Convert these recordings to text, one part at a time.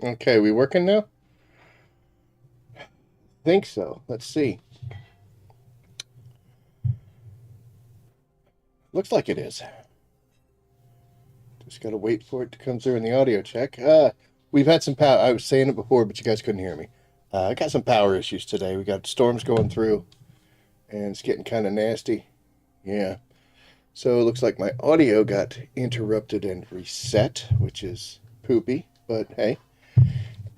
Okay, we working now? Think so. Let's see. Looks like it is. Just gotta wait for it to come through in the audio check. We've had some power. I was saying it before, but you guys couldn't hear me. I got some power issues today. We got storms going through, and it's getting kind of nasty. Yeah. So it looks like my audio got interrupted and reset, which is poopy, but hey,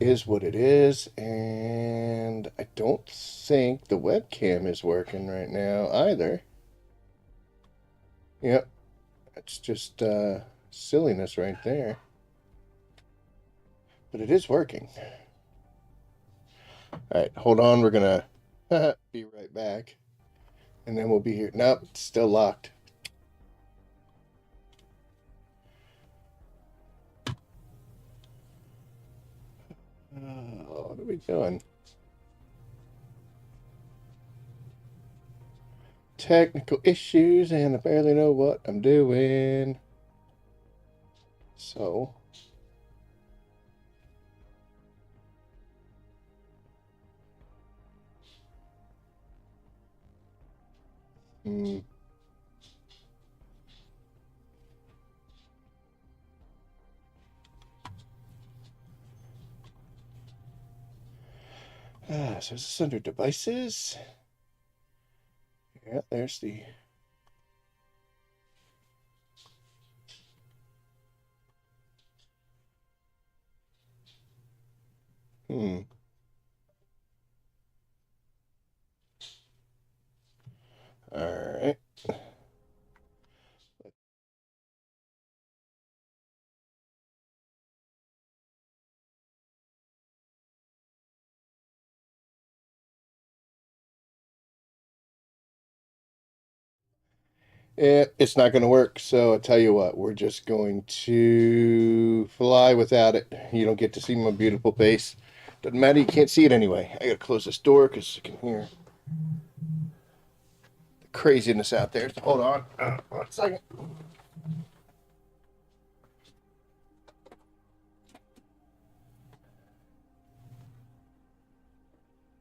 is what it is. And I don't think the webcam is working right now either. Yep, it's just silliness right there. But it is working. All right, hold on. We're going to be right back. And then we'll be here. Nope, it's still locked. Oh, what are we doing? Technical issues, and I barely know what I'm doing. So. Hmm. So is this under devices? Yeah, there's the. Hmm. All right. It's not going to work. So I tell you what, we're just going to fly without it. You don't get to see my beautiful face. Doesn't matter. You can't see it anyway. I got to close this door because you can hear the craziness out there. So hold on. 1 second.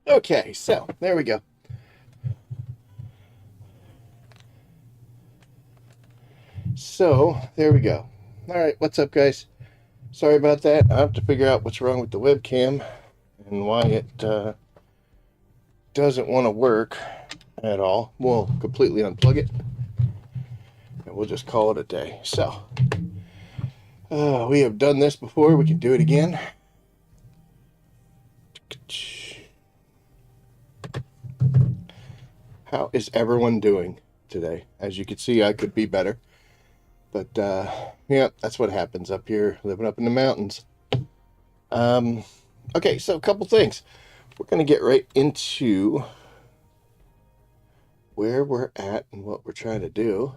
Okay, so there we go. So there we go. All right, what's up, guys? Sorry about that. I have to figure out what's wrong with the webcam and why it doesn't want to work at all. We'll completely unplug it and we'll just call it a day. So we have done this before. We can do it again. How is everyone doing today? As you can see, I could be better. But yeah, that's what happens up here, living up in the mountains. Okay, so a couple things. We're going to get right into where we're at and what we're trying to do.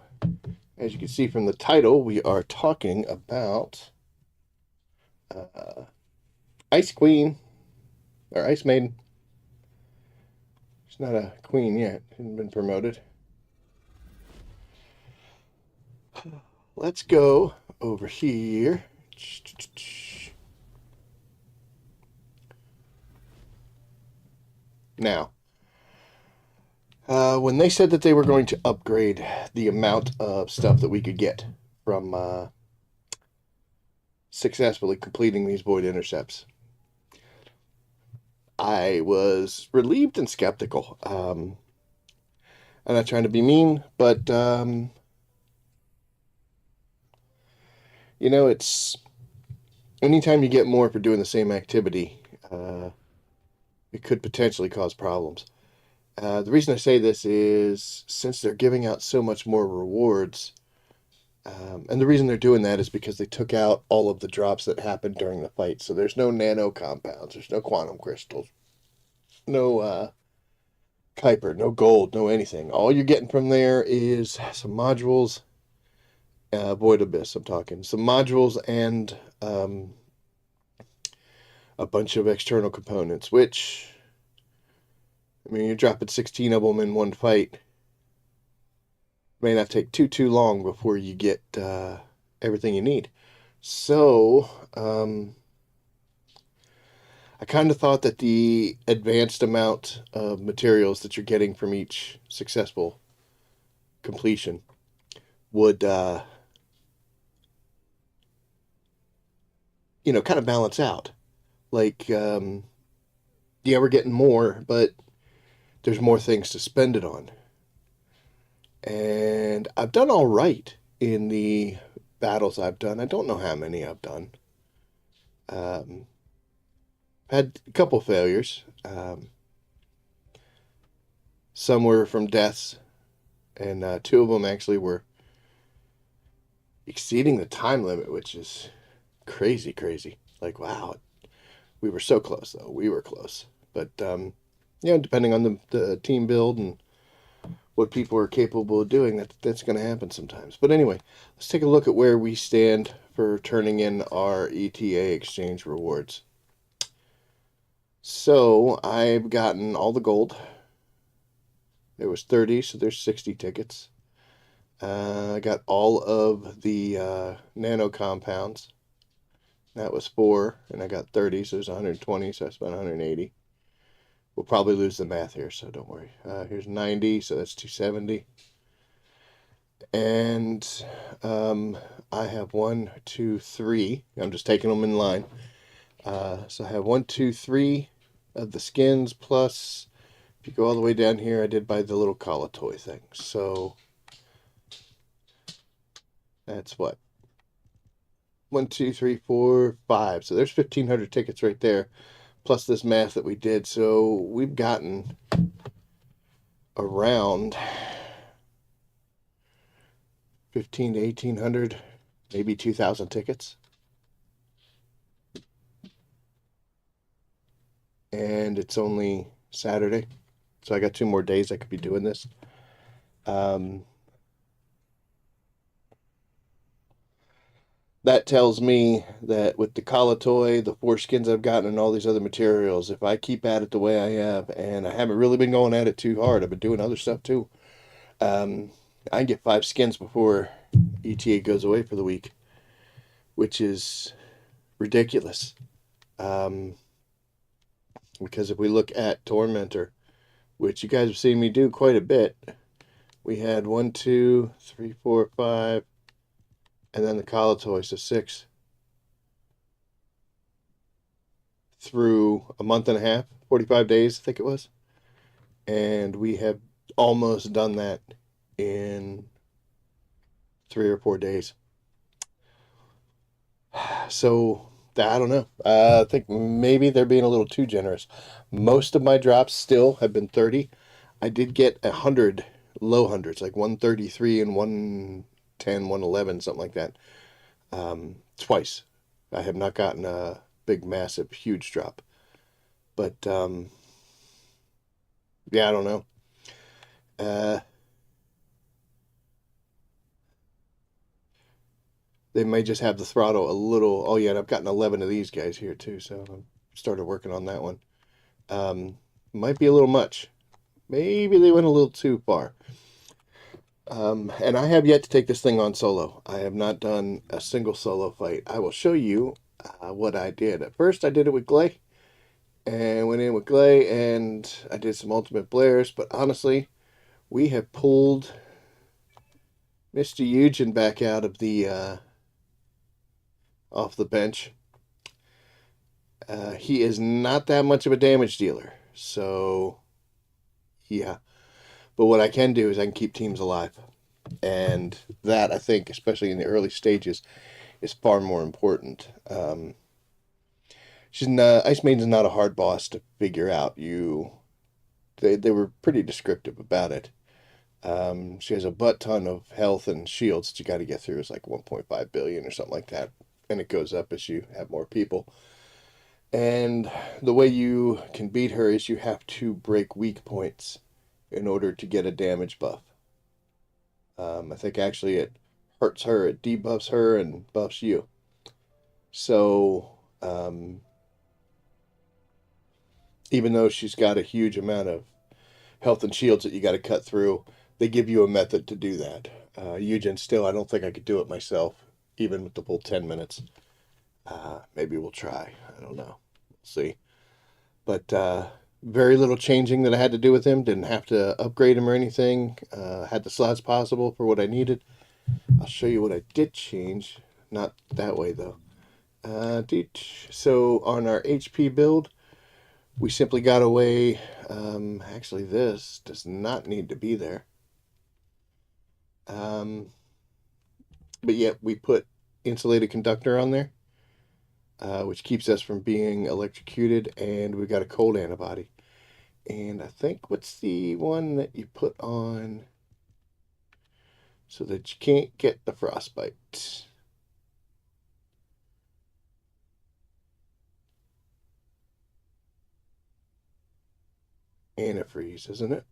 As you can see from the title, we are talking about Ice Queen, or Ice Maiden. She's not a queen yet. Hasn't been promoted. Let's go over here. Now, when they said that they were going to upgrade the amount of stuff that we could get from successfully completing these void intercepts, I was relieved and skeptical. I'm not trying to be mean, but it's anytime you get more for doing the same activity, it could potentially cause problems. The reason I say this is since they're giving out so much more rewards, and the reason they're doing that is because they took out all of the drops that happened during the fight. So there's no nano compounds, there's no quantum crystals, no Kuiper, no gold, no anything. All you're getting from there is some modules, Void Abyss, I'm talking. Some modules and a bunch of external components, which, I mean, you're dropping 16 of them in one fight. May not take too long before you get everything you need. So, I kind of thought that the advanced amount of materials that you're getting from each successful completion would, kind of balance out. Like, yeah, we're getting more, but there's more things to spend it on. And I've done all right in the battles I've done. I don't know how many I've done. Um, had a couple failures. Some were from deaths, and two of them actually were exceeding the time limit, which is crazy, crazy. Like, wow, we were so close, though. We were close. But, depending on the team build and what people are capable of doing, that's going to happen sometimes. But anyway, let's take a look at where we stand for turning in our ETA exchange rewards. So I've gotten all the gold. There was 30, so there's 60 tickets. I got all of the nano compounds. That was 4, and I got 30, so there's 120, so I spent 180. We'll probably lose the math here, so don't worry. Here's 90, so that's 270. And I have 1, 2, 3. I'm just taking them in line. So I have 1, 2, 3 of the skins, plus, if you go all the way down here, I did buy the little Kala toy thing. So that's what? 1, 2, 3, 4, 5. So there's 1,500 tickets right there, plus this math that we did. So we've gotten around 15 to 1,800, maybe 2,000 tickets. And it's only Saturday, so I got 2 more days I could be doing this. That tells me that with the Kala toy, the 4 skins I've gotten, and all these other materials, if I keep at it the way I have, and I haven't really been going at it too hard, I've been doing other stuff too, I can get 5 skins before ETA goes away for the week, which is ridiculous. Because if we look at Tormentor, which you guys have seen me do quite a bit, we had 1, 2, 3, 4, 5, and then the Kala toy, so 6 through a month and a half, 45 days, I think it was. And we have almost done that in 3 or 4 days. So, I don't know. I think maybe they're being a little too generous. Most of my drops still have been 30. I did get 100 low hundreds, like 133 and 110, 111, something like that. Twice. I have not gotten a big, massive, huge drop. But, yeah, I don't know. They may just have the throttle a little. Oh, yeah, and I've gotten 11 of these guys here, too, so I started working on that one. Might be a little much. Maybe they went a little too far. And I have yet to take this thing on solo. I have not done a single solo fight. I will show you what I did. At first, I did it with Glay, and went in with Glay, and I did some Ultimate Blairs, but honestly, we have pulled Mr. Yujin back out of the off the bench. He is not that much of a damage dealer, so yeah. But what I can do is I can keep teams alive, and that, I think, especially in the early stages, is far more important. Ice Maiden's not a hard boss to figure out. They were pretty descriptive about it. She has a butt ton of health and shields that you got to get through. It's like 1.5 billion or something like that, and it goes up as you have more people. And the way you can beat her is you have to break weak points in order to get a damage buff. I think actually it hurts her, it debuffs her, and buffs you. So, even though she's got a huge amount of health and shields that you got to cut through, they give you a method to do that. Yujin, still, I don't think I could do it myself, even with the full 10 minutes. Maybe we'll try. I don't know. We'll see. But very little changing that I had to do with him. Didn't have to upgrade him or anything. Had the slots possible for what I needed. I'll show you what I did change. Not that way though. So on our HP build, we simply got away. Actually, this does not need to be there. But yet we put insulated conductor on there, which keeps us from being electrocuted, and we got a cold antibody. And I think what's the one that you put on so that you can't get the frostbite? Antifreeze, isn't it?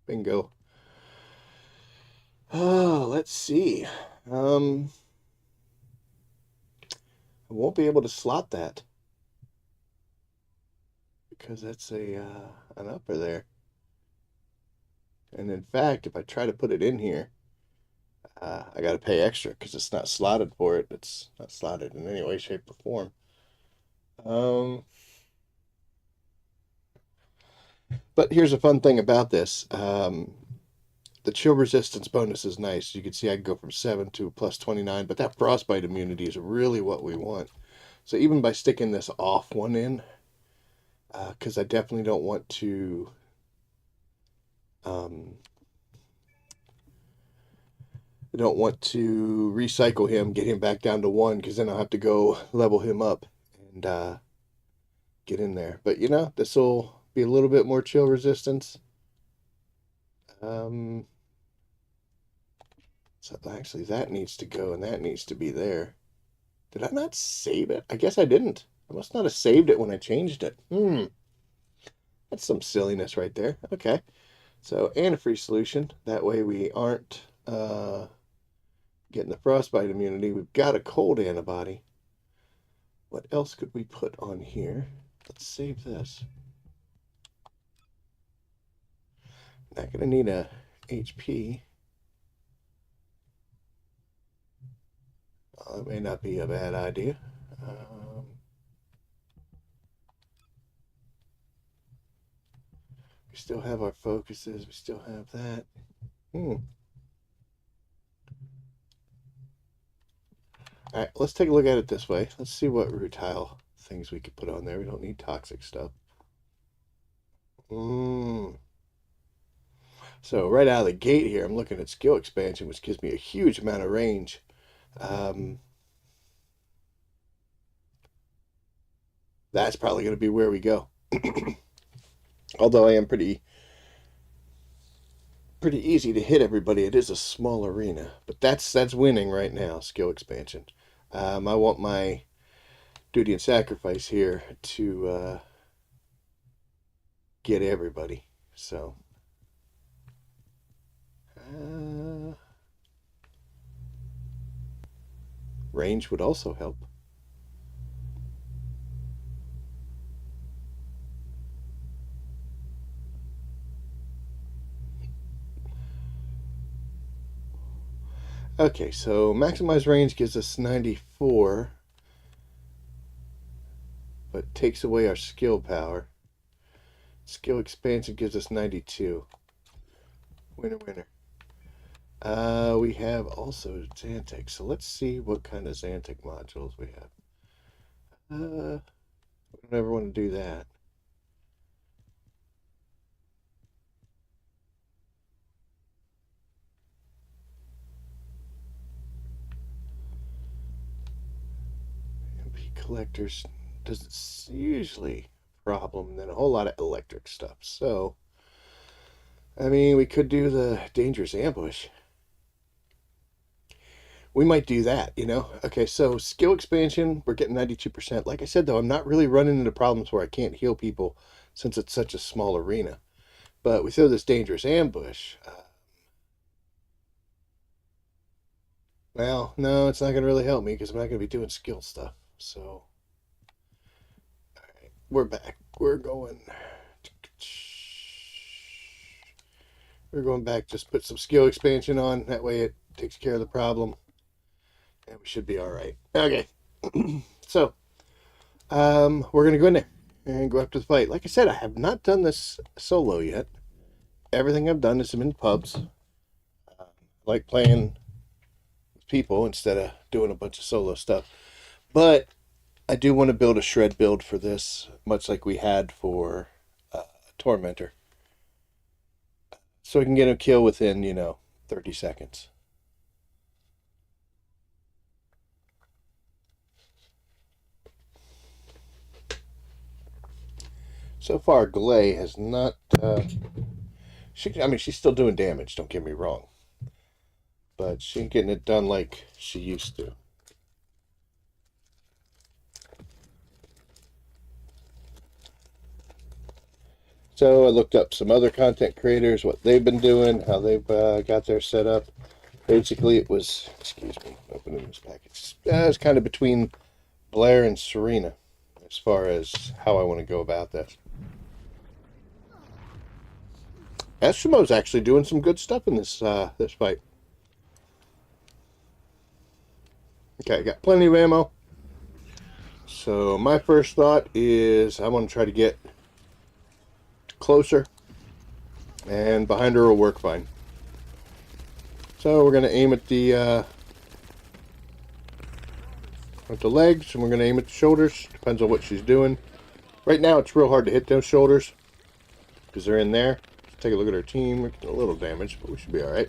Bingo. Oh, let's see. I won't be able to slot that because that's a an upper there. And in fact, if I try to put it in here, I got to pay extra because it's not slotted for it. It's not slotted in any way, shape, or form. But here's a fun thing about this. The chill resistance bonus is nice. You can see I can go from 7 to plus 29, but that frostbite immunity is really what we want. So even by sticking this off one in, because I definitely don't want to recycle him, get him back down to 1, because then I'll have to go level him up and get in there. But you know, this will be a little bit more chill resistance. So actually that needs to go and that needs to be there. Did I not save it? I guess I didn't. I must not have saved it when I changed it. That's some silliness right there. Okay. So antifreeze solution. That way we aren't getting the frostbite immunity. We've got a cold antibody. What else could we put on here? Let's save this. Not going to need a HP. That may not be a bad idea. We still have our focuses. We still have that. All right, let's take a look at it this way. Let's see what rutile things we could put on there. We don't need toxic stuff. So right out of the gate here, I'm looking at skill expansion, which gives me a huge amount of range. That's probably going to be where we go. Although I am pretty easy to hit everybody. It is a small arena, but that's winning right now. Skill expansion. I want my duty and sacrifice here to get everybody. So range would also help. Okay, so maximize range gives us 94, but takes away our skill power. Skill expansion gives us 92. Winner, winner. We have also Xantec, so let's see what kind of Xantec modules we have. I don't ever want to do that. MP collectors does usually problem than a whole lot of electric stuff. So, I mean, we could do the dangerous ambush. We might do that, you know? Okay, so skill expansion, we're getting 92%. Like I said, though, I'm not really running into problems where I can't heal people since it's such a small arena. But we throw this dangerous ambush. Well, no, it's not going to really help me because I'm not going to be doing skill stuff. So, all right, we're back. We're going back. Just put some skill expansion on. That way it takes care of the problem. And we should be all right. Okay. So, we're going to go in there and go after the fight. Like I said, I have not done this solo yet. Everything I've done is in pubs. I like playing with people instead of doing a bunch of solo stuff. But I do want to build a shred build for this, much like we had for Tormentor. So I can get a kill within, 30 seconds. So far, Glay has not... she's still doing damage, don't get me wrong. But she ain't getting it done like she used to. So I looked up some other content creators, what they've been doing, how they've got their set up. Basically, it was, excuse me, opening this package. It was kind of between Blair and Serena as far as how I want to go about this. Eskimo's actually doing some good stuff in this this fight. Okay, I got plenty of ammo. So my first thought is I want to try to get closer, and behind her will work fine. So we're going to aim at the legs, and we're going to aim at the shoulders. Depends on what she's doing. Right now it's real hard to hit those shoulders because they're in there. Let's take a look at our team. We're getting a little damage, but we should be alright.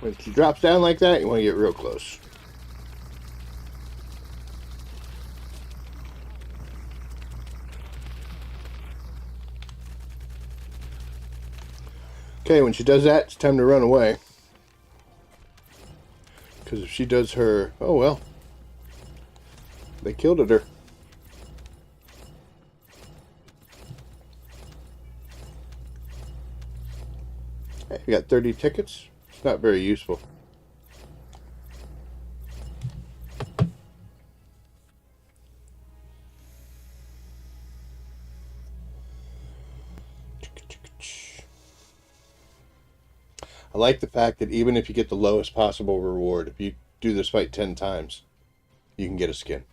When she drops down like that, you want to get real close. Okay, when she does that, it's time to run away. Because if she does her... Oh, well. They killed her. Hey, we got 30 tickets. It's not very useful. I like the fact that even if you get the lowest possible reward, if you do this fight 10 times, you can get a skin.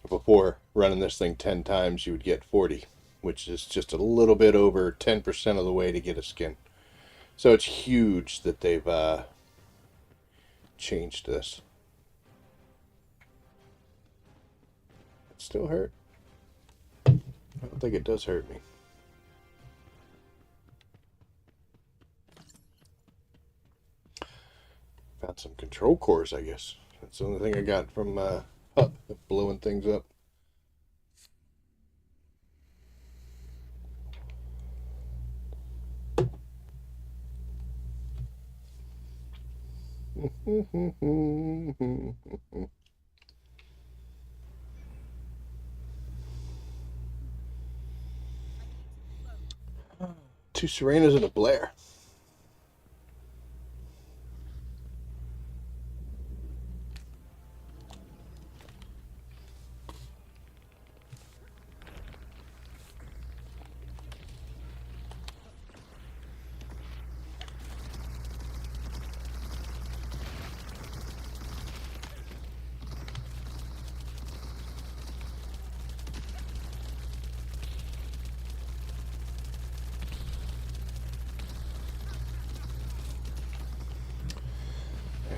Before running this thing 10 times, you would get 40, which is just a little bit over 10% of the way to get a skin. So it's huge that they've changed this. It still hurt? I don't think it does hurt me. Found some control cores, I guess. That's the only thing I got from blowing things up. Two Serenas and a Blair.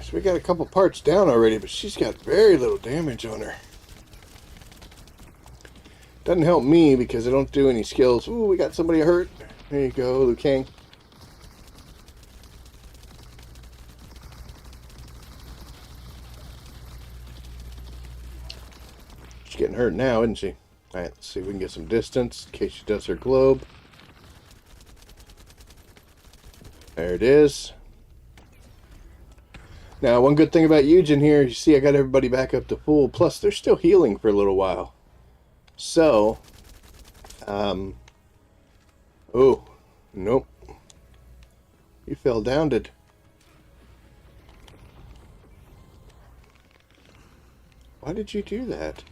So we got a couple parts down already, but she's got very little damage on her. Doesn't help me because I don't do any skills. Ooh, we got somebody hurt. There you go, Liu Kang. She's getting hurt now, isn't she? Alright, let's see if we can get some distance in case she does her globe. There it is. Now, one good thing about Yujin here, you see I got everybody back up to full, plus they're still healing for a little while. So, oh, nope. You fell down, did. Why did you do that?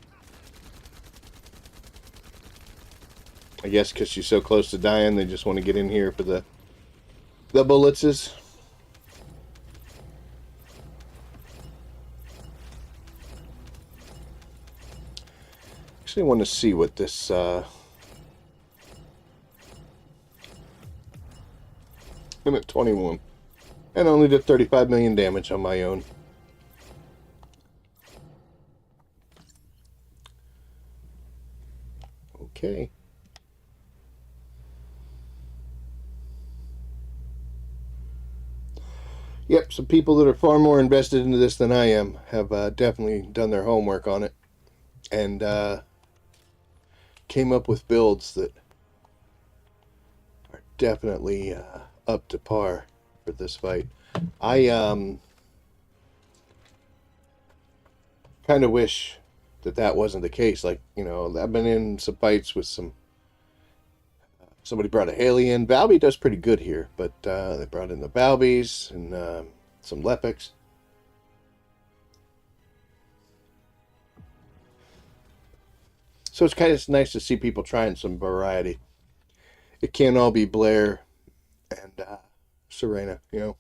I guess because she's so close to dying, they just want to get in here for the bullets. Actually, I want to see what this. I'm at 21, and only did 35 million damage on my own. Okay. Yep, some people that are far more invested into this than I am have definitely done their homework on it and came up with builds that are definitely up to par for this fight. I kind of wish that wasn't the case. Like, you know, I've been in some fights with somebody brought a Haley in. Valby does pretty good here, but they brought in the Valbys and some Lepics. So it's kind of nice to see people trying some variety. It can't all be Blair and Serena, you know.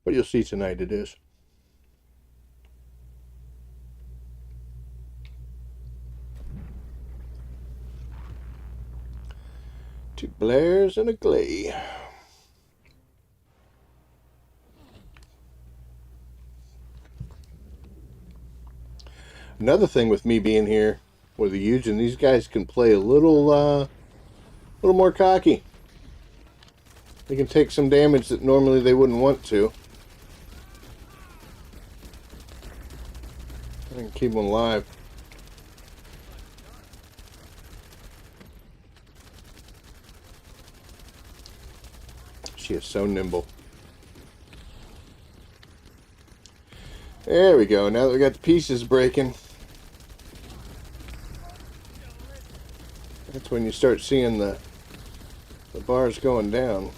But you'll see tonight it is. Two Blairs and a Glay. Another thing with me being here with the Yujin, these guys can play a little more cocky. They can take some damage that normally they wouldn't want to. I can keep them alive. She is so nimble. There we go. Now that we got the pieces breaking, that's when you start seeing the bars going down.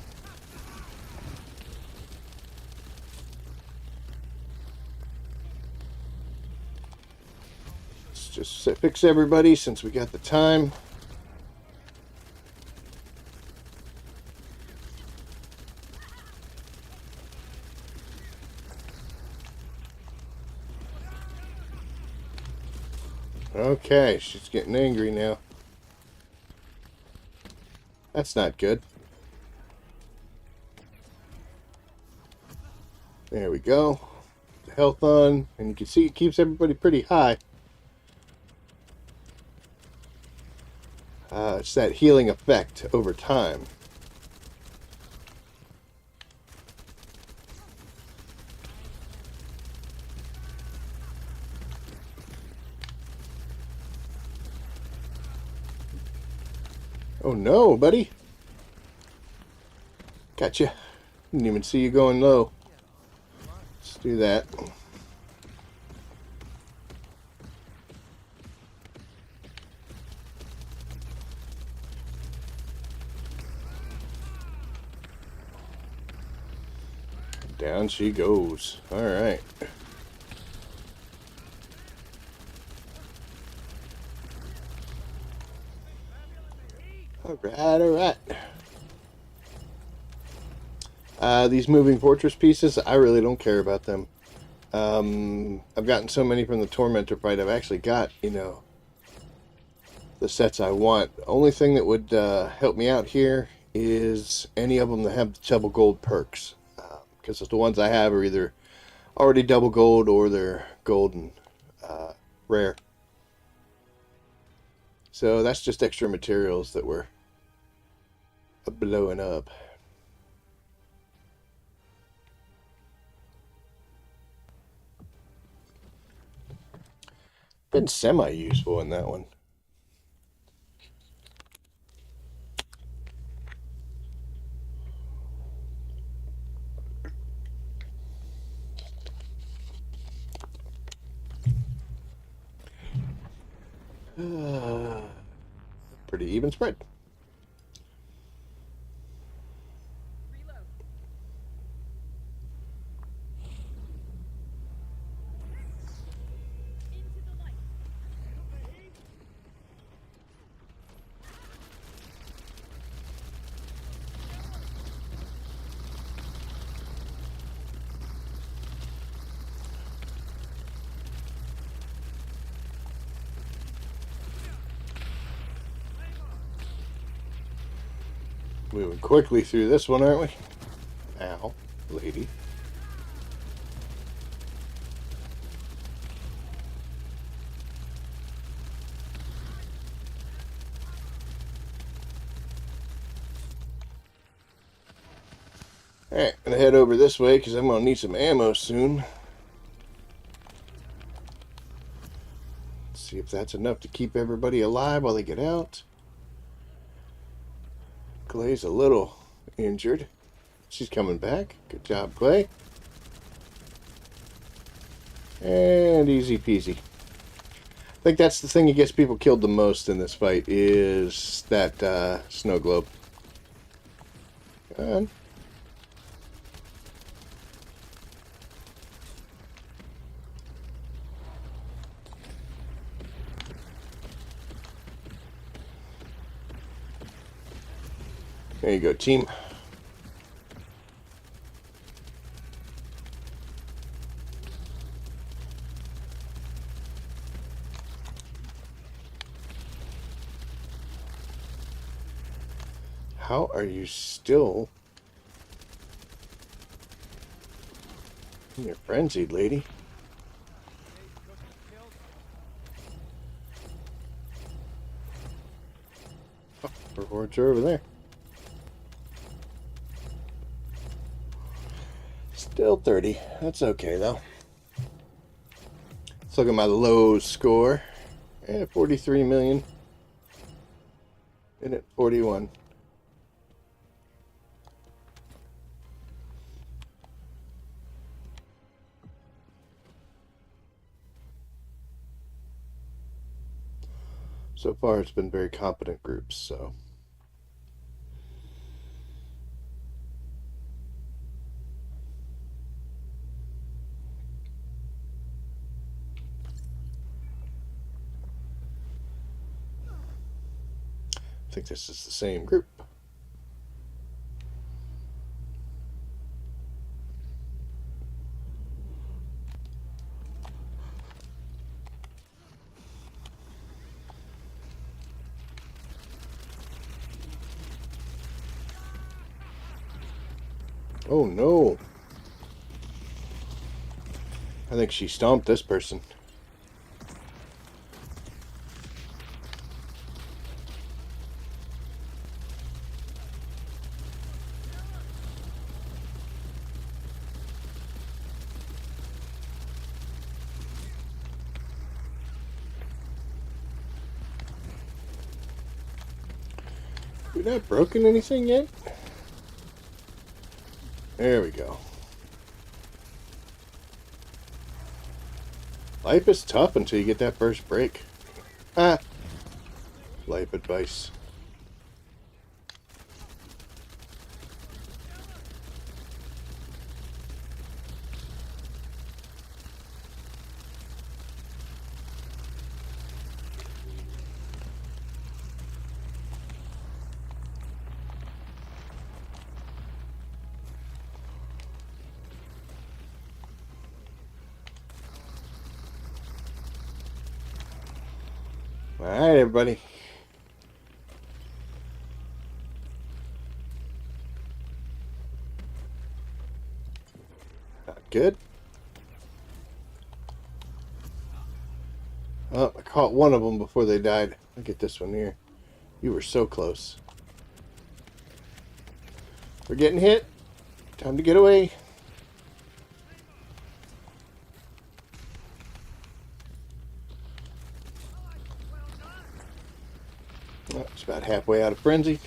Let's just fix everybody since we got the time. Okay, she's getting angry now. That's not good. There we go. The health on, and you can see it keeps everybody pretty high. It's that healing effect over time. Oh no, buddy. Gotcha. Didn't even see you going low. Let's do that. Down she goes. Alright. Alright. These moving fortress pieces, I really don't care about them. I've gotten so many from the Tormentor fight, I've actually got, you know, the sets I want. The only thing that would help me out here is any of them that have the double gold perks. Because the ones I have are either already double gold or they're gold and rare. So that's just extra materials that we're blowing up. Been semi-useful in that one. Pretty even spread. Moving quickly through this one, aren't we? Ow, lady. Alright, gonna head over this way because I'm gonna need some ammo soon. Let's see if that's enough to keep everybody alive while they get out. Clay's a little injured. She's coming back. Good job, Clay. And easy peasy. I think that's the thing that gets people killed the most in this fight is that snow globe. Come on. There you go, team. How are you still? You're frenzied, lady. Oh, rewards are over there. Still 30. That's okay, though. Let's look at my low score. 43 million. And at 41. So far, it's been very competent groups, so. I think this is the same group. Oh no. I think she stomped this person. We not broken anything yet? There we go. Life is tough until you get that first break. Ah. Life advice. All right, everybody. Not good. Oh, I caught one of them before they died. Look at this one here. You were so close. We're getting hit. Time to get away. Oh, it's about halfway out of frenzy.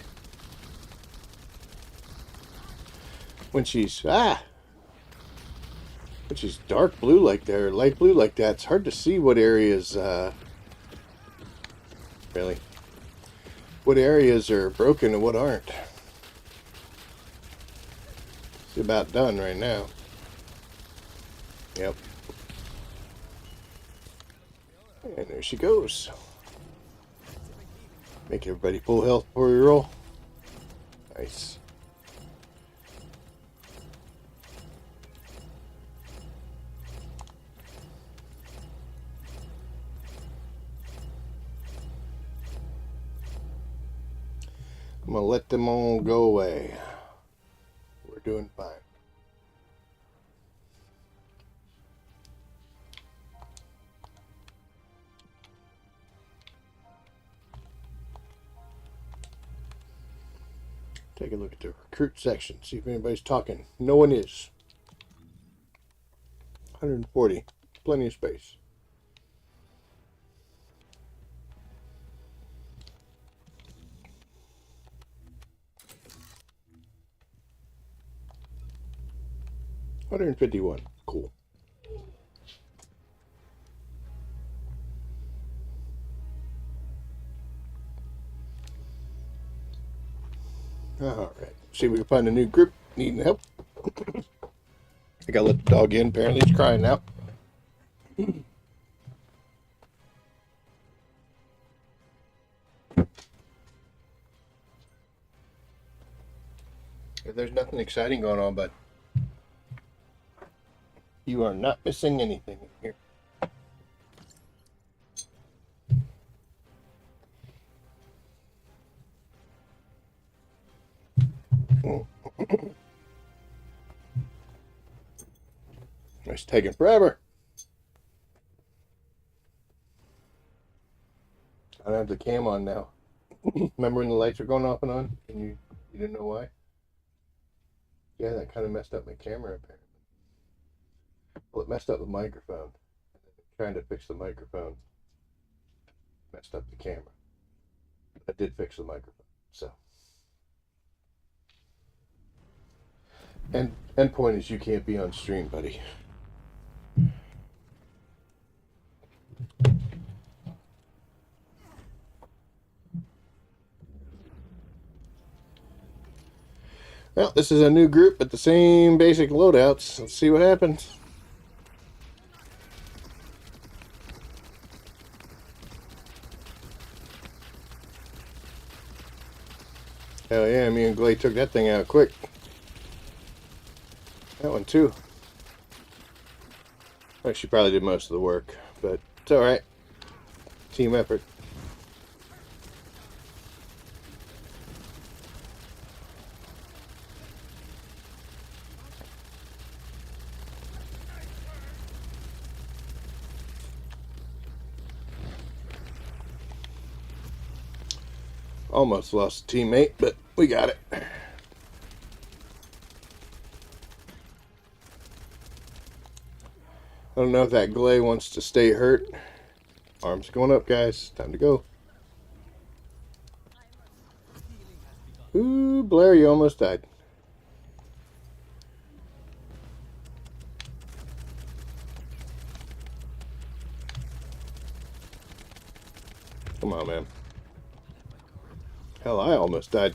When she's when she's dark blue like that or light blue like that, it's hard to see what areas really what areas are broken and what aren't. It's about done right now. Yep. And there she goes. Make everybody full health before we roll. Nice. I'm gonna let them all go away. We're doing fine. Take a look at the recruit section. See if anybody's talking. No one is. 140. Plenty of space. $151. Cool. All right. See if we can find a new group needing help. I gotta let the dog in. Apparently, it's crying now. There's nothing exciting going on, but you are not missing anything here. It's taking forever. I don't have the cam on now. Remember when the lights were going off and on and you didn't know why? Yeah, that kind of messed up my camera apparently. Well, it messed up the microphone. Trying to fix the microphone messed up the camera. I did fix the microphone, so. And end point is you can't be on stream, buddy. Well, this is a new group but the same basic loadouts. Let's see what happens. Hell yeah, me and Glay took that thing out quick. That one too. Well, she probably did most of the work, but it's alright. Team effort. Almost lost a teammate, but we got it. I don't know if that Glay wants to stay hurt. Arms going up, guys. Time to go. Ooh, Blair, you almost died. Come on, man. Hell, I almost died.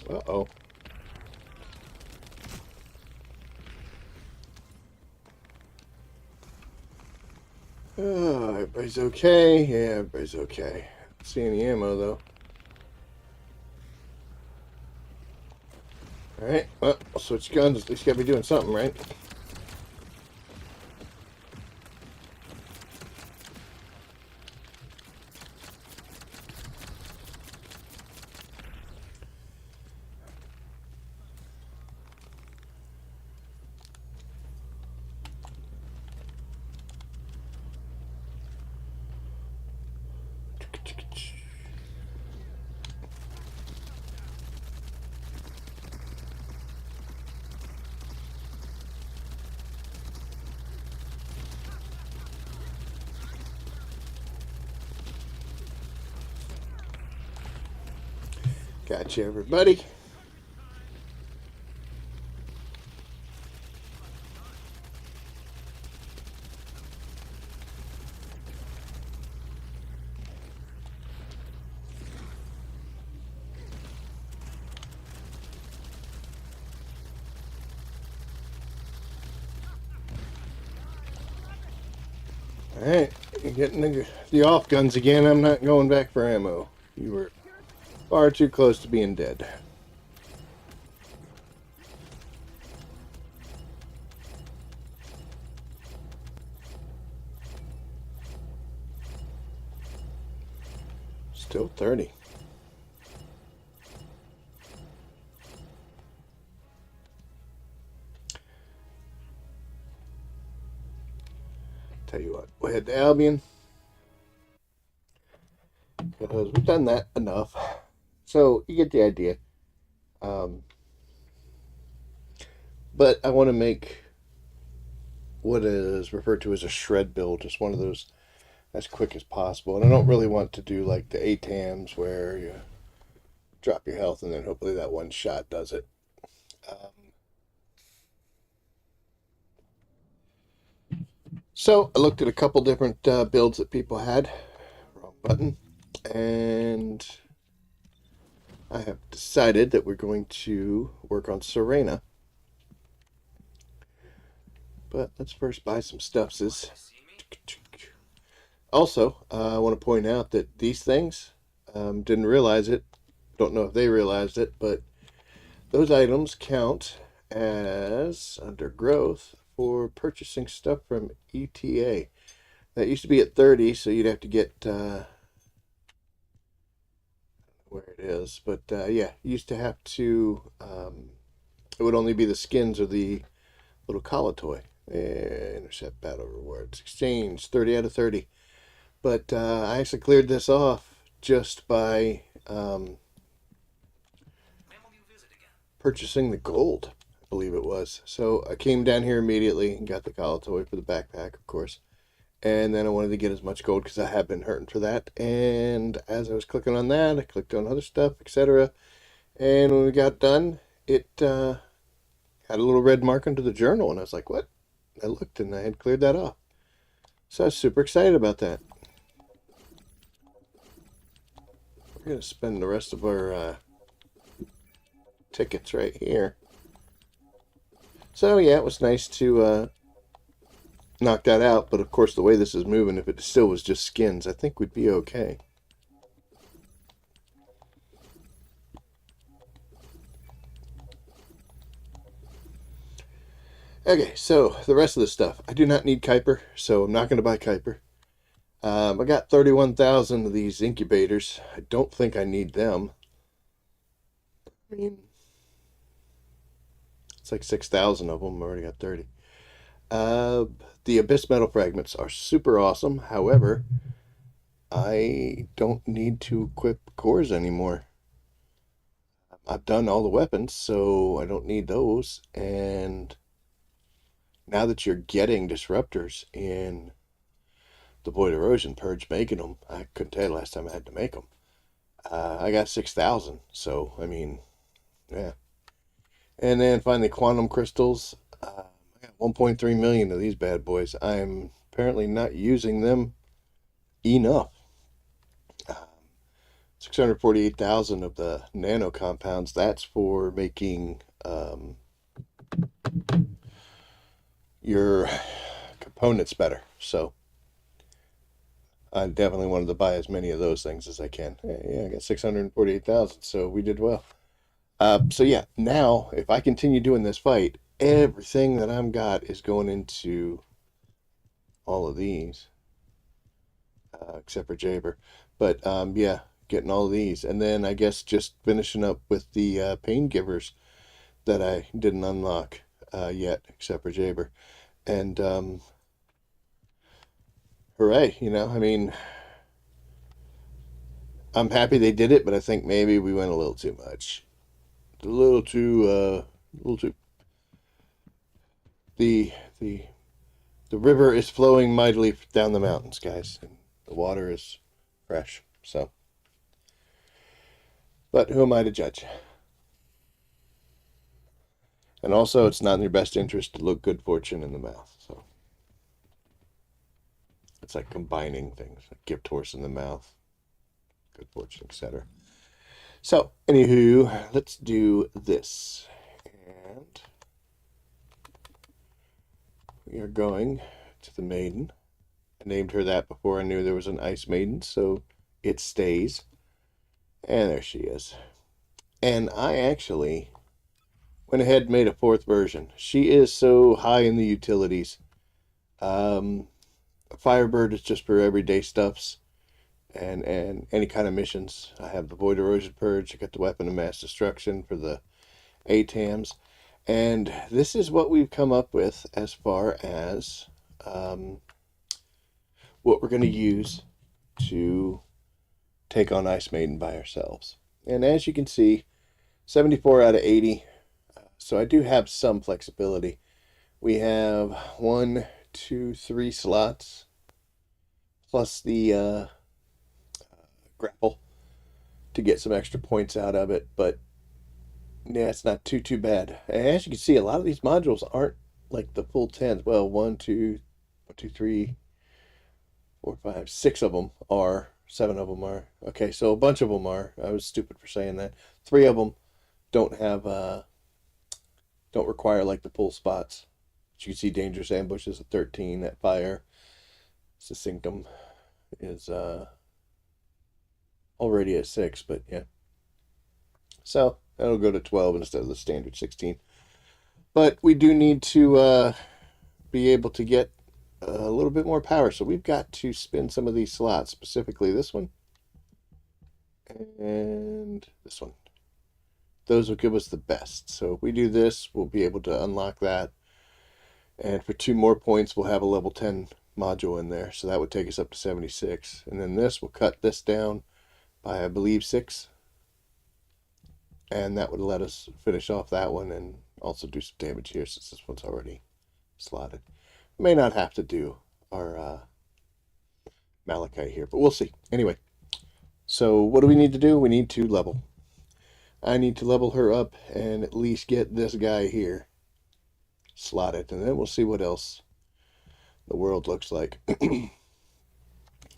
Uh-oh. Oh, everybody's okay. Yeah, everybody's okay. Don't see any ammo, though. Alright, well, I'll switch guns. At least gotta be doing something, right? Gotcha, everybody. Alright, you're getting the off guns again. I'm not going back for ammo. You were far too close to being dead. Still 30. Tell you what, we'll head to Albion, because we've done that enough. So you get the idea. But I want to make what is referred to as a shred build, just one of those as quick as possible. And I don't really want to do like the ATAMs where you drop your health and then hopefully that one shot does it. So I looked at a couple different builds that people had. Wrong button. And I have decided that we're going to work on Serena. But let's first buy some stuffses. Also, I want to point out that these things, didn't realize it, don't know if they realized it, but those items count as under growth for purchasing stuff from ETA. That used to be at 30, so you'd have to get where it is, but yeah, you used to have to, it would only be the skins or the little collar toy. Intercept battle rewards. Exchange 30 out of 30. But I actually cleared this off just by purchasing the gold, I believe it was. So I came down here immediately and got the collar toy for the backpack, of course. And then I wanted to get as much gold because I have been hurting for that. And as I was clicking on that, I clicked on other stuff, etc. And when we got done, it had a little red mark under the journal. And I was like, what? I looked and I had cleared that off. So I was super excited about that. We're going to spend the rest of our tickets right here. So yeah, it was nice to knock that out. But of course, the way this is moving, if it still was just skins, I think we'd be okay. Okay, so the rest of the stuff. I do not need Kuiper, so I'm not going to buy Kuiper. I got 31,000 of these incubators. I don't think I need them. I mean, it's like 6,000 of them. I already got 30. The Abyss Metal Fragments are super awesome. However, I don't need to equip cores anymore. I've done all the weapons, so I don't need those. And now that you're getting disruptors in the Void Erosion Purge, making them, I couldn't tell you last time I had to make them. I got 6,000, so I mean, yeah. And then finally, Quantum Crystals. I got 1.3 million of these bad boys. I'm apparently not using them enough. 648,000 of the nano compounds. That's for making your components better. So I definitely wanted to buy as many of those things as I can. Yeah, I got 648,000, so we did well. So yeah, now if I continue doing this fight, everything that I've got is going into all of these, except for Jaber. But yeah, getting all of these, and then I guess just finishing up with the pain givers that I didn't unlock yet, except for Jaber. And hooray, you know, I mean, I'm happy they did it, but I think maybe we went a little too much. A little too the river is flowing mightily down the mountains, guys, and the water is fresh. So, but who am I to judge? And also, it's not in your best interest to look good fortune in the mouth. So it's like combining things, like gift horse in the mouth, good fortune, etc. So, anywho, let's do this. And we are going to the Maiden. I named her that before I knew there was an Ice Maiden, so it stays. And there she is. And I actually went ahead and made a fourth version. She is so high in the utilities. Firebird is just for everyday stuffs. and any kind of missions. I have the Void Erosion Purge. I got the Weapon of Mass Destruction for the ATAMs. And this is what we've come up with as far as what we're going to use to take on Ice Maiden by ourselves. And as you can see, 74 out of 80. So I do have some flexibility. We have 1, 2, 3 slots plus the grapple to get some extra points out of it. But yeah, it's not too bad. And as you can see, a lot of these modules aren't like the full 10s. Well, 1, 2, 3, 4, 5, 6 of them are. 7 of them are. Okay, so a bunch of them are. I was stupid for saying that. 3 of them don't have don't require like the full spots. But you can see Dangerous Ambushes at 13. That Fire Succinctum is already at 6, but yeah. So that'll go to 12 instead of the standard 16. But we do need to be able to get a little bit more power. So we've got to spin some of these slots, specifically this one and this one. Those will give us the best. So if we do this, we'll be able to unlock that. And for 2 more points, we'll have a level 10 module in there. So that would take us up to 76. And then this will cut this down by, I believe, 6. And that would let us finish off that one and also do some damage here since this one's already slotted. We may not have to do our Malachite here, but we'll see. Anyway, so what do we need to do? We need to level. I need to level her up and at least get this guy here slotted, and then we'll see what else the world looks like.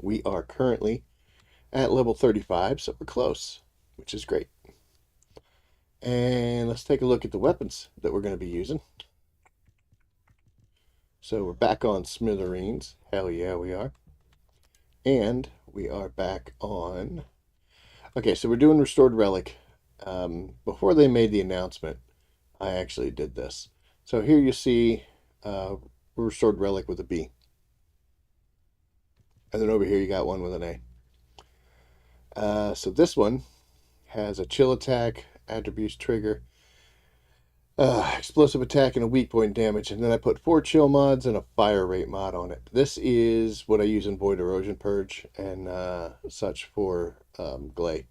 We are currently at level 35, so we're close, which is great. And let's take a look at the weapons that we're going to be using. So we're back on Smithereens. Hell yeah, we are. And we are back on... Okay, so we're doing Restored Relic. Before they made the announcement, I actually did this. So here you see Restored Relic with a B. And then over here you got one with an A. So this one has a chill attack, attributes trigger, explosive attack, and a weak point damage. And then I put 4 chill mods and a fire rate mod on it. This is what I use in Void Erosion Purge and such for Glay.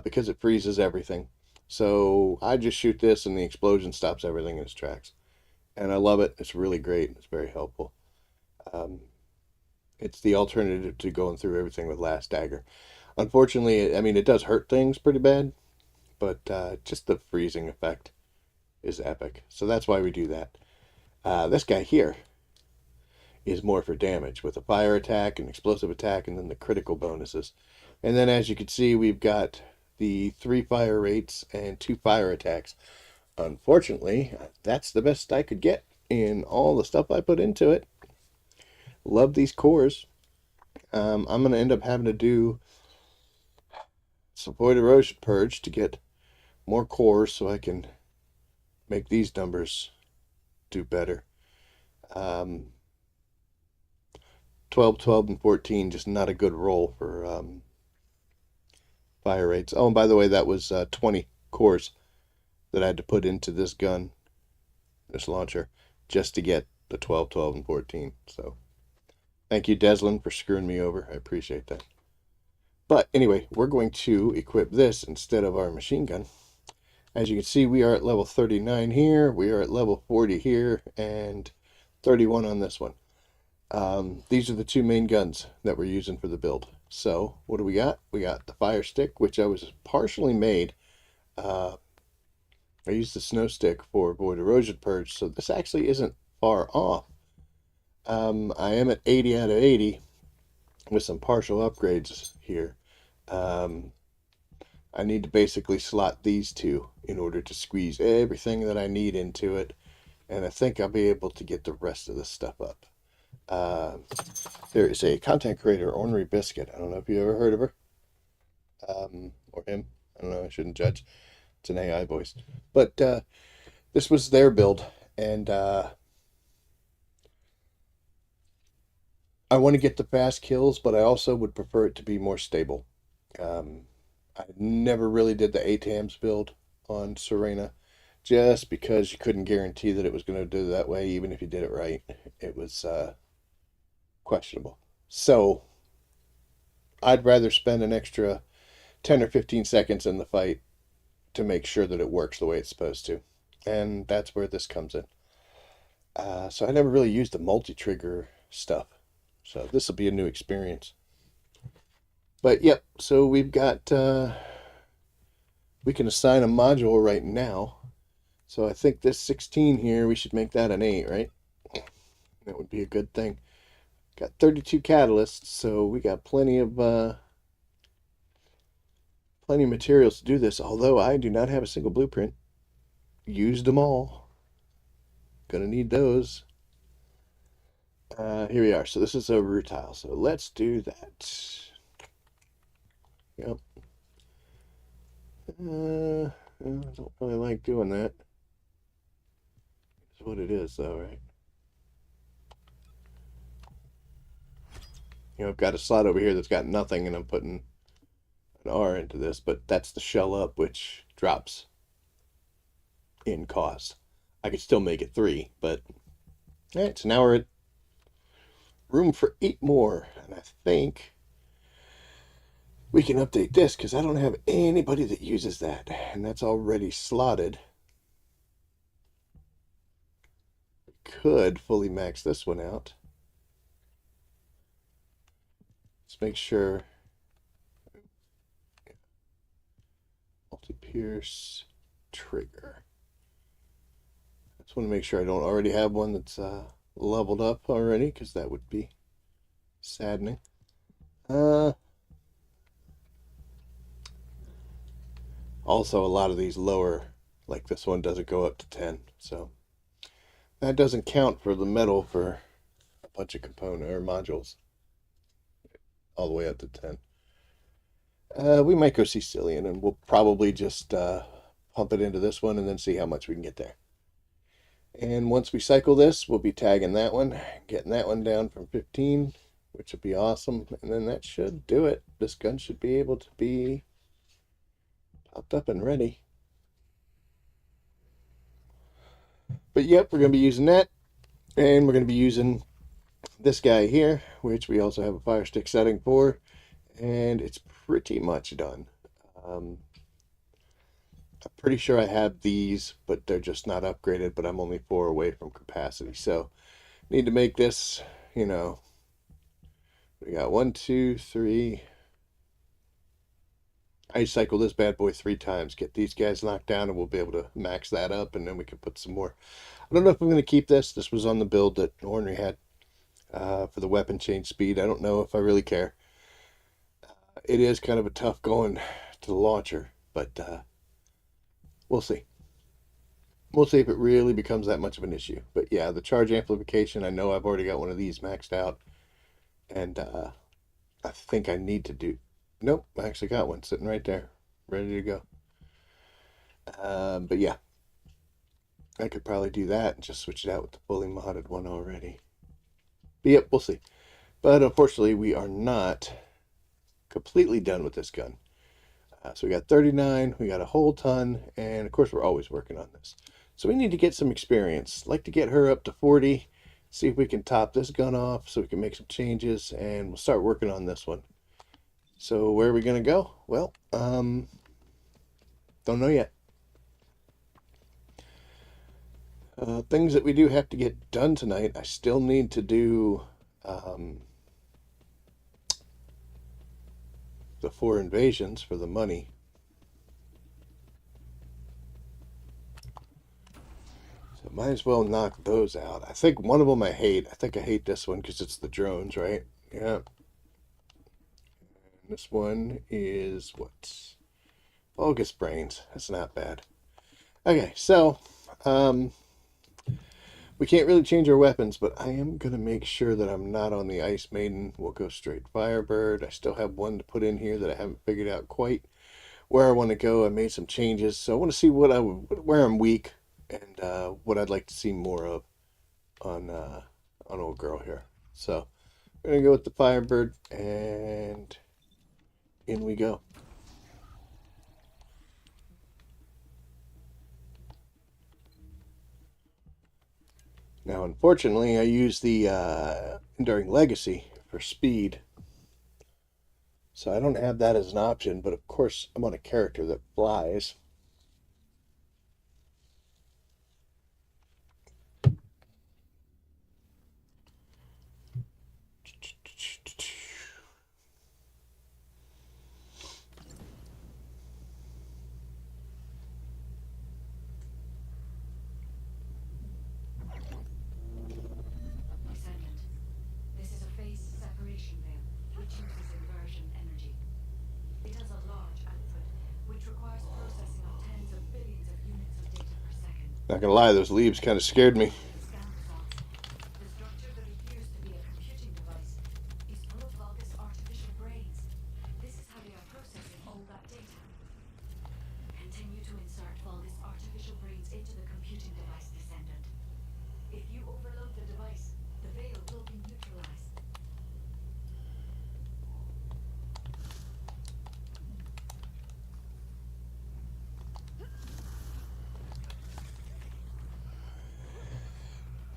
Because it freezes everything. So I just shoot this and the explosion stops everything in its tracks. And I love it. It's really great. It's very helpful. It's the alternative to going through everything with Last Dagger. Unfortunately, I mean, it does hurt things pretty bad, but just the freezing effect is epic. So that's why we do that. This guy here is more for damage with a fire attack, an explosive attack, and then the critical bonuses. And then as you can see, we've got the 3 fire rates and 2 fire attacks. Unfortunately, that's the best I could get in all the stuff I put into it. Love these cores. I'm going to end up having to do some Void Erosion Purge to get more cores so I can make these numbers do better. 12, 12, and 14, just not a good roll for fire rates. Oh, and by the way, that was 20 cores that I had to put into this gun, this launcher, just to get the 12, 12, and 14. So thank you, Deslan, for screwing me over. I appreciate that. But anyway, we're going to equip this instead of our machine gun. As you can see, we are at level 39 here, we are at level 40 here, and 31 on this one. These are the 2 main guns that we're using for the build. So what do we got? We got the fire stick, which I was partially made. I used the snow stick for Void Erosion Purge, so this actually isn't far off. I am at 80 out of 80 with some partial upgrades here. I need to basically slot these 2 in order to squeeze everything that I need into it, and I think I'll be able to get the rest of this stuff up. There is a content creator, Ornery Biscuit. I don't know if you ever heard of her or him. I don't know. I shouldn't judge. It's an AI voice, but this was their build, and I want to get the fast kills, but I also would prefer it to be more stable. I never really did the ATAMs build on Serena just because you couldn't guarantee that it was going to do that way, even if you did it right. It was questionable. So I'd rather spend an extra 10 or 15 seconds in the fight to make sure that it works the way it's supposed to. And that's where this comes in. So I never really used the multi-trigger stuff. So this will be a new experience. But yep, so we've got, we can assign a module right now. So I think this 16 here, we should make that an 8, right? That would be a good thing. Got 32 catalysts, so we got plenty of materials to do this, although I do not have a single blueprint. Used them all. Gonna need those. Here we are. So this is a root tile. So let's do that. Yep. I don't really like doing that. It's what it is, though, right? I've got a slot over here that's got nothing, and I'm putting an R into this, but that's the shell up, which drops in cost. I could still make it 3, but all right, so now we're at room for 8 more, and I think we can update this because I don't have anybody that uses that, and that's already slotted. We could fully max this one out. Let's make sure. Multi-pierce trigger. I just want to make sure I don't already have one that's leveled up already, because that would be saddening. Also, a lot of these lower, like this one, doesn't go up to 10, so that doesn't count for the metal for a bunch of component or modules all the way up to 10. We might go Sicilian, and we'll probably just pump it into this one and then see how much we can get there. And once we cycle this, we'll be tagging that one, getting that one down from 15, which will be awesome. And then that should do it. This gun should be able to be popped up and ready. But yep, we're going to be using that. And we're going to be using this guy here, which we also have a fire stick setting for. And it's pretty much done. I'm pretty sure I have these, but they're just not upgraded, but I'm only 4 away from capacity. So need to make this, we got 1, 2, 3. I cycle this bad boy 3 times, get these guys knocked down, and we'll be able to max that up, and then we can put some more. I don't know if I'm going to keep this. This was on the build that Ornery had for the weapon change speed. I don't know if I really care. It is kind of a tough going to the launcher, but we'll see. We'll see if it really becomes that much of an issue. But yeah, the charge amplification, I know I've already got one of these maxed out, and I think I need to do. Nope, I actually got one sitting right there, ready to go. But yeah, I could probably do that and just switch it out with the fully modded one already. But yep, we'll see. But unfortunately, we are not completely done with this gun. So we got 39, we got a whole ton, and of course we're always working on this. So we need to get some experience. I'd like to get her up to 40, see if we can top this gun off so we can make some changes, and we'll start working on this one. So where are we going to go? Well, don't know yet. Things that we do have to get done tonight. I still need to do the 4 invasions for the money. So might as well knock those out. I think one of them I hate. I think I hate this one because it's the drones, right? Yeah. And this one is what? Bogus brains. That's not bad. Okay, so we can't really change our weapons, but I am going to make sure that I'm not on the Ice Maiden. We'll go straight Firebird. I still have one to put in here that I haven't figured out quite where I want to go. I made some changes, so I want to see where I'm weak and what I'd like to see more of on old girl here. So We're gonna go with the Firebird, and in we go. Now, unfortunately, I use the Enduring Legacy for speed, so I don't have that as an option, but of course, I'm on a character that flies. Descendant. This is a phase separation veil, which uses inversion energy. It has a large output, which requires processing of tens of billions of units of data per second. Not gonna lie, those leaves kind of scared me. Scan results. The structure that appears to be a computing device is full of Vulgus artificial brains. This is how they are processing all that data. Continue to insert Vulgus artificial brains into the computing device, Descendant. If you overload the device, the veil will be neutralized.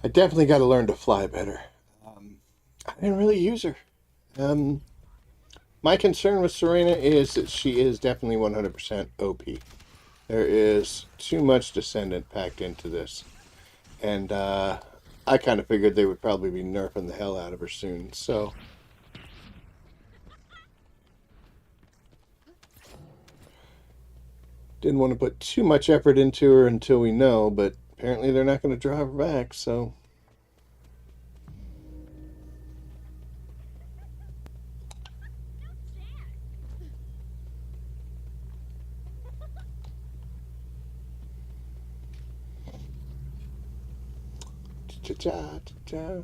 I definitely got to learn to fly better. I didn't really use her. My concern with Serena is that she is definitely 100% OP. There is too much Descendant packed into this. And I kind of figured they would probably be nerfing the hell out of her soon, so... Didn't want to put too much effort into her until we know, but apparently they're not going to draw her back, so... Cha-cha-cha-cha. The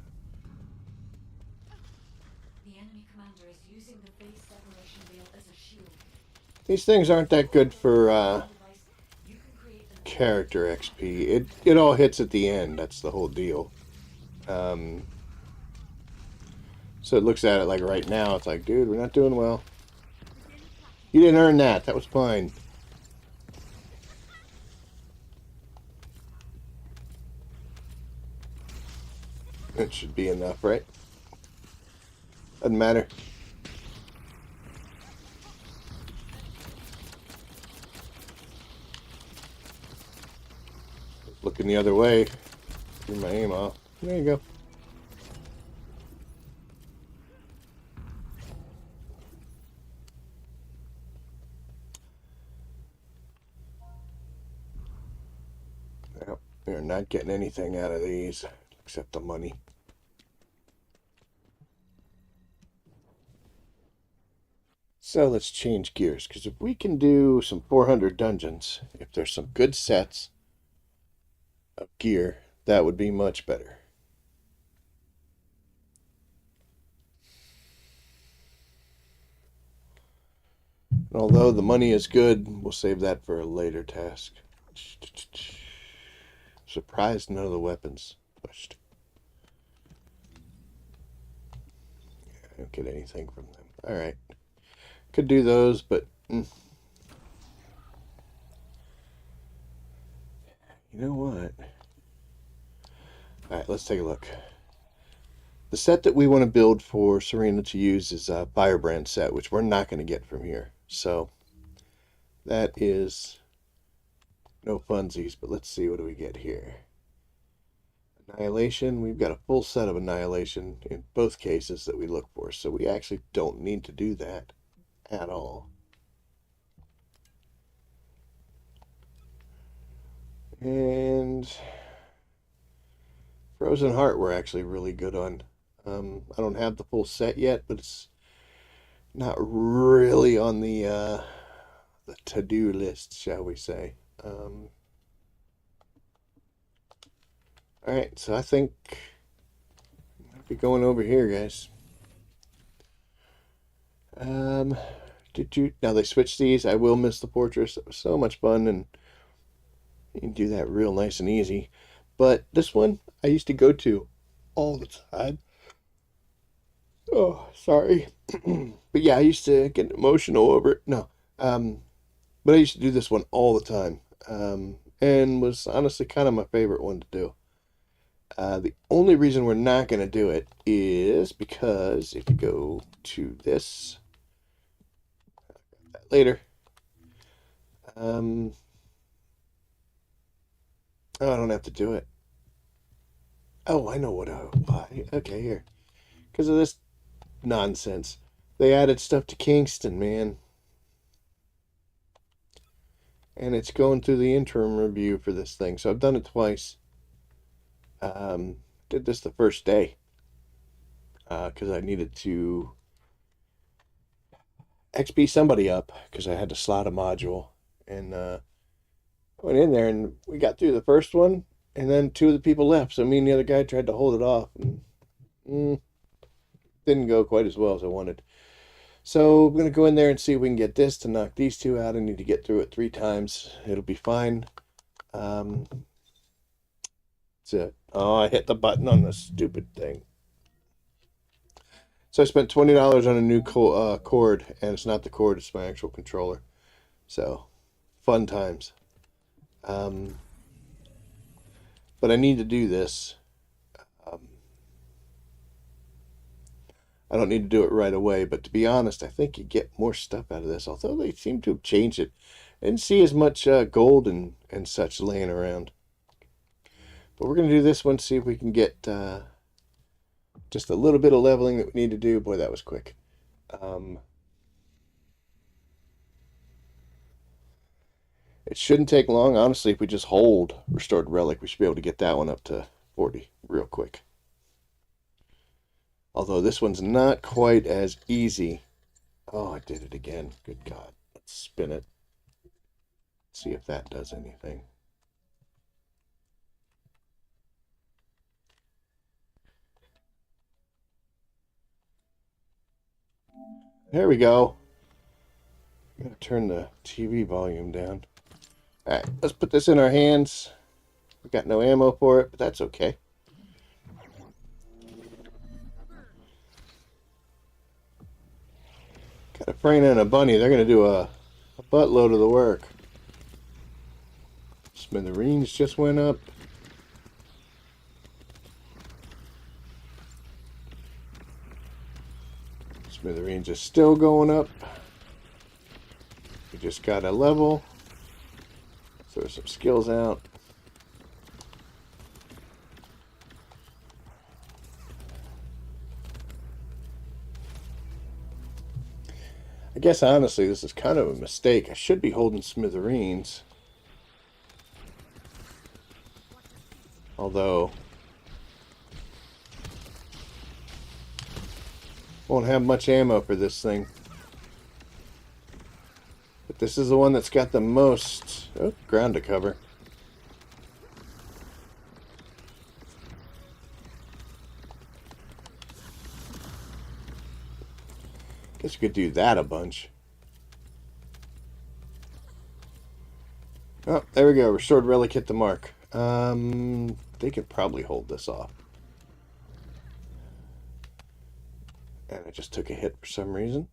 enemy commander is using the phase separation veil as a shield. These things aren't that good for You can create an character XP. It all hits at the end. That's the whole deal. So it looks at it like right now. It's like, dude, we're not doing well. You didn't earn that. That was fine. It should be enough, right? Doesn't matter. Looking the other way. Turn my aim off. There you go. Well, we're not getting anything out of these except the money. So let's change gears, because if we can do some 400 dungeons, if there's some good sets of gear, that would be much better. And although the money is good, we'll save that for a later task. Surprised none of the weapons pushed. I don't get anything from them. Alright. Could do those, but... You know what? Alright, let's take a look. The set that we want to build for Serena to use is a Firebrand set, which we're not going to get from here. So, that is no funsies, but let's see, what do we get here? Annihilation, we've got a full set of Annihilation in both cases that we look for, so we actually don't need to do that at all. And Frozen Heart we're actually really good on. I don't have the full set yet, but it's not really on the to-do list, shall we say. Alright, so I think I might be going over here, guys. Now they switched these. I will miss the fortress. It was so much fun, and you can do that real nice and easy. But this one I used to go to all the time. Oh, sorry. But yeah, I used to get emotional over it. No. But I used to do this one all the time. And was honestly kind of my favorite one to do. The only reason we're not going to do it is because if you go to this later, oh, I don't have to do it. Oh, I know why. Okay, here. Because of this nonsense. They added stuff to Kingston, man. And it's going through the interim review for this thing. So I've done it twice. Did this the first day because I needed to XP somebody up because I had to slot a module. And went in there and we got through the first one. And then two of the people left. So me and the other guy tried to hold it off. And didn't go quite as well as I wanted. So I'm going to go in there and see if we can get this to knock these two out. I need to get through it 3 times. It'll be fine. That's it. Oh, I hit the button on this stupid thing. So I spent $20 on a new cord, and it's not the cord, it's my actual controller. So, fun times. Um, but I need to do this. Um, I don't need to do it right away, but to be honest, I think you get more stuff out of this, although they seem to have changed it. I didn't see as much gold and such laying around. But we're going to do this one, see if we can get just a little bit of leveling that we need to do. Boy, that was quick. It shouldn't take long. Honestly, if we just hold Restored Relic, we should be able to get that one up to 40 real quick. Although this one's not quite as easy. Oh, I did it again. Good God. Let's spin it. See if that does anything. There we go. I'm going to turn the TV volume down. Alright, let's put this in our hands. We got no ammo for it, but that's okay. Got a Freyna and a bunny. They're going to do a buttload of the work. Smithereens just went up. Smithereens is still going up. We just got a level. Throw some skills out. I guess honestly this is kind of a mistake. I should be holding Smithereens. Although won't have much ammo for this thing. But this is the one that's got the most ground to cover. Guess you could do that a bunch. Oh, there we go. Restored Relic hit the mark. They could probably hold this off. And I just took a hit for some reason.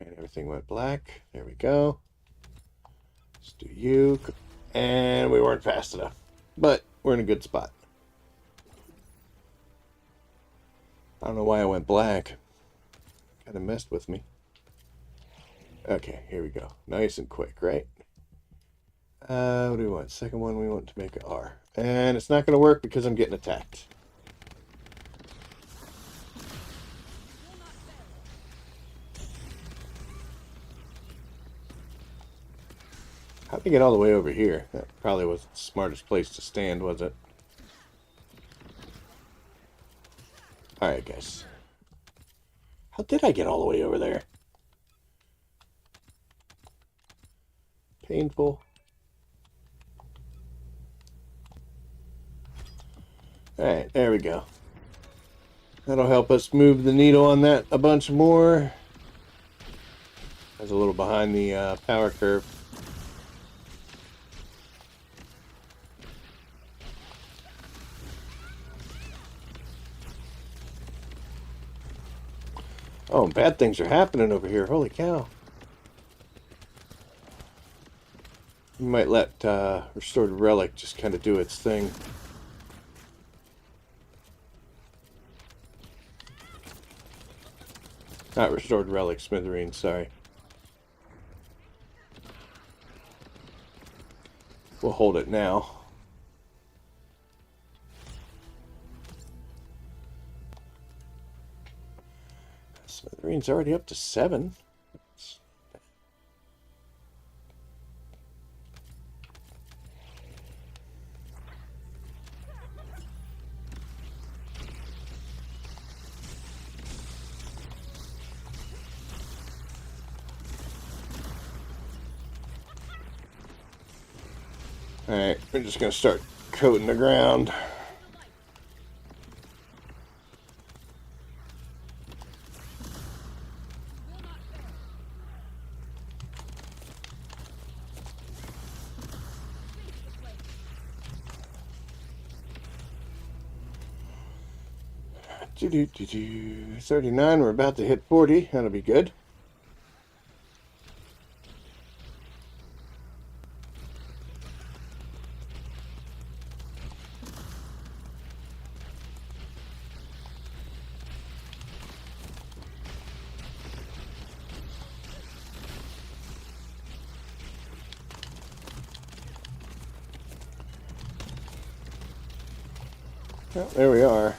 And everything went black. There we go. Let's do you. And we weren't fast enough. But we're in a good spot. I don't know why I went black. Kind of messed with me. Okay, here we go. Nice and quick, right? What do we want? Second one, we want to make an R. And it's not going to work because I'm getting attacked. How'd they get all the way over here? That probably wasn't the smartest place to stand, was it? Alright, guys. How did I get all the way over there? Painful. Alright, there we go. That'll help us move the needle on that a bunch more. I was a little behind the power curve. Oh, bad things are happening over here. Holy cow. You might let Restored Relic just kind of do its thing. Not Restored Relic, Smithereen, sorry. We'll hold it now. Smithereen's already up to 7. Alright, we're just going to start coating the ground. Do-do-do-do. 39, we're about to hit 40. That'll be good. Well, there we are.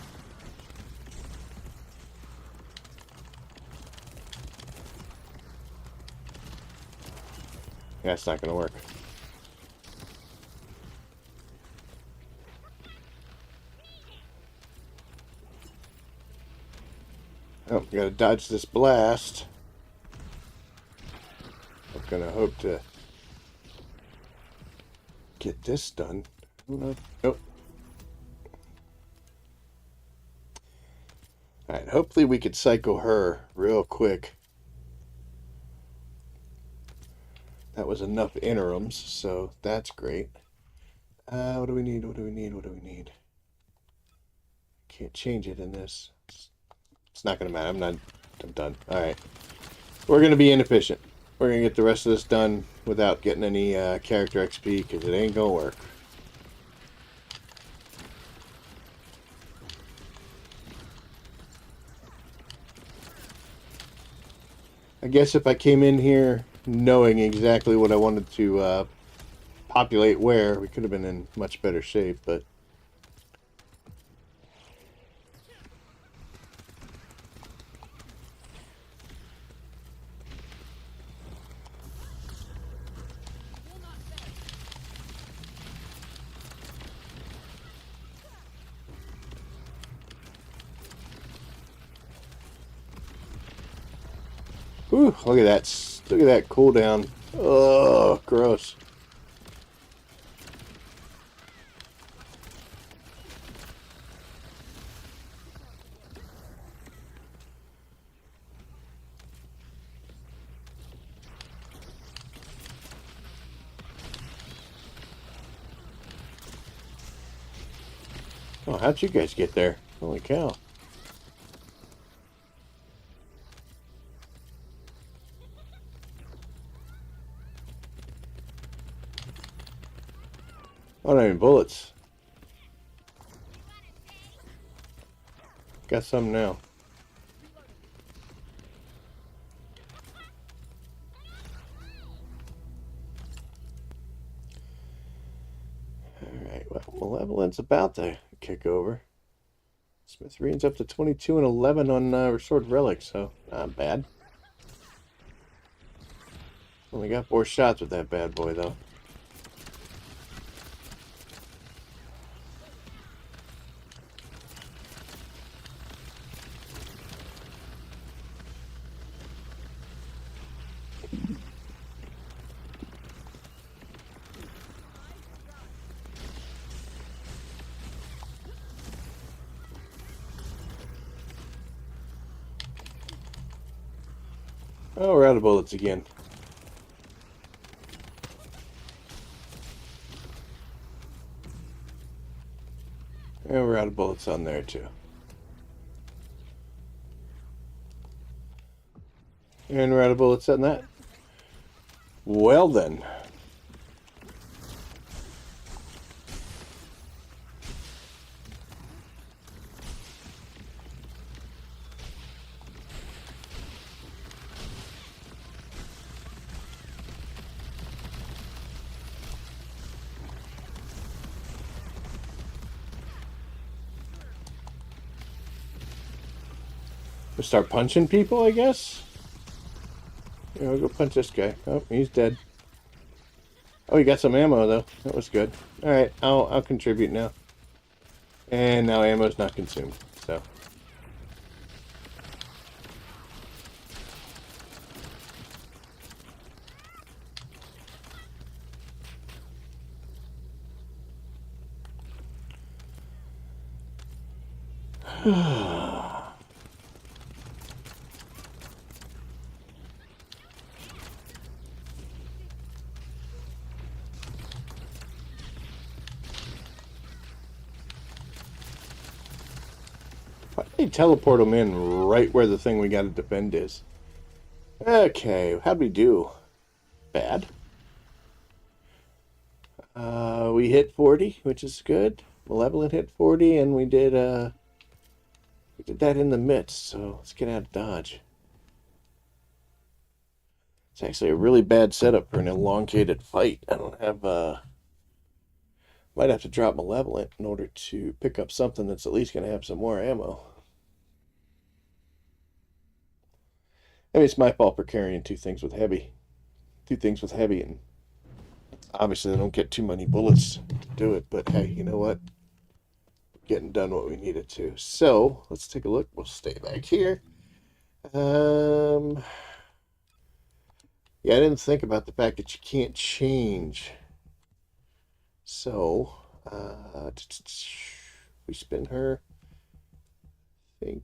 That's not going to work. Oh, we got to dodge this blast. I'm going to hope to get this done. Nope. Alright, hopefully we could psycho her real quick. That was enough interims, so that's great. What do we need? What do we need? What do we need? Can't change it in this. It's not going to matter. I'm done. Alright. We're going to be inefficient. We're going to get the rest of this done without getting any character XP, because it ain't going to work. I guess if I came in here knowing exactly what I wanted to populate where, we could have been in much better shape, but... Whew, look at that. Look at that cooldown. Oh, gross. Oh, how'd you guys get there? Holy cow. Oh, not even bullets. Got some now. Alright, well, Malevolent's about to kick over. Smithereen's up to 22 and 11 on Restored Relic, so not bad. Only got 4 shots with that bad boy, though. Oh, we're out of bullets again. And we're out of bullets on there, too. And we're out of bullets on that. Well then. We'll start punching people, I guess. Yeah, we'll go punch this guy. Oh, he's dead. Oh, he got some ammo though. That was good. All right, I'll contribute now. And now ammo's not consumed. So. Why did they teleport them in right where the thing we got to defend is? Okay, how'd we do? Bad. We hit 40, which is good. Malevolent hit 40, and we did that in the midst. So let's get out of dodge. It's actually a really bad setup for an elongated fight. I don't have might have to drop Malevolent in order to pick up something that's at least going to have some more ammo. I mean, it's my fault for carrying two things with heavy, and obviously they don't get too many bullets to do it. But hey, you know what? We're getting done what we needed to. So let's take a look. We'll stay back here. Yeah, I didn't think about the fact that you can't change. So, we spin her. I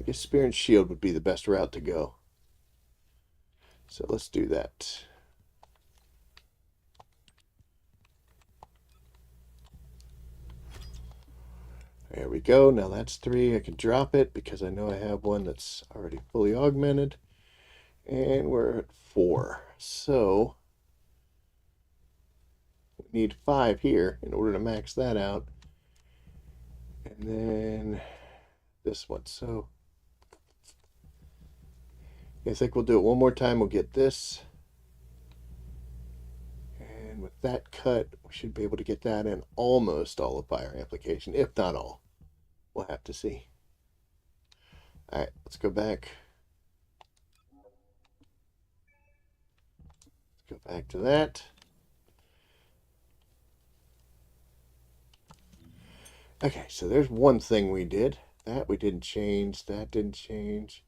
guess Spear and Shield would be the best route to go. So let's do that. There we go. Now that's 3. I can drop it because I know I have one that's already fully augmented. And we're at 4. So we need 5 here in order to max that out. And then this one. So I think we'll do it one more time. We'll get this. And with that cut, we should be able to get that in almost all of fire amplification, if not all. We'll have to see. All right, let's go back. Let's go back to that. Okay, so there's one thing we did. That we didn't change. That didn't change.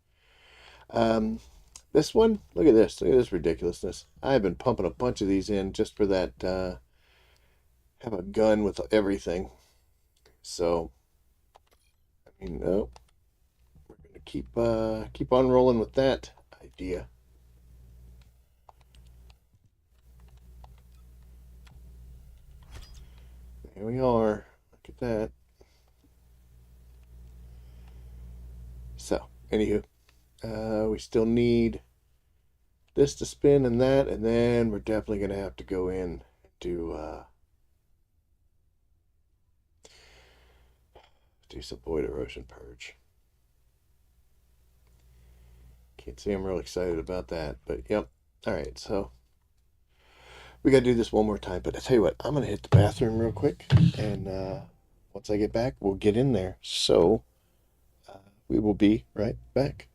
This one, look at this. Look at this ridiculousness. I've been pumping a bunch of these in just for that, have a gun with everything. So, I mean, no. We're going to keep on rolling with that idea. There we are. Look at that. So, anywho, we still need this to spin and that, and then we're definitely going to have to go in and do some void erosion purge. Can't say I'm real excited about that, but yep. All right, so we got to do this one more time. But I tell you what, I'm going to hit the bathroom real quick, and once I get back, we'll get in there. So we will be right back.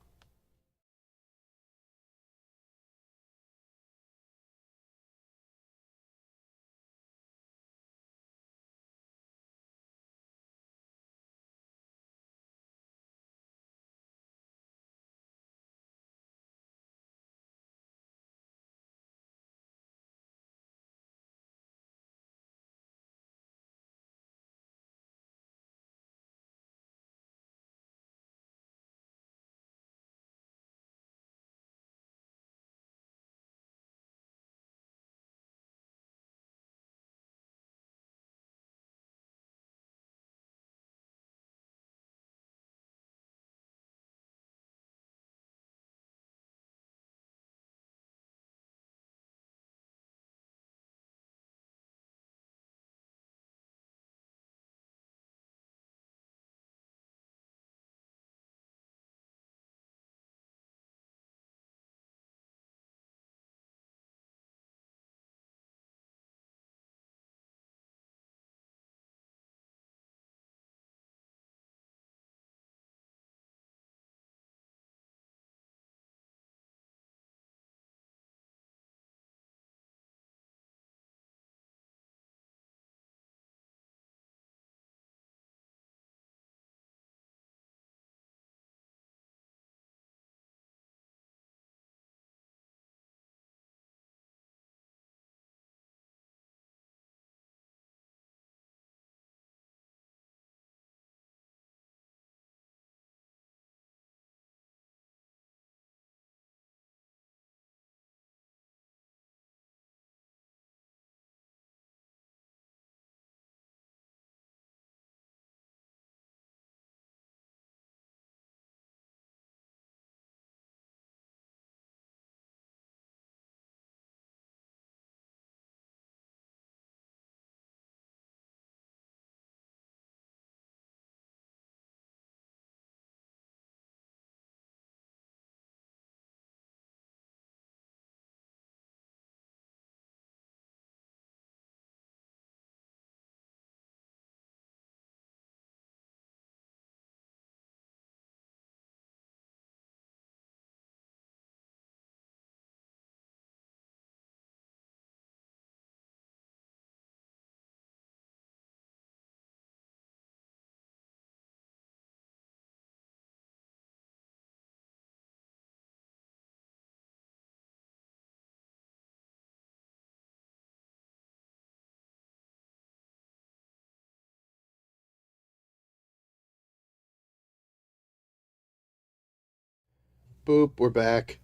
Boop, we're back.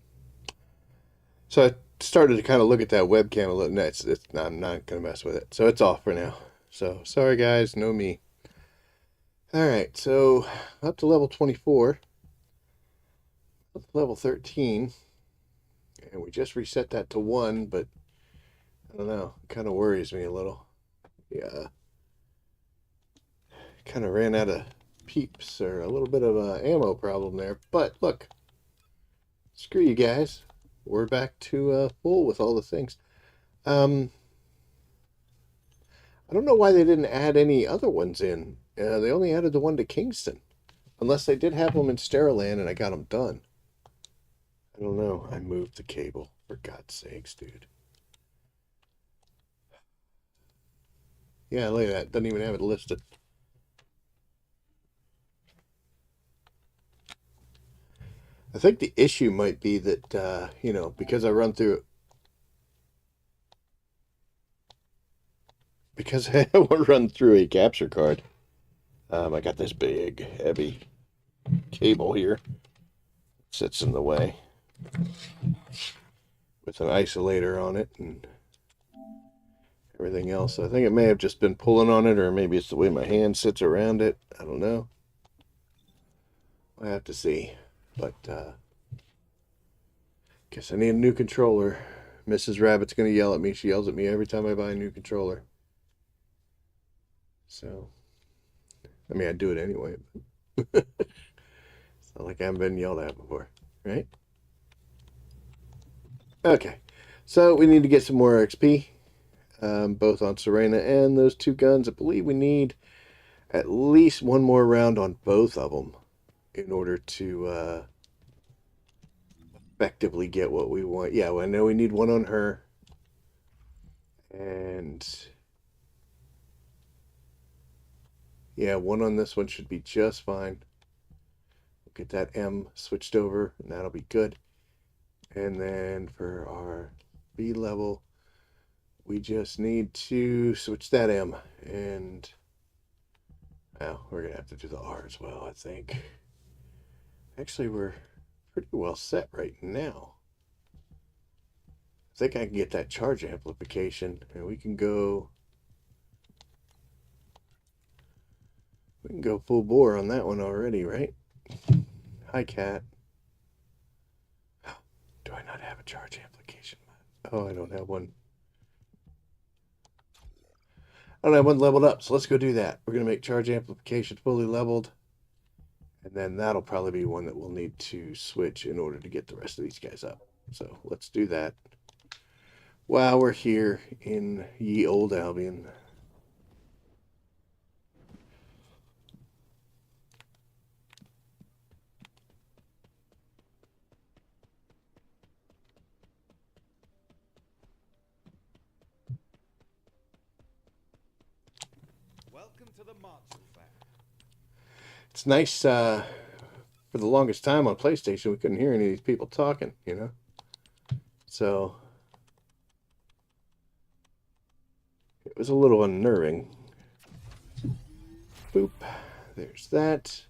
So I started to kind of look at that webcam a little. No, I'm not going to mess with it. So it's off for now. So sorry, guys. No me. All right. So up to level 24. Up to level 13. And we just reset that to 1, but I don't know. It kind of worries me a little. Yeah. Kind of ran out of peeps or a little bit of a ammo problem there. But look. Screw you guys. We're back to full with all the things. I don't know why they didn't add any other ones in. They only added the one to Kingston. Unless they did have them in Steriland and I got them done. I don't know. I moved the cable. For God's sakes, dude. Yeah, look at that. Doesn't even have it listed. I think the issue might be that, you know, because I run through it. Because I run through a capture card. I got this big, heavy cable here. Sits in the way. With an isolator on it and everything else. I think it may have just been pulling on it, or maybe it's the way my hand sits around it. I don't know. I have to see. But guess I need a new controller. Mrs. Rabbit's gonna yell at me. She yells at me every time I buy a new controller. So, I mean, I do it anyway. It's not like I haven't been yelled at before, right? Okay, so we need to get some more XP, both on Serena and those two guns. I believe we need at least one more round on both of them in order to effectively get what we want. Yeah, well, I know we need one on her. And yeah, one on this one should be just fine. We'll get that M switched over and that'll be good. And then for our B level, we just need to switch that M. And well, we're gonna have to do the R as well, I think. Actually, we're pretty well set right now. I think I can get that charge amplification and we can go full bore on that one already, right? Hi, cat. Do I not have a charge amplification? Oh, I don't have one. I don't have one leveled up, so let's go do that. We're going to make charge amplification fully leveled. And then that'll probably be one that we'll need to switch in order to get the rest of these guys up. So let's do that while we're here in ye old Albion. Welcome to the Marshall Fair. It's nice, for the longest time on PlayStation, we couldn't hear any of these people talking, you know? So it was a little unnerving. Boop. There's that.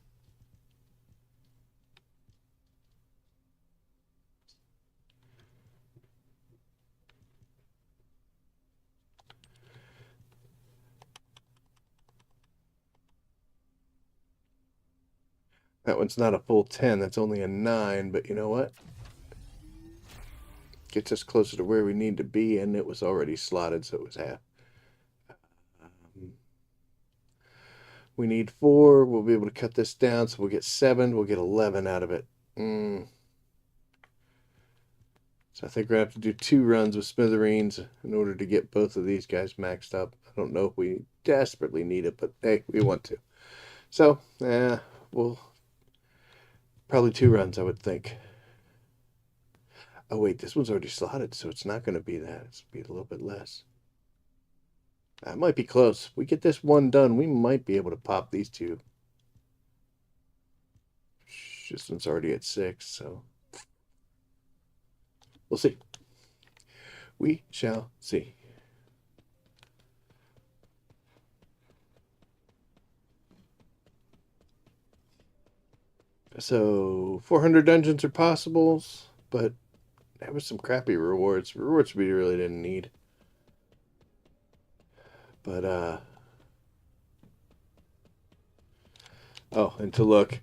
That one's not a full 10. That's only a 9. But you know what? Gets us closer to where we need to be. And it was already slotted, so it was half. We need 4. We'll be able to cut this down. So we'll get 7. We'll get 11 out of it. So I think we're going to have to do 2 runs with Smithereens in order to get both of these guys maxed up. I don't know if we desperately need it, but hey, we want to. So, we'll probably 2 runs, I would think. Oh, wait, this one's already slotted, so it's not going to be that. It's going to be a little bit less. That might be close. We get this one done, we might be able to pop these 2. This one's already at 6, so we'll see. We shall see. So 400 dungeons are possibles, but that was some crappy rewards. Rewards we really didn't need. But oh, and to look,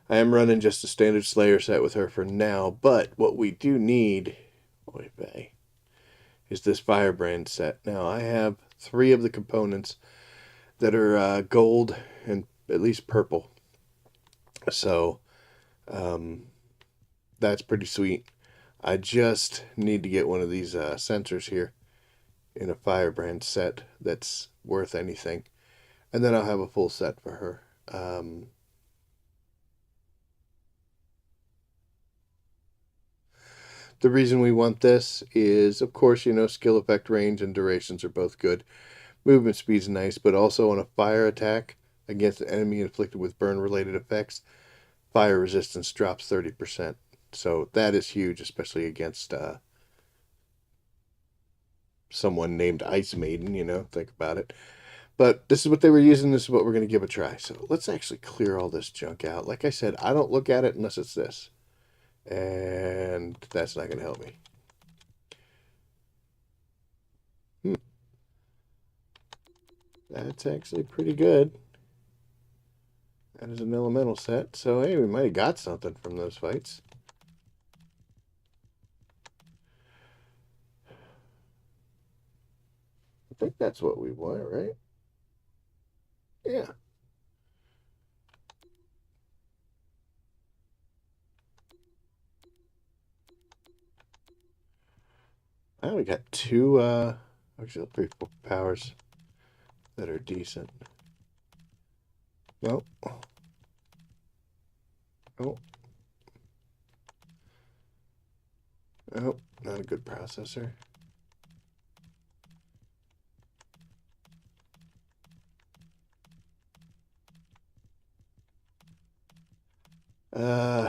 I am running just a standard Slayer set with her for now. But what we do need, oy vey, is this Firebrand set. Now I have 3 of the components that are gold and at least purple. So that's pretty sweet. I just need to get one of these sensors here in a Firebrand set that's worth anything. And then I'll have a full set for her. The reason we want this is, of course, skill effect range and durations are both good. Movement speed's nice, but also on a fire attack against an enemy inflicted with burn-related effects, fire resistance drops 30%. So that is huge, especially against someone named Ice Maiden, think about it. But this is what they were using. This is what we're going to give a try. So let's actually clear all this junk out. Like I said, I don't look at it unless it's this. And that's not going to help me. That's actually pretty good. That is an elemental set. So, hey, we might have got something from those fights. I think that's what we want, right? Yeah. I only got 2 auxiliary powers that are decent. Well. Oh. Oh, not a good processor.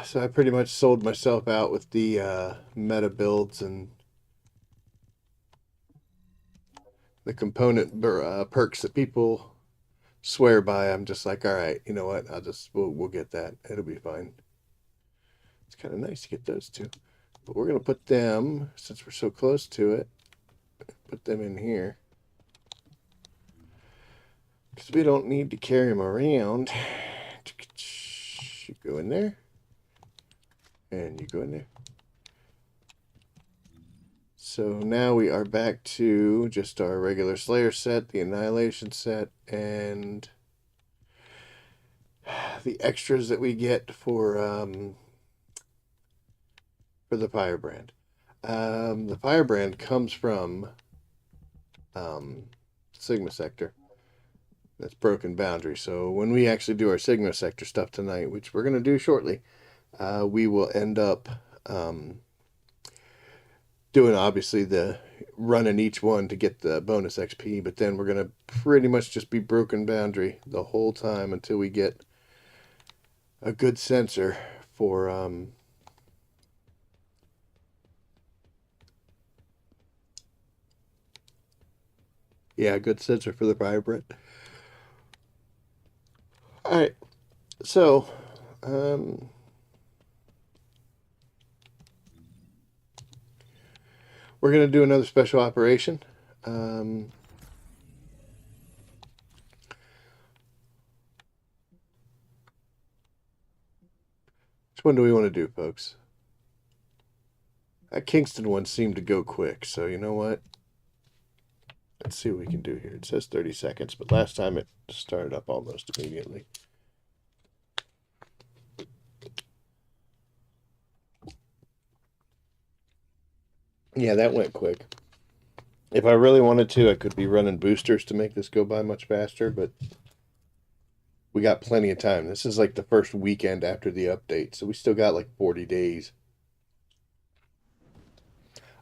So I pretty much sold myself out with the meta builds and the component perks that people swear by. I'm just like, all right, you know what? We'll get that. It'll be fine. It's kind of nice to get those 2, but we're gonna put them, since we're so close to it, put them in here because we don't need to carry them around. You go in there, and you go in there. So now we are back to just our regular Slayer set, the Annihilation set, and the extras that we get for the Firebrand. The Firebrand comes from Sigma Sector. That's Broken Boundary. So when we actually do our Sigma Sector stuff tonight, which we're going to do shortly, we will end up doing obviously the running each one to get the bonus XP, but then we're going to pretty much just be Broken Boundary the whole time until we get a good sensor for yeah, good sensor for the Firebrand. Alright, so we're going to do another special operation. Which one do we want to do, folks? That Kingston one seemed to go quick, so you know what? Let's see what we can do here. It says 30 seconds, but last time it started up almost immediately. Yeah, that went quick. If I really wanted to, I could be running boosters to make this go by much faster, but we got plenty of time. This is like the first weekend after the update, so we still got like 40 days.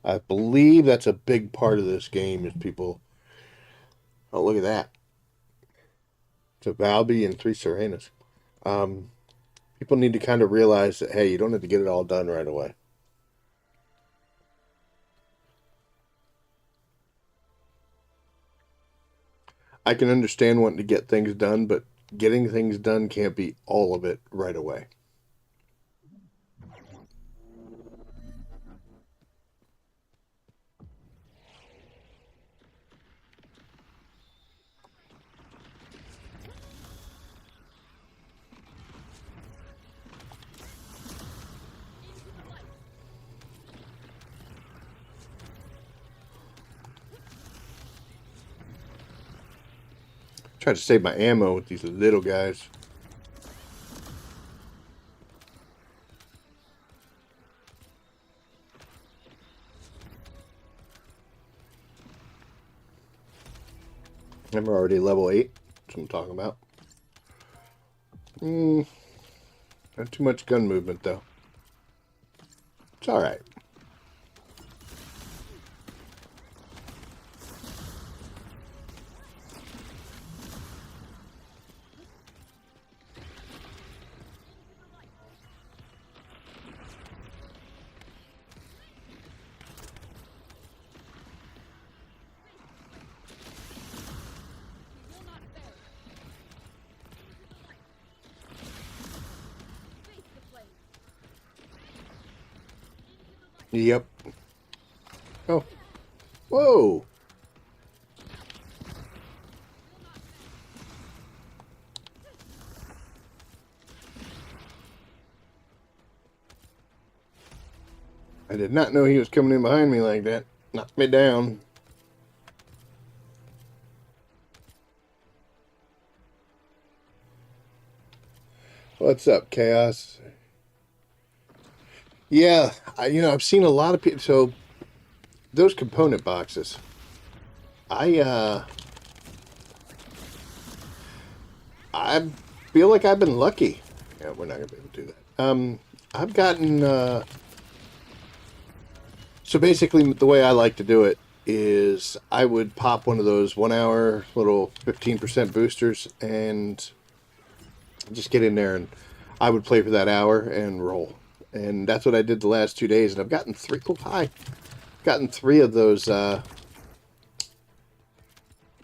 I believe that's a big part of this game is people... Oh, look at that. It's a Valby and 3 Serenas. People need to kind of realize that, hey, you don't have to get it all done right away. I can understand wanting to get things done, but getting things done can't be all of it right away. Try to save my ammo with these little guys. I'm already level 8. That's what I'm talking about. Not too much gun movement, though. It's alright. Yep. Oh. Whoa. I did not know he was coming in behind me like that. Knocked me down. What's up, Chaos? Yeah, I've seen a lot of people. So those component boxes, I feel like I've been lucky. Yeah, we're not gonna be able to do that. I've gotten so basically the way I like to do it is I would pop one of those 1 hour little 15% boosters and just get in there, and I would play for that hour and roll. And that's what I did the last 2 days, and I've gotten three. Oh, hi. Gotten 3 of those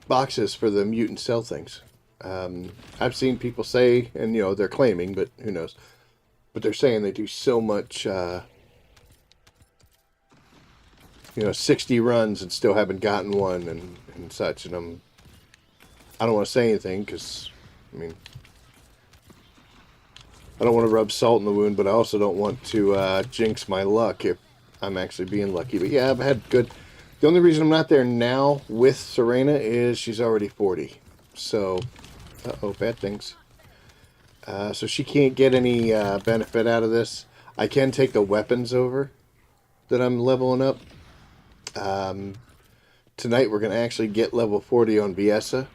boxes for the mutant cell things. I've seen people say, and they're claiming, but who knows? But they're saying they do so much, 60 runs and still haven't gotten one and such. And I don't want to say anything because, I don't want to rub salt in the wound, but I also don't want to jinx my luck if I'm actually being lucky. But yeah, I've had good. The only reason I'm not there now with Serena is she's already 40. So, uh-oh, bad things. So she can't get any benefit out of this. I can take the weapons over that I'm leveling up. Tonight we're going to actually get level 40 on Viessa.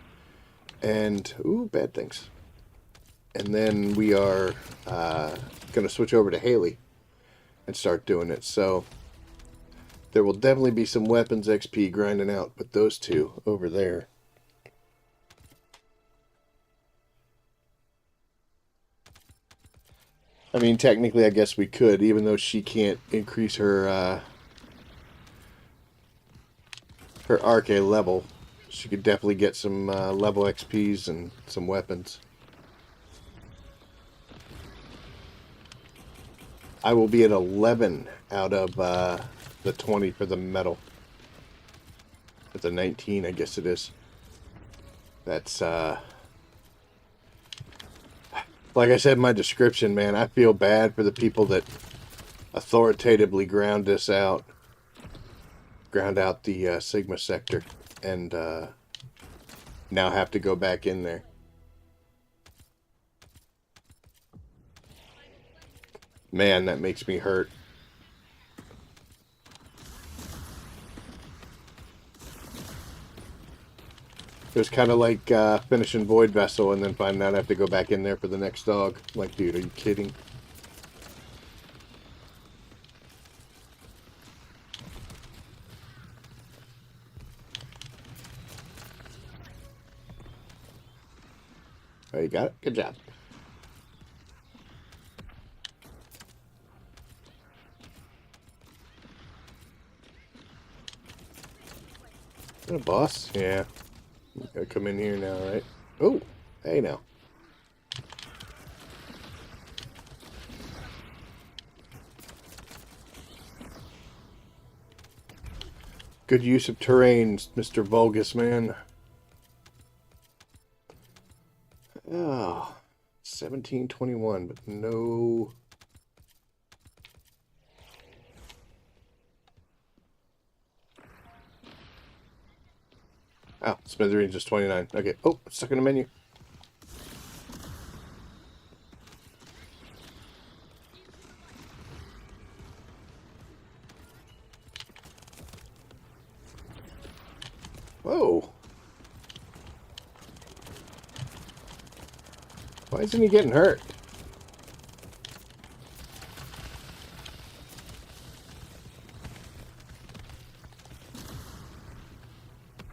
And, ooh, bad things. And then we are going to switch over to Haley and start doing it. So there will definitely be some weapons XP grinding out, but those two over there. I mean, technically, I guess we could, even though she can't increase her her Arche level. She could definitely get some level XPs and some weapons. I will be at 11 out of the 20 for the medal. At the 19, I guess it is. That's, like I said in my description, man, I feel bad for the people that authoritatively ground out the Sigma sector, and now have to go back in there. Man, that makes me hurt. It was kind of like finishing Void Vessel and then finding out I have to go back in there for the next dog. Like, dude, are you kidding? Oh, you got it? Good job. Is that a boss? Yeah. Gotta come in here now, right? Oh, hey now. Good use of terrain, Mr. Vulgus, man. Oh, 1721, but no. Oh, Smithereens is 29. Okay. Oh, stuck in the menu. Whoa. Why isn't he getting hurt?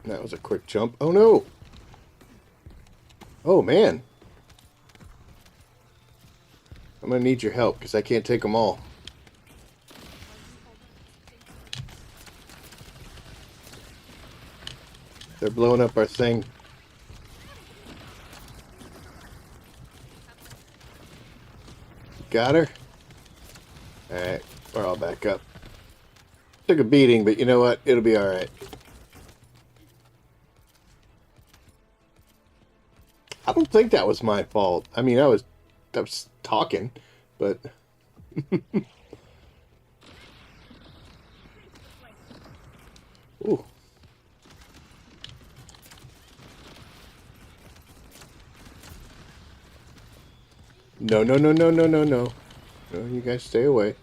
That was a quick jump. Oh no! Oh man! I'm gonna need your help because I can't take them all. They're blowing up our thing. Got her? Alright, we're all back up. Took a beating, but you know what? It'll be alright. I don't think that was my fault. I mean, I was talking, but... Ooh. No, no, no, no, no, no, no. No, you guys stay away.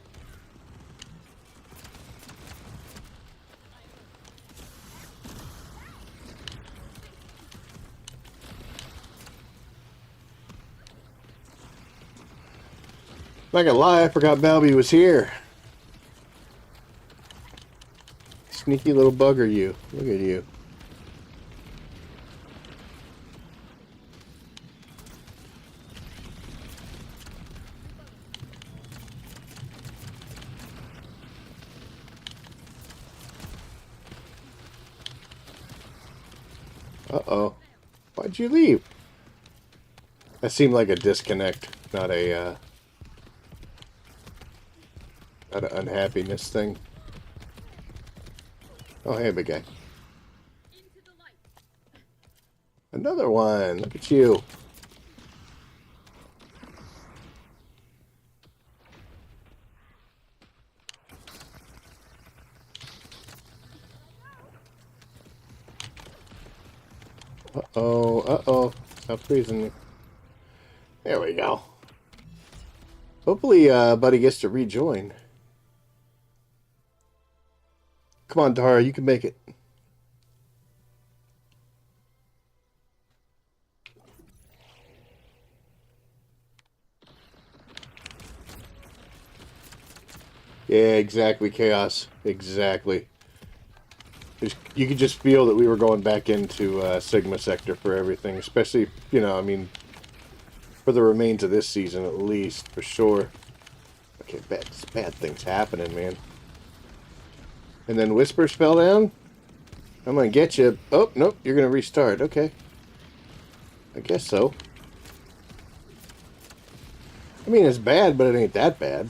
Not gonna lie, I forgot Balby was here. Sneaky little bugger, you. Look at you. Uh-oh. Why'd you leave? That seemed like a disconnect, not a, not an unhappiness thing. Oh, hey, big guy. Another one. Look at you. Uh-oh. Uh-oh. Stop freezing me. There we go. Hopefully, Buddy gets to rejoin. Come on, Dara. You can make it. Yeah, exactly, Chaos. Exactly. You could just feel that we were going back into Sigma Sector for everything. Especially, you know, I mean, for the remains of this season at least, for sure. Okay, bad things happening, man. And then Whispers fell down? I'm gonna get you. Oh, nope, you're gonna restart. Okay. I guess so. I mean, it's bad, but it ain't that bad.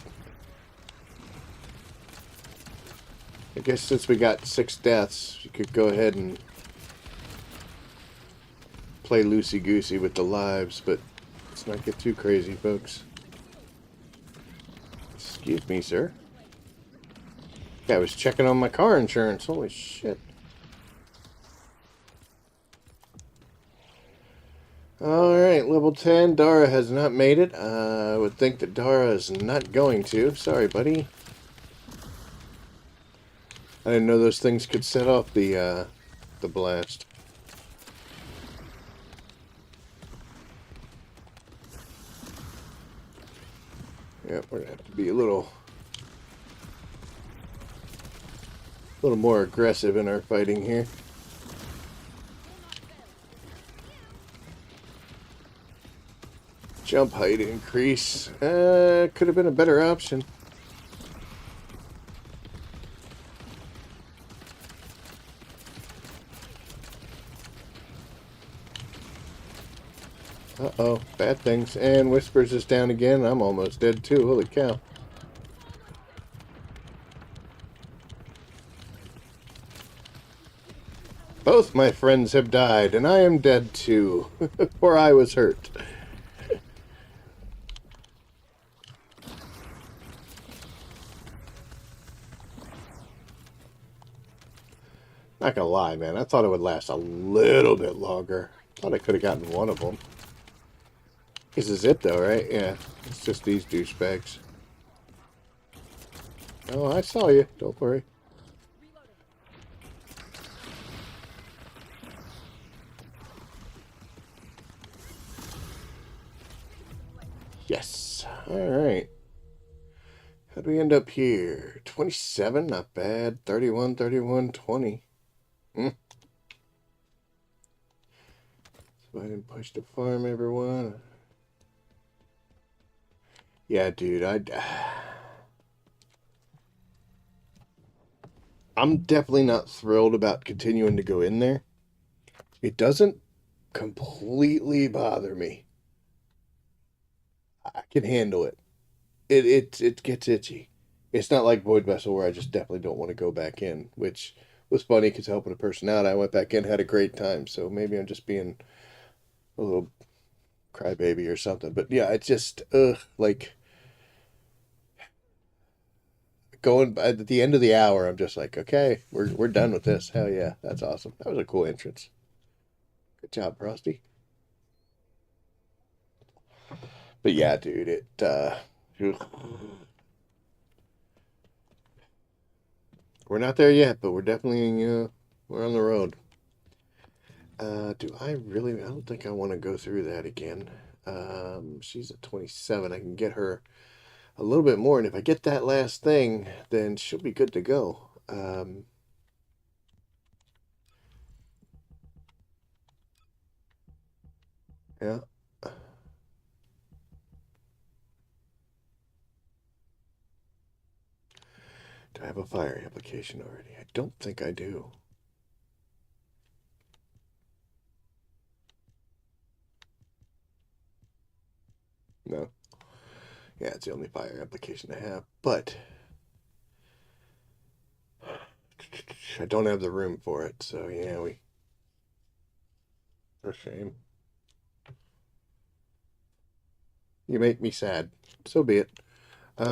I guess since we got 6 deaths, you could go ahead and play loosey-goosey with the lives, but let's not get too crazy, folks. Excuse me, sir. Yeah, I was checking on my car insurance. Holy shit. Alright, level 10. Dara has not made it. I would think that Dara is not going to. Sorry, buddy. I didn't know those things could set off the blast. Yeah, we're gonna have to be a little more aggressive in our fighting here. Jump height increase. Could have been a better option. Uh-oh, bad things. And Whispers is down again. I'm almost dead too. Holy cow. Both my friends have died, and I am dead too. For I was hurt. Not gonna lie, man. I thought it would last a little bit longer. Thought I could have gotten one of them. This is it, though, right? Yeah. It's just these douchebags. Oh, I saw you. Don't worry. Yes. All right. How do we end up here? 27, not bad. 31, 31, 20. Hmm. So I didn't push the farm, everyone. Yeah, dude, I'm definitely not thrilled about continuing to go in there. It doesn't completely bother me. I can handle it. It gets itchy. It's not like Void Vessel where I just definitely don't want to go back in, which was funny because helping a person out, I went back in, had a great time. So maybe I'm just being a little crybaby or something. But yeah, it's just like going at the end of the hour. I'm just like, okay, we're done with this. Hell yeah, that's awesome. That was a cool entrance. Good job, Frosty. But yeah, dude, we're not there yet, but we're definitely we're on the road. Do I really? I don't think I want to go through that again. She's at 27. I can get her a little bit more, and if I get that last thing, then she'll be good to go. Yeah. Do I have a fire application already? I don't think I do. No. Yeah, it's the only fire application I have, but I don't have the room for it. So yeah, for shame. You make me sad. So be it. I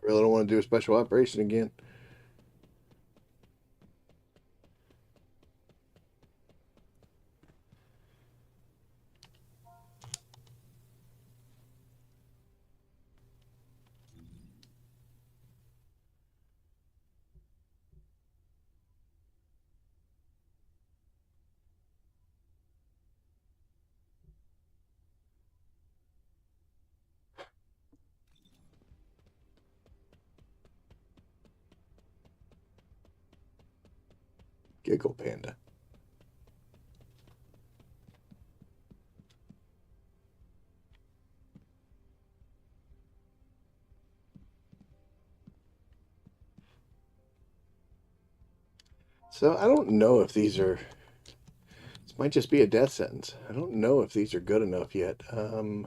really don't want to do a special operation again. Giggle Panda. So I don't know if these are. This might just be a death sentence. I don't know if these are good enough yet. My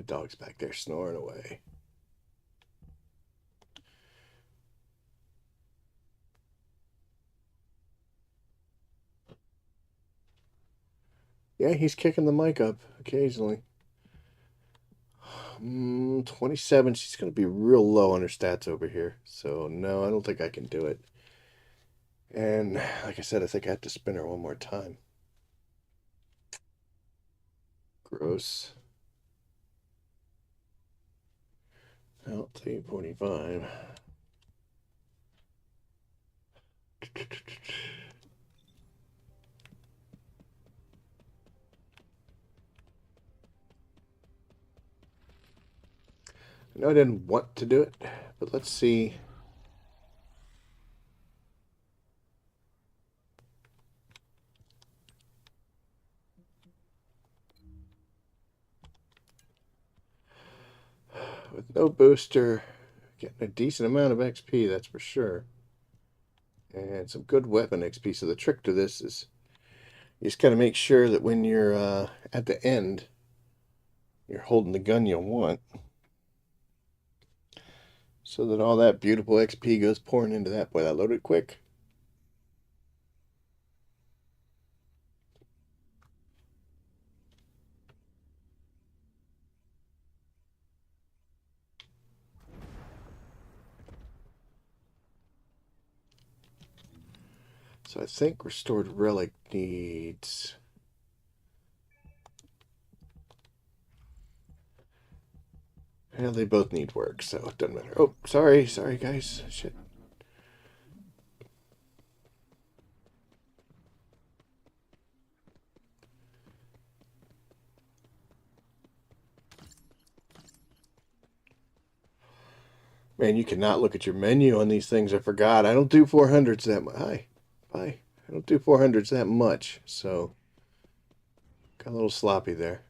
dog's back there snoring away. Yeah, he's kicking the mic up occasionally. 27. She's going to be real low on her stats over here. So, no, I don't think I can do it. And like I said, I think I have to spin her one more time. Gross. Well, 345. I know I didn't want to do it, but let's see. With no booster, getting a decent amount of XP, that's for sure. And some good weapon XP. So the trick to this is you just got to make sure that when you're at the end, you're holding the gun you want. So that all that beautiful XP goes pouring into that. Boy, that loaded quick. So I think restored relic needs... Yeah, they both need work, so it doesn't matter. Oh, sorry guys. Shit. Man, you cannot look at your menu on these things. I forgot. I don't do 400s that much. Hi. Bye. I don't do 400s that much, so... Got a little sloppy there.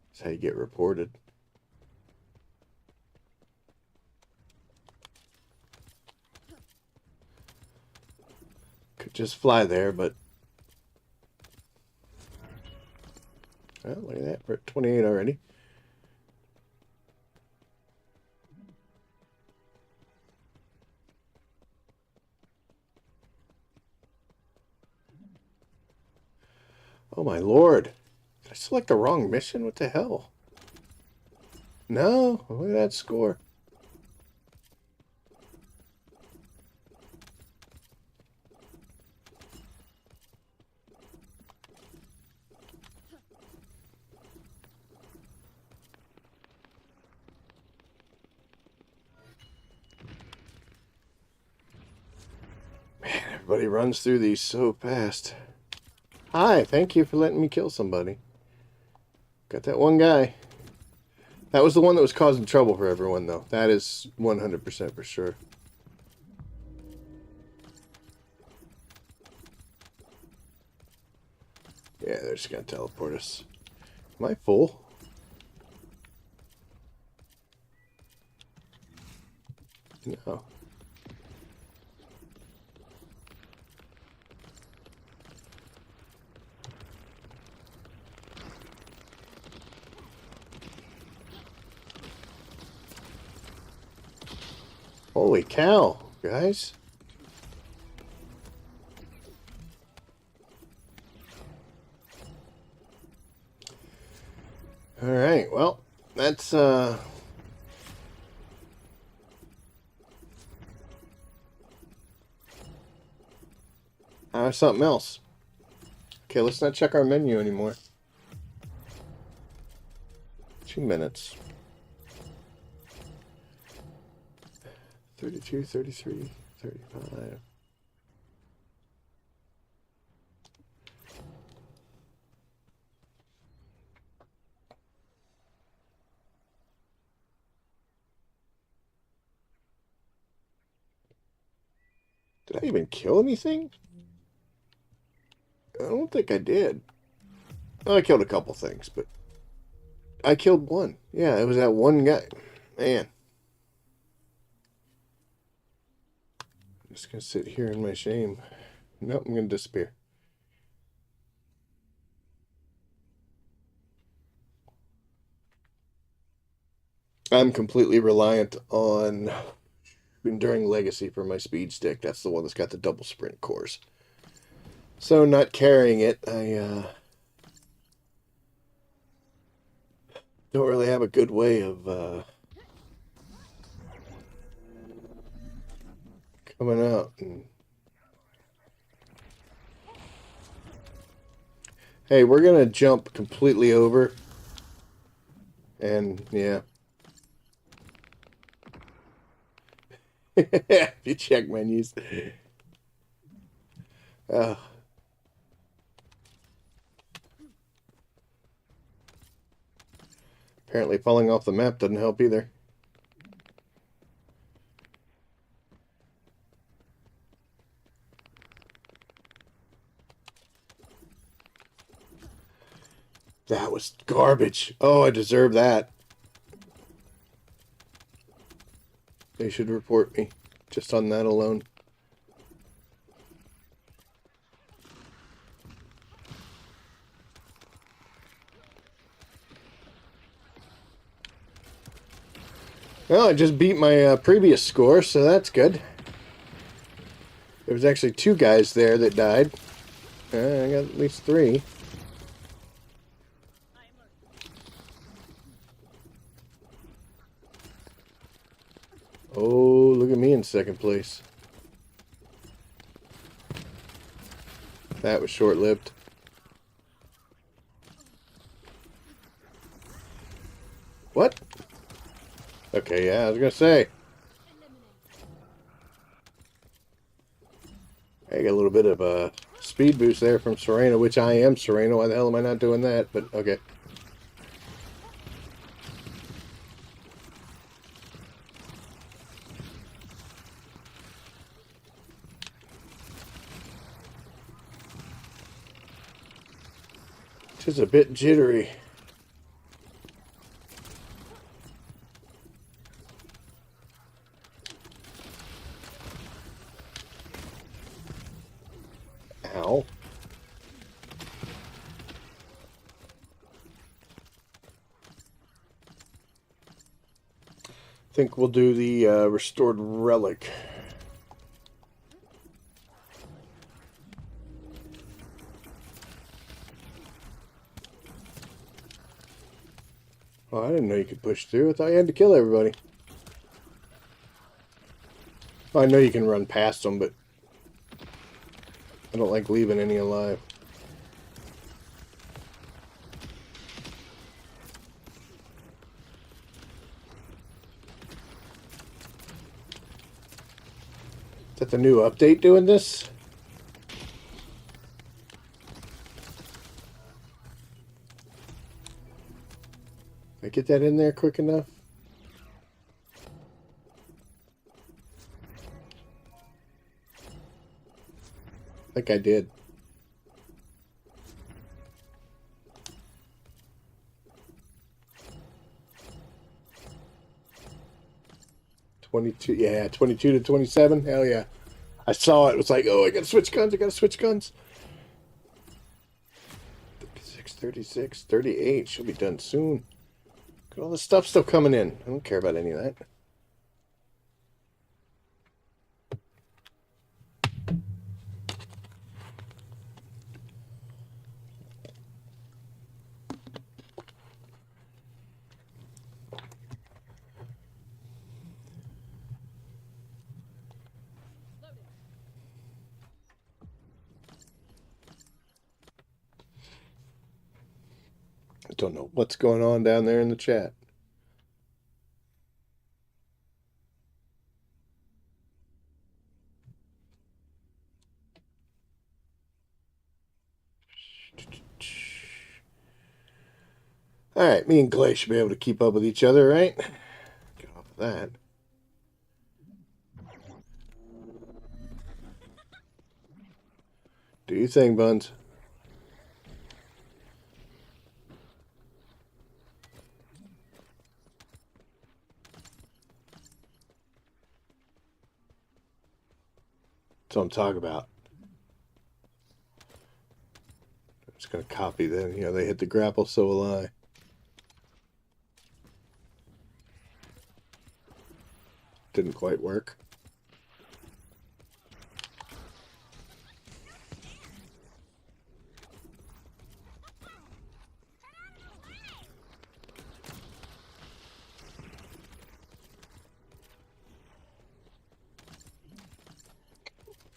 That's how you get reported. Could just fly there, but... Well, look at that. We're at 28 already. Oh my lord. Did I select the wrong mission? What the hell? No. Look at that score. Man, everybody runs through these so fast. Hi, thank you for letting me kill somebody. Got that one guy. That was the one that was causing trouble for everyone, though. That is 100% for sure. Yeah, they're just gonna teleport us. Am I full? No. Holy cow, guys. Alright, well, that's, something else. Okay, let's not check our menu anymore. 2 minutes. 32, 33, 35. Did I even kill anything? I don't think I did. Oh, I killed a couple things, but I killed one. Yeah, it was that one guy. Man. I'm just gonna sit here in my shame. Nope, I'm gonna disappear. I'm completely reliant on Enduring Legacy for my speed stick. That's the one that's got the double sprint cores. So not carrying it, I don't really have a good way of coming out. And... Hey, we're gonna jump completely over. And yeah. You check menus. Apparently falling off the map doesn't help either. That was garbage. Oh, I deserve that. They should report me just on that alone. Well, I just beat my previous score, so that's good. There was actually 2 guys there that died. I got at least 3. Oh, look at me in second place. That was short-lived. What? Okay, yeah, I was gonna say. I got a little bit of a speed boost there from Serena, which I am Serena. Why the hell am I not doing that? But okay. Just a bit jittery. Ow. I think we'll do the restored relic. Oh, I didn't know you could push through. I thought you had to kill everybody. Well, I know you can run past them, but I don't like leaving any alive. Is that the new update doing this? Did I get that in there quick enough? I think I did. Yeah, 22 to 27. Hell yeah. I saw it. It was like, oh, I gotta switch guns. I gotta switch guns. 36, 36, 38. She'll be done soon. Look at all the stuff still coming in. I don't care about any of that. I don't know what's going on down there in the chat. Alright, me and Clay should be able to keep up with each other, right? Get off of that. Do your thing, Buns. That's what I'm talking about. I'm just going to copy them. You know, they hit the grapple, so will I. Didn't quite work.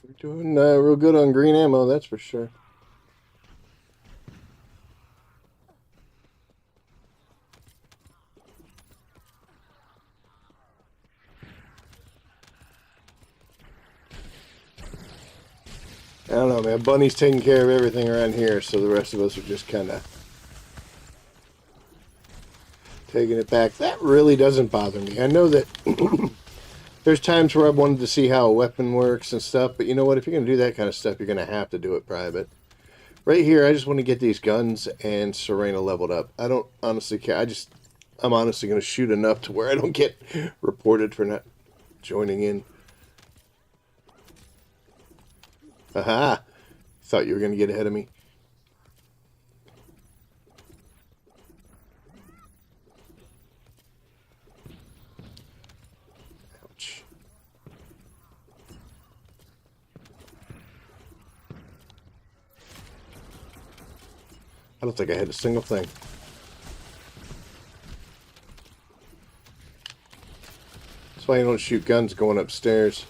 We're doing real good on green ammo, that's for sure. I don't know, man. Bunny's taking care of everything around here, so the rest of us are just kind of taking it back. That really doesn't bother me. I know that there's times where I've wanted to see how a weapon works and stuff, but you know what? If you're going to do that kind of stuff, you're going to have to do it private. Right here, I just want to get these guns and Serena leveled up. I don't honestly care. I'm honestly going to shoot enough to where I don't get reported for not joining in. Aha! Thought you were going to get ahead of me. Ouch. I don't think I hit a single thing. That's why you don't shoot guns going upstairs.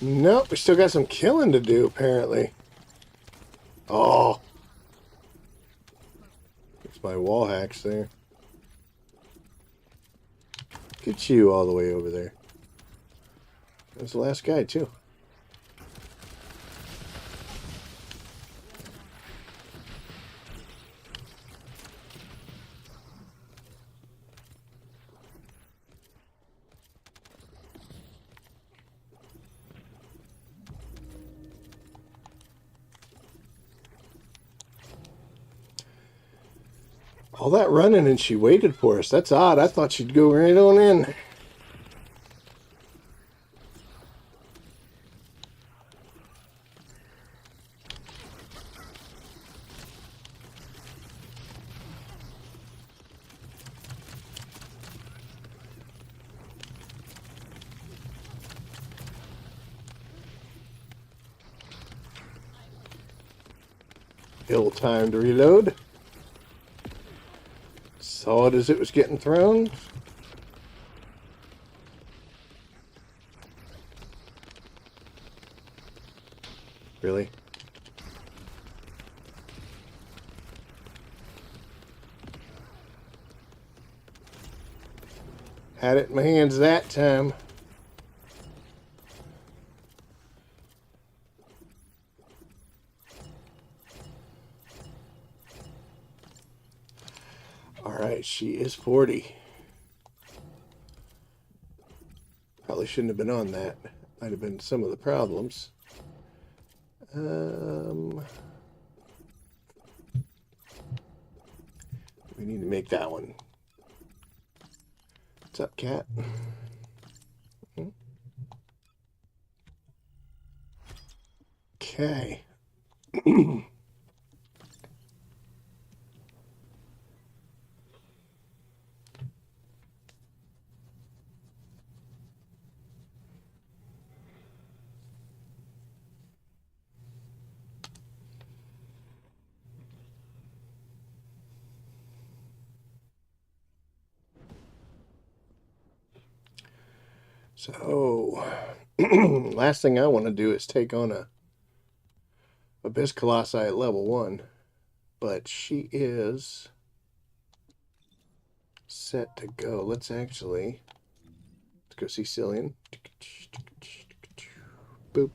Nope, we still got some killing to do, apparently. Oh. It's my wall hacks there. Get you all the way over there. That's the last guy, too. All that running and she waited for us. That's odd. I thought she'd go right on in. Ill-timed reload. Saw it as it was getting thrown. Really? Had it in my hands that time. Alright, she is 40. Probably shouldn't have been on that. Might have been some of the problems. We need to make that one. What's up, cat? Okay. So, last thing I want to do is take on a Abyss Colossi at level 1. But she is set to go. Let's go see Cillian. Boop.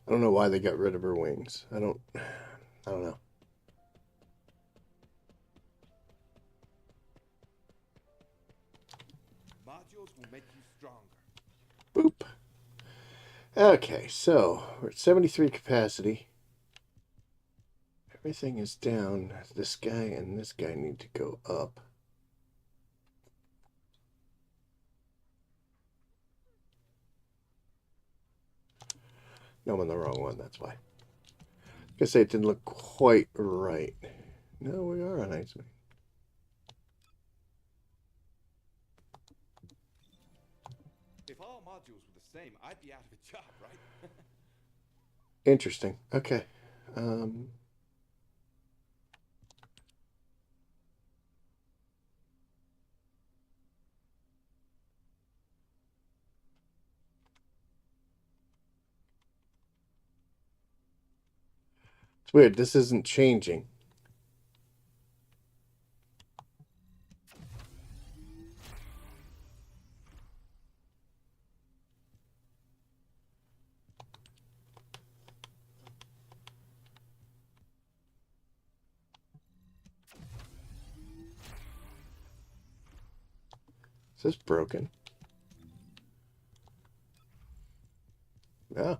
I don't know why they got rid of her wings. I don't know. Modules will make you stronger. Boop. Okay, so we're at 73 capacity. Everything is down. This guy and this guy need to go up. No, I'm on the wrong one, that's why. I guess it didn't look quite right. No, we are on Ice Maiden. If all modules were the same, I'd be out of a job, right? Interesting. Okay. It's weird. This isn't changing. Is this broken? Yeah.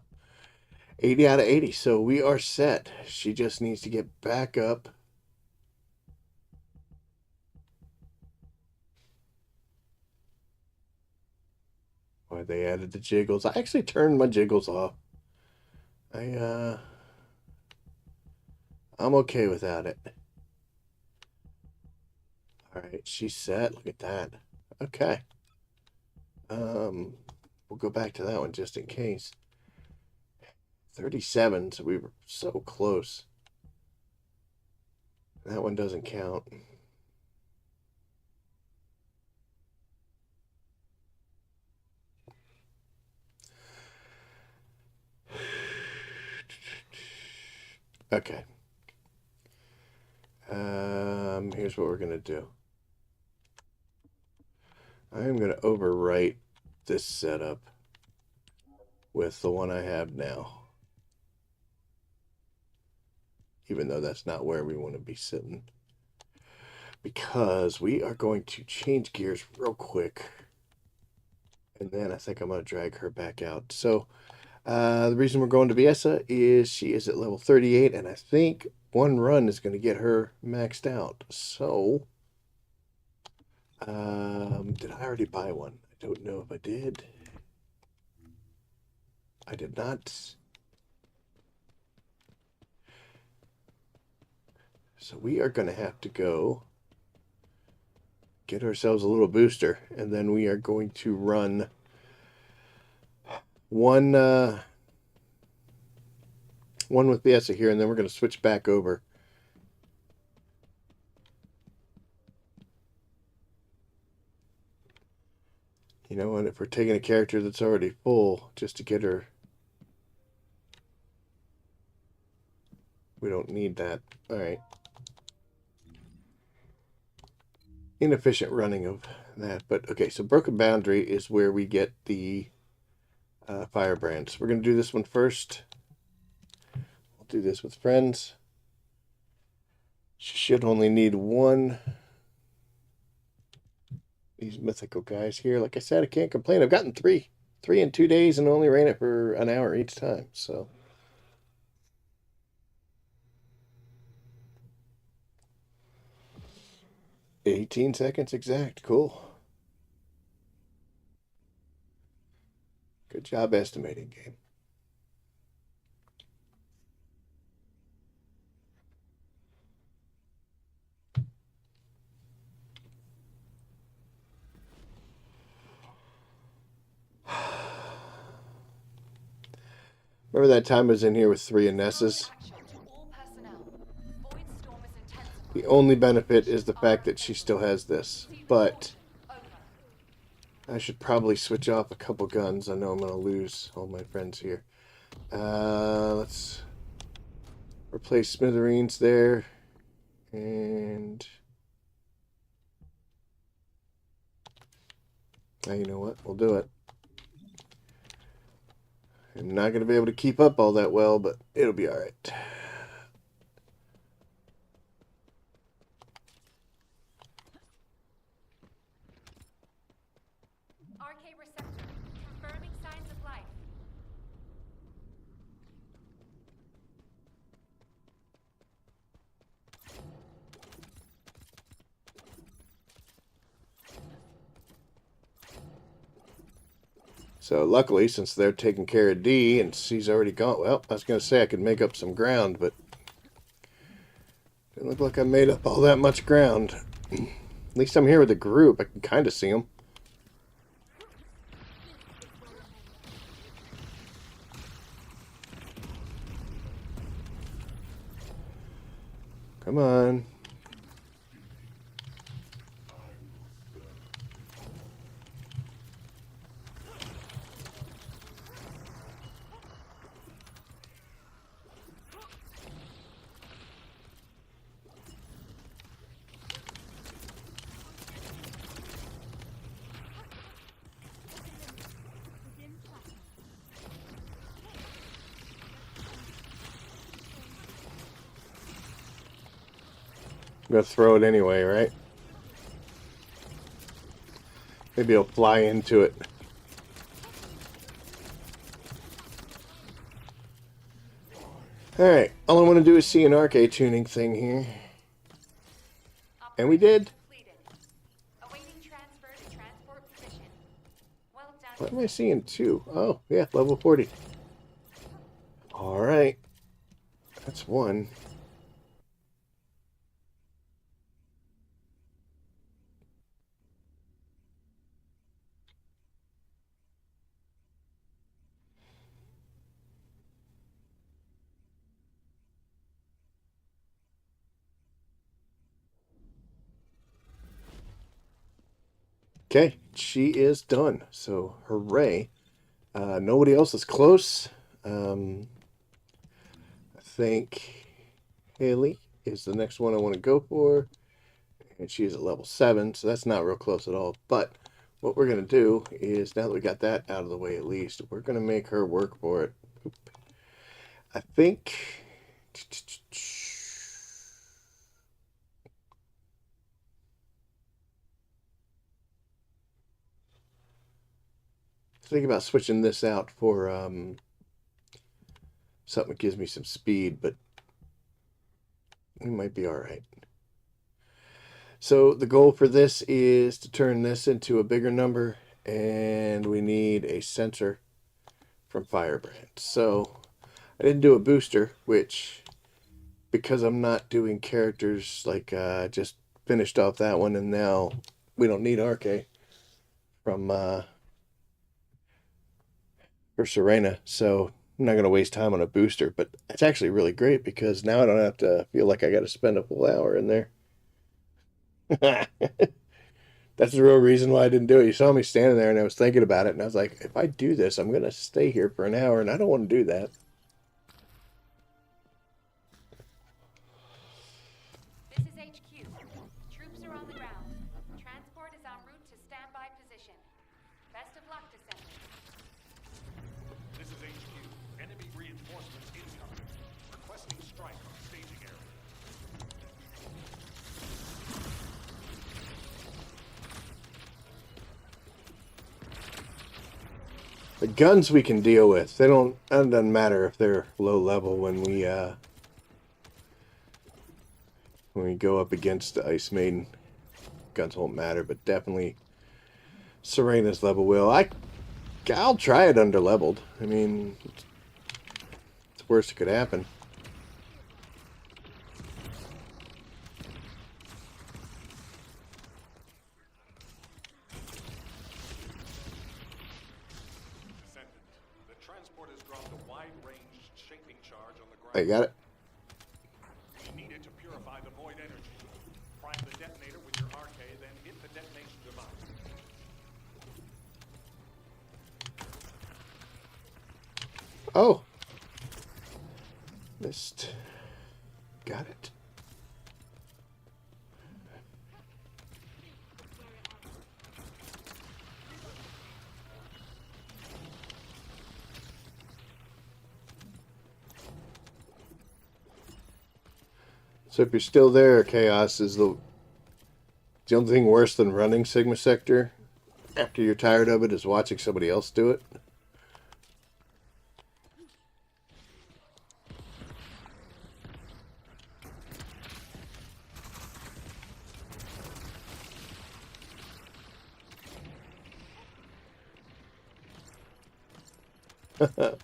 80 out of 80. So we are set. She just needs to get back up. Why they added the jiggles. I actually turned my jiggles off. I'm okay without it. Alright, she's set. Look at that. Okay. We'll go back to that one just in case. 37, so we were so close. That one doesn't count. Okay. Here's what we're going to do. I'm going to overwrite this setup with the one I have now. Even though that's not where we want to be sitting. Because we are going to change gears real quick. And then I think I'm going to drag her back out. So the reason we're going to Biesa is she is at level 38. And I think one run is going to get her maxed out. So did I already buy one? I don't know if I did. I did not. So we are going to have to go get ourselves a little booster, and then we are going to run one with Biesa here, and then we're going to switch back over. You know, and if we're taking a character that's already full just to get her, we don't need that. All right. Inefficient running of that, but okay. So Broken Boundary is where we get the firebrands. We're going to do this one first. We'll do this with friends. She should only need one. These mythical guys here. Like I said, I can't complain. I've gotten three in 2 days and only ran it for an hour each time. So 18 seconds exact. Cool. Good job estimating, game. Remember that time I was in here with 3 Inesses? The only benefit is the fact that she still has this, but I should probably switch off a couple guns. I know I'm going to lose all my friends here. Let's replace Smithereens there, and you know what? We'll do it. I'm not going to be able to keep up all that well, but it'll be all right. Arche receptor, confirming signs of life. So luckily, since they're taking care of D and C's already gone, well, I was going to say I could make up some ground, but didn't look like I made up all that much ground. At least I'm here with a group. I can kind of see them. Come on. I'm going to throw it anyway, right? Maybe he'll fly into it. Alright, all I want to do is see an Arche Tuning thing here. And we did. What am I seeing? 2? Oh, yeah, level 40. Alright. That's 1. Okay, she is done. So, hooray. Nobody else is close. I think Haley is the next one I want to go for. And she is at level 7, so that's not real close at all. But what we're going to do is, now that we got that out of the way at least, we're going to make her work for it. I think... Think about switching this out for something that gives me some speed, but we might be all right. So the goal for this is to turn this into a bigger number, and we need a sensor from Firebrand. So I didn't do a booster, which, because I'm not doing characters, like just finished off that one, and now we don't need Arche from for Serena, so I'm not going to waste time on a booster. But it's actually really great because now I don't have to feel like I got to spend a full hour in there. That's the real reason why I didn't do it. You saw me standing there and I was thinking about it, and I was like, if I do this, I'm going to stay here for an hour, and I don't want to do that. This is HQ. Troops are on the ground. Transport is en route to standby position. Best of luck, Descendant. This is HQ. Enemy reinforcements incoming. Requesting strike on staging area. The guns we can deal with. It doesn't matter if they're low level when we go up against the Ice Maiden. Guns won't matter, but definitely Serena's level will. I'll try it under leveled. I mean, it's the worst that could happen. I got it. We need it to purify the void energy. Prime the detonator with your Arche, then hit the detonation device. Oh. Missed. Got it. So if you're still there, Chaos is the only thing worse than running Sigma Sector after you're tired of it is watching somebody else do it. Well,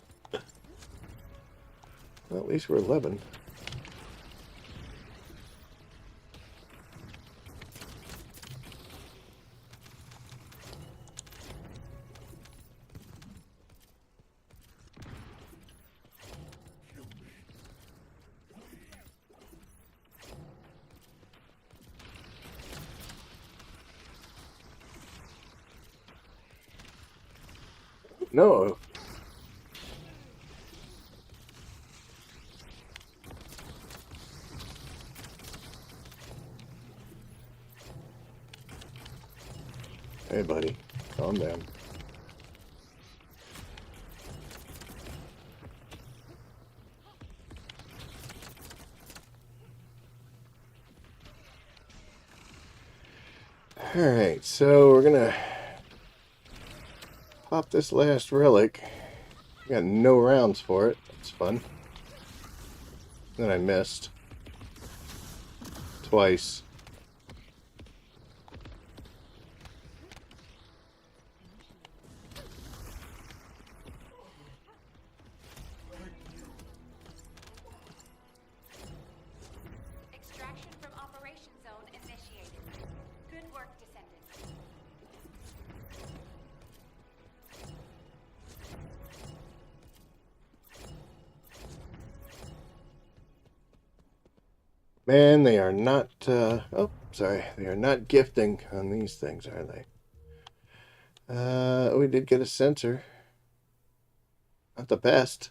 at least we're 11. No. Hey, buddy. Calm down. Alright, so we're gonna pop this last relic. Got no rounds for it. That's fun. Then I missed. Twice. Extraction from operation zone initiated. Good work, Descendant. Man, they are not, oh, sorry. They are not gifting on these things, are they? We did get a sensor. Not the best.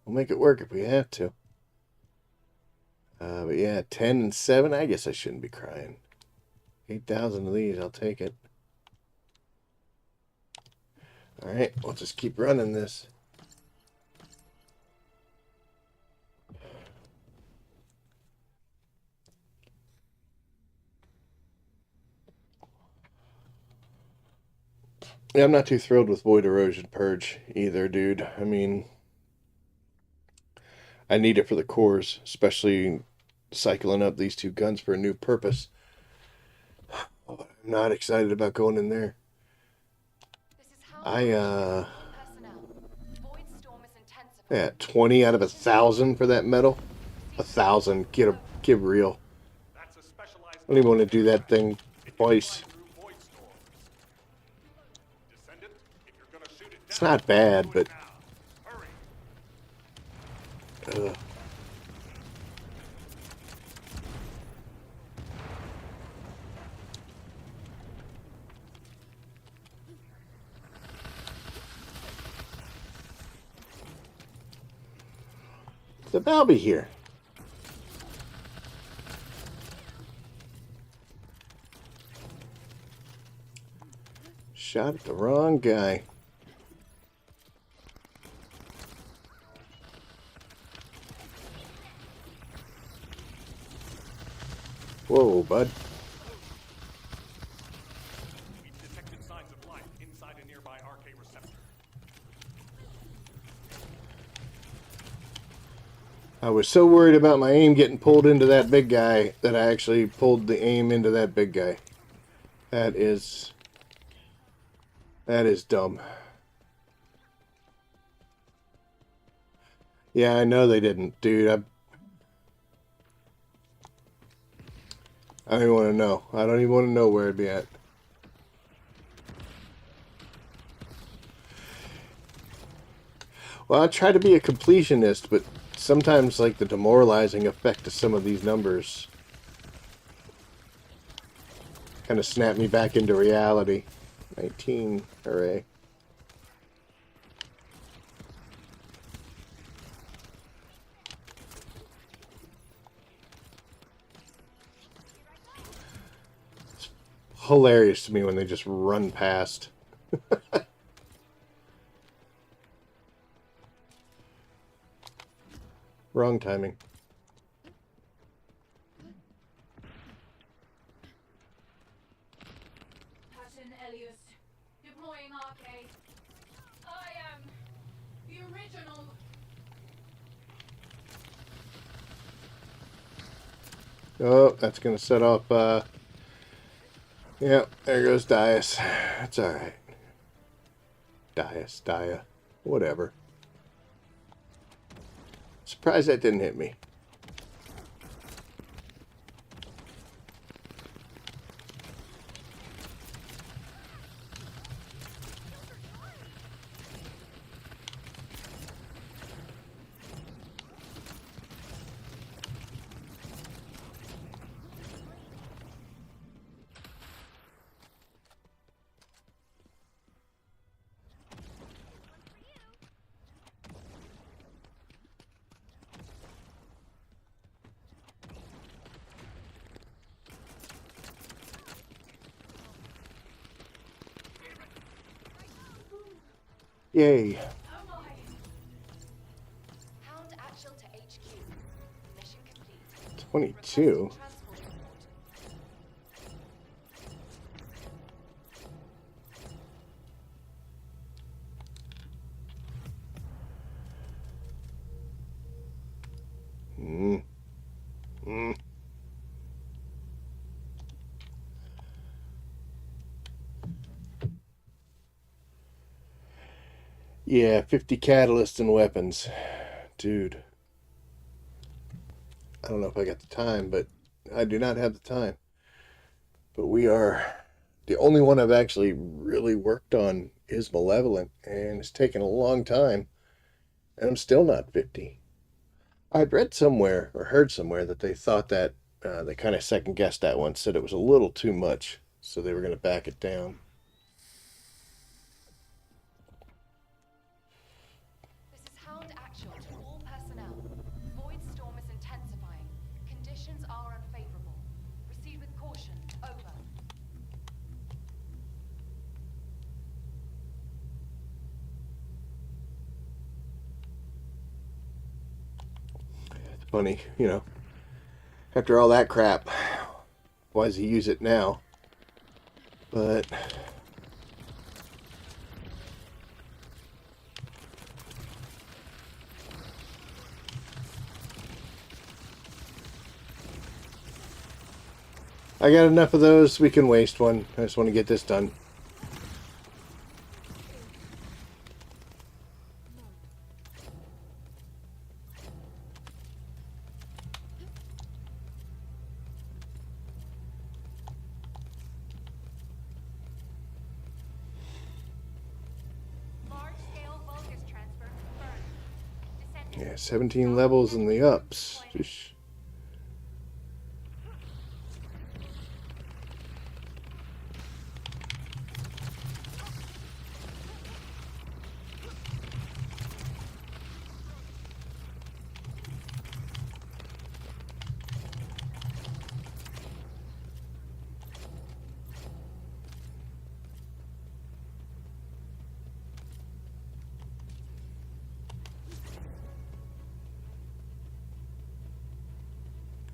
We'll make it work if we have to. But yeah, 10 and 7. I guess I shouldn't be crying. 8,000 of these. I'll take it. All right, we'll just keep running this. Yeah, I'm not too thrilled with Void Erosion Purge either, dude. I mean, I need it for the cores, especially cycling up these two guns for a new purpose. I'm not excited about going in there. This is how I, all personnel. Void storm is intensifying. yeah, 20 out of 1,000 for that medal. 1,000. Get real. That's a specialized I don't even want to do that thing It can twice. fly through void storms. Descendant, if you're gonna shoot it It's down, not bad, do but it now. Hurry. the Balby here. Shot at the wrong guy. Whoa, bud. We've detected signs of life inside a nearby Arche receptor. I was so worried about my aim getting pulled into that big guy that I actually pulled the aim into that big guy. That is dumb. Yeah, I know they didn't, dude. I don't even want to know. I don't even want to know where it'd be at. Well, I try to be a completionist, but sometimes, like, the demoralizing effect of some of these numbers kind of snap me back into reality. 19, hooray. It's hilarious to me when they just run past. Wrong timing. Pattern Elias. Deploying Arche. I am the original. Oh, that's going to set off, yeah, there goes Dias. That's alright. Dia. Whatever. Surprised that didn't hit me. Yay. Oh my. Hound actual to HQ. Mission complete. 22. Requesting transport report. Mm. Yeah, 50 catalysts and weapons. Dude. I don't know if I got the time, but I do not have the time. But we are... The only one I've actually really worked on is Malevolent, and it's taken a long time, and I'm still not 50. I'd read somewhere, or heard somewhere, that they thought that they kind of second-guessed that one, said it was a little too much, so they were going to back it down. This is Hound actual to all personnel. Void storm is intensifying. Funny, you know. After all that crap, why does he use it now? But I got enough of those. We can waste one. I just want to get this done. Large-scale Vulgus transfer confirmed. Descendant. Yeah, 17 levels in the ups. Sheesh.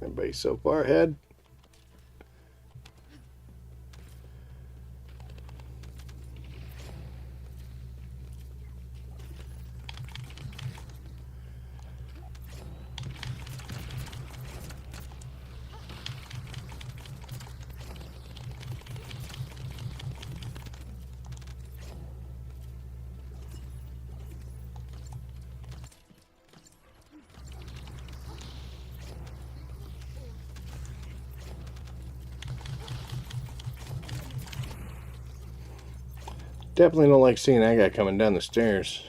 Everybody so far ahead. Definitely don't like seeing that guy coming down the stairs.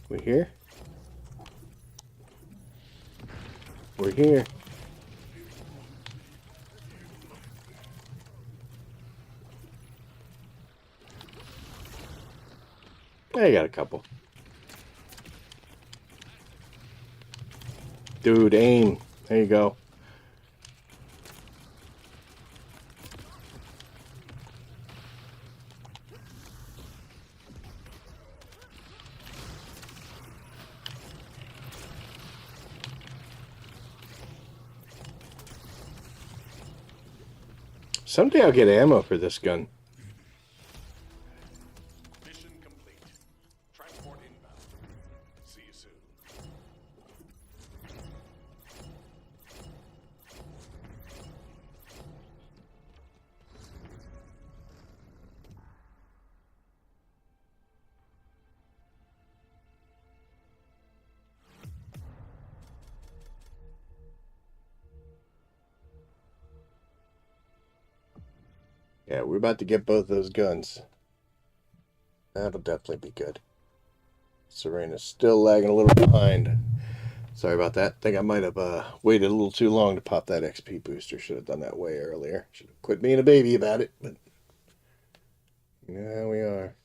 We here? We're here. I got a couple. Dude, aim. There you go. Someday I'll get ammo for this gun. Mission complete. Transport inbound. See you soon. Yeah, we're about to get both those guns. That'll definitely be good. Serena's still lagging a little behind. Sorry about that. I think I might have waited a little too long to pop that XP booster. Should have done that way earlier. Should have quit being a baby about it, but now we are.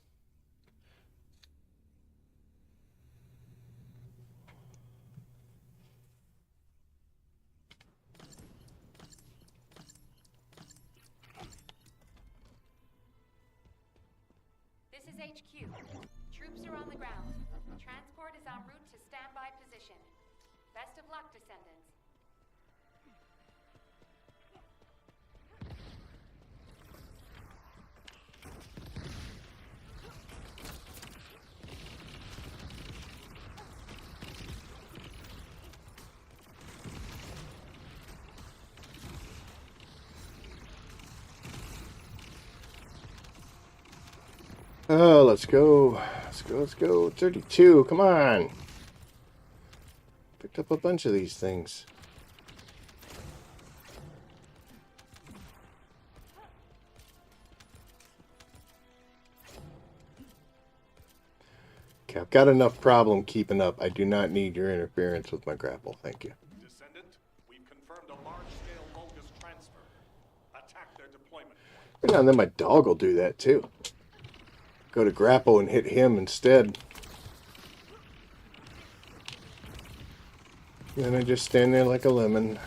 This is HQ. Troops are on the ground. Transport is en route to standby position. Best of luck, Descendants. Oh, let's go. Let's go, let's go. 32, come on. Picked up a bunch of these things. Okay, I've got enough problem keeping up. I do not need your interference with my grapple. Thank you. Descendant, we've confirmed a large-scale Vulgus transfer. Attack their deployment point. Every now and then my dog will do that too. Go to grapple and hit him instead. And I just stand there like a lemon.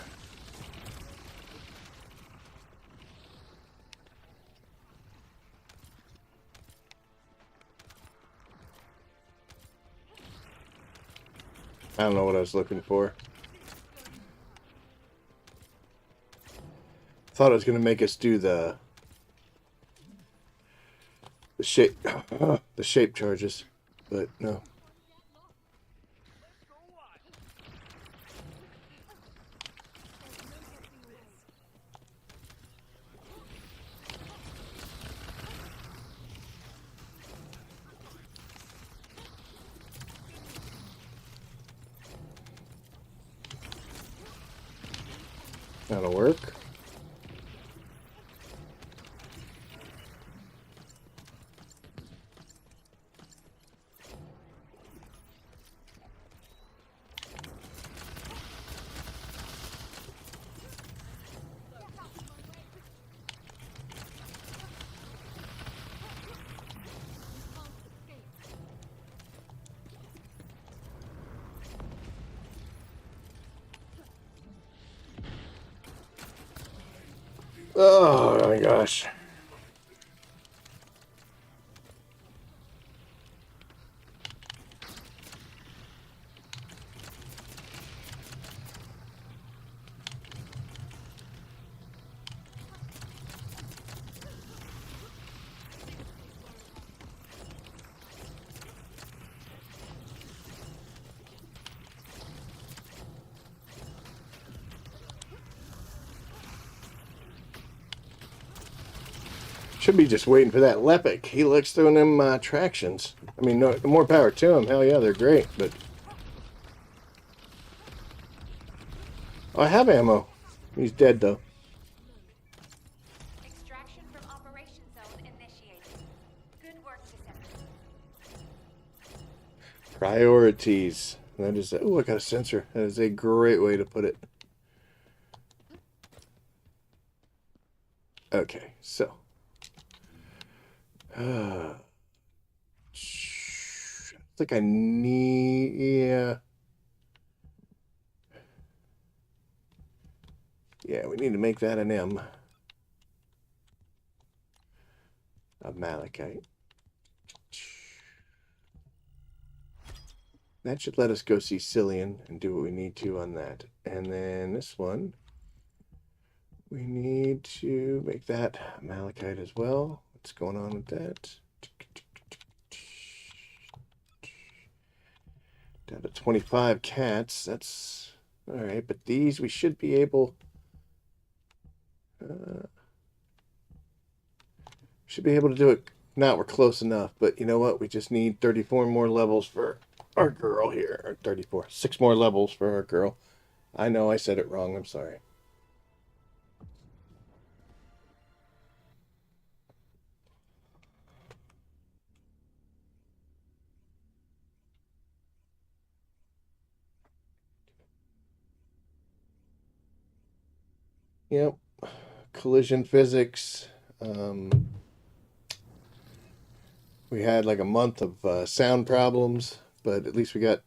I don't know what I was looking for. Thought it was going to make us do the shape the shape charges, but no. That'll work. Oh my gosh. Should be just waiting for that Lepic. He likes throwing them tractions. I mean, no, more power to him. Hell yeah, they're great. But oh, I have ammo. He's dead though. Extraction from operation zone initiated. Good work, Descendant. Priorities. That is. Oh, I got a sensor. That is a great way to put it. Okay, so. I think I need. Yeah. Yeah, we need to make that an M. A malachite. That should let us go see Cillian and do what we need to on that. And then this one, we need to make that malachite as well. What's going on with that? Down to 25 cats. That's all right. But these we should be able. Should be able to do it. Now we're close enough. But you know what? We just need 34 more levels for our girl here. Or 34. 6 more levels for our girl. I know I said it wrong. I'm sorry. Yep. Collision physics. We had like a month of sound problems, but at least we got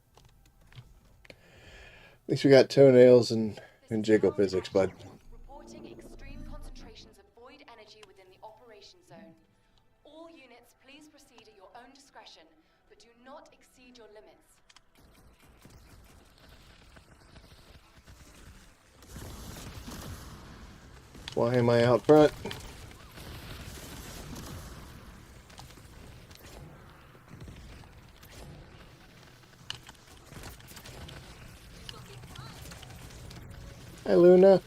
toenails and jiggle physics, bud. Reporting extreme concentrations of void energy within the operation zone. All units, please proceed at your own discretion, but do not exceed your limits. Why am I out front? Hi, Luna.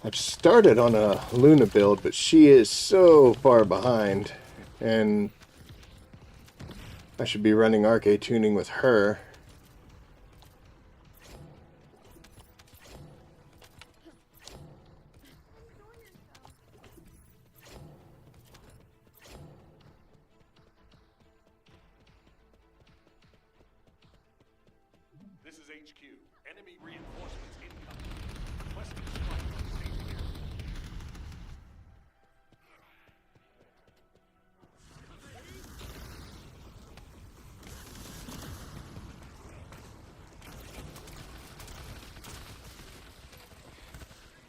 I've started on a Luna build, but she is so far behind, and I should be running Arche Tuning with her. This is HQ. Enemy reinforcements incoming. Requesting strike from safe area.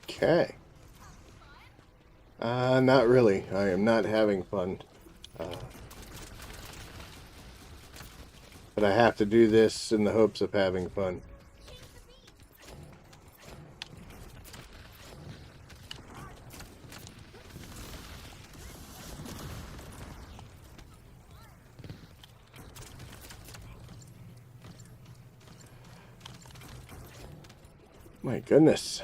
Okay. Not really. I am not having fun. But I have to do this in the hopes of having fun. My goodness.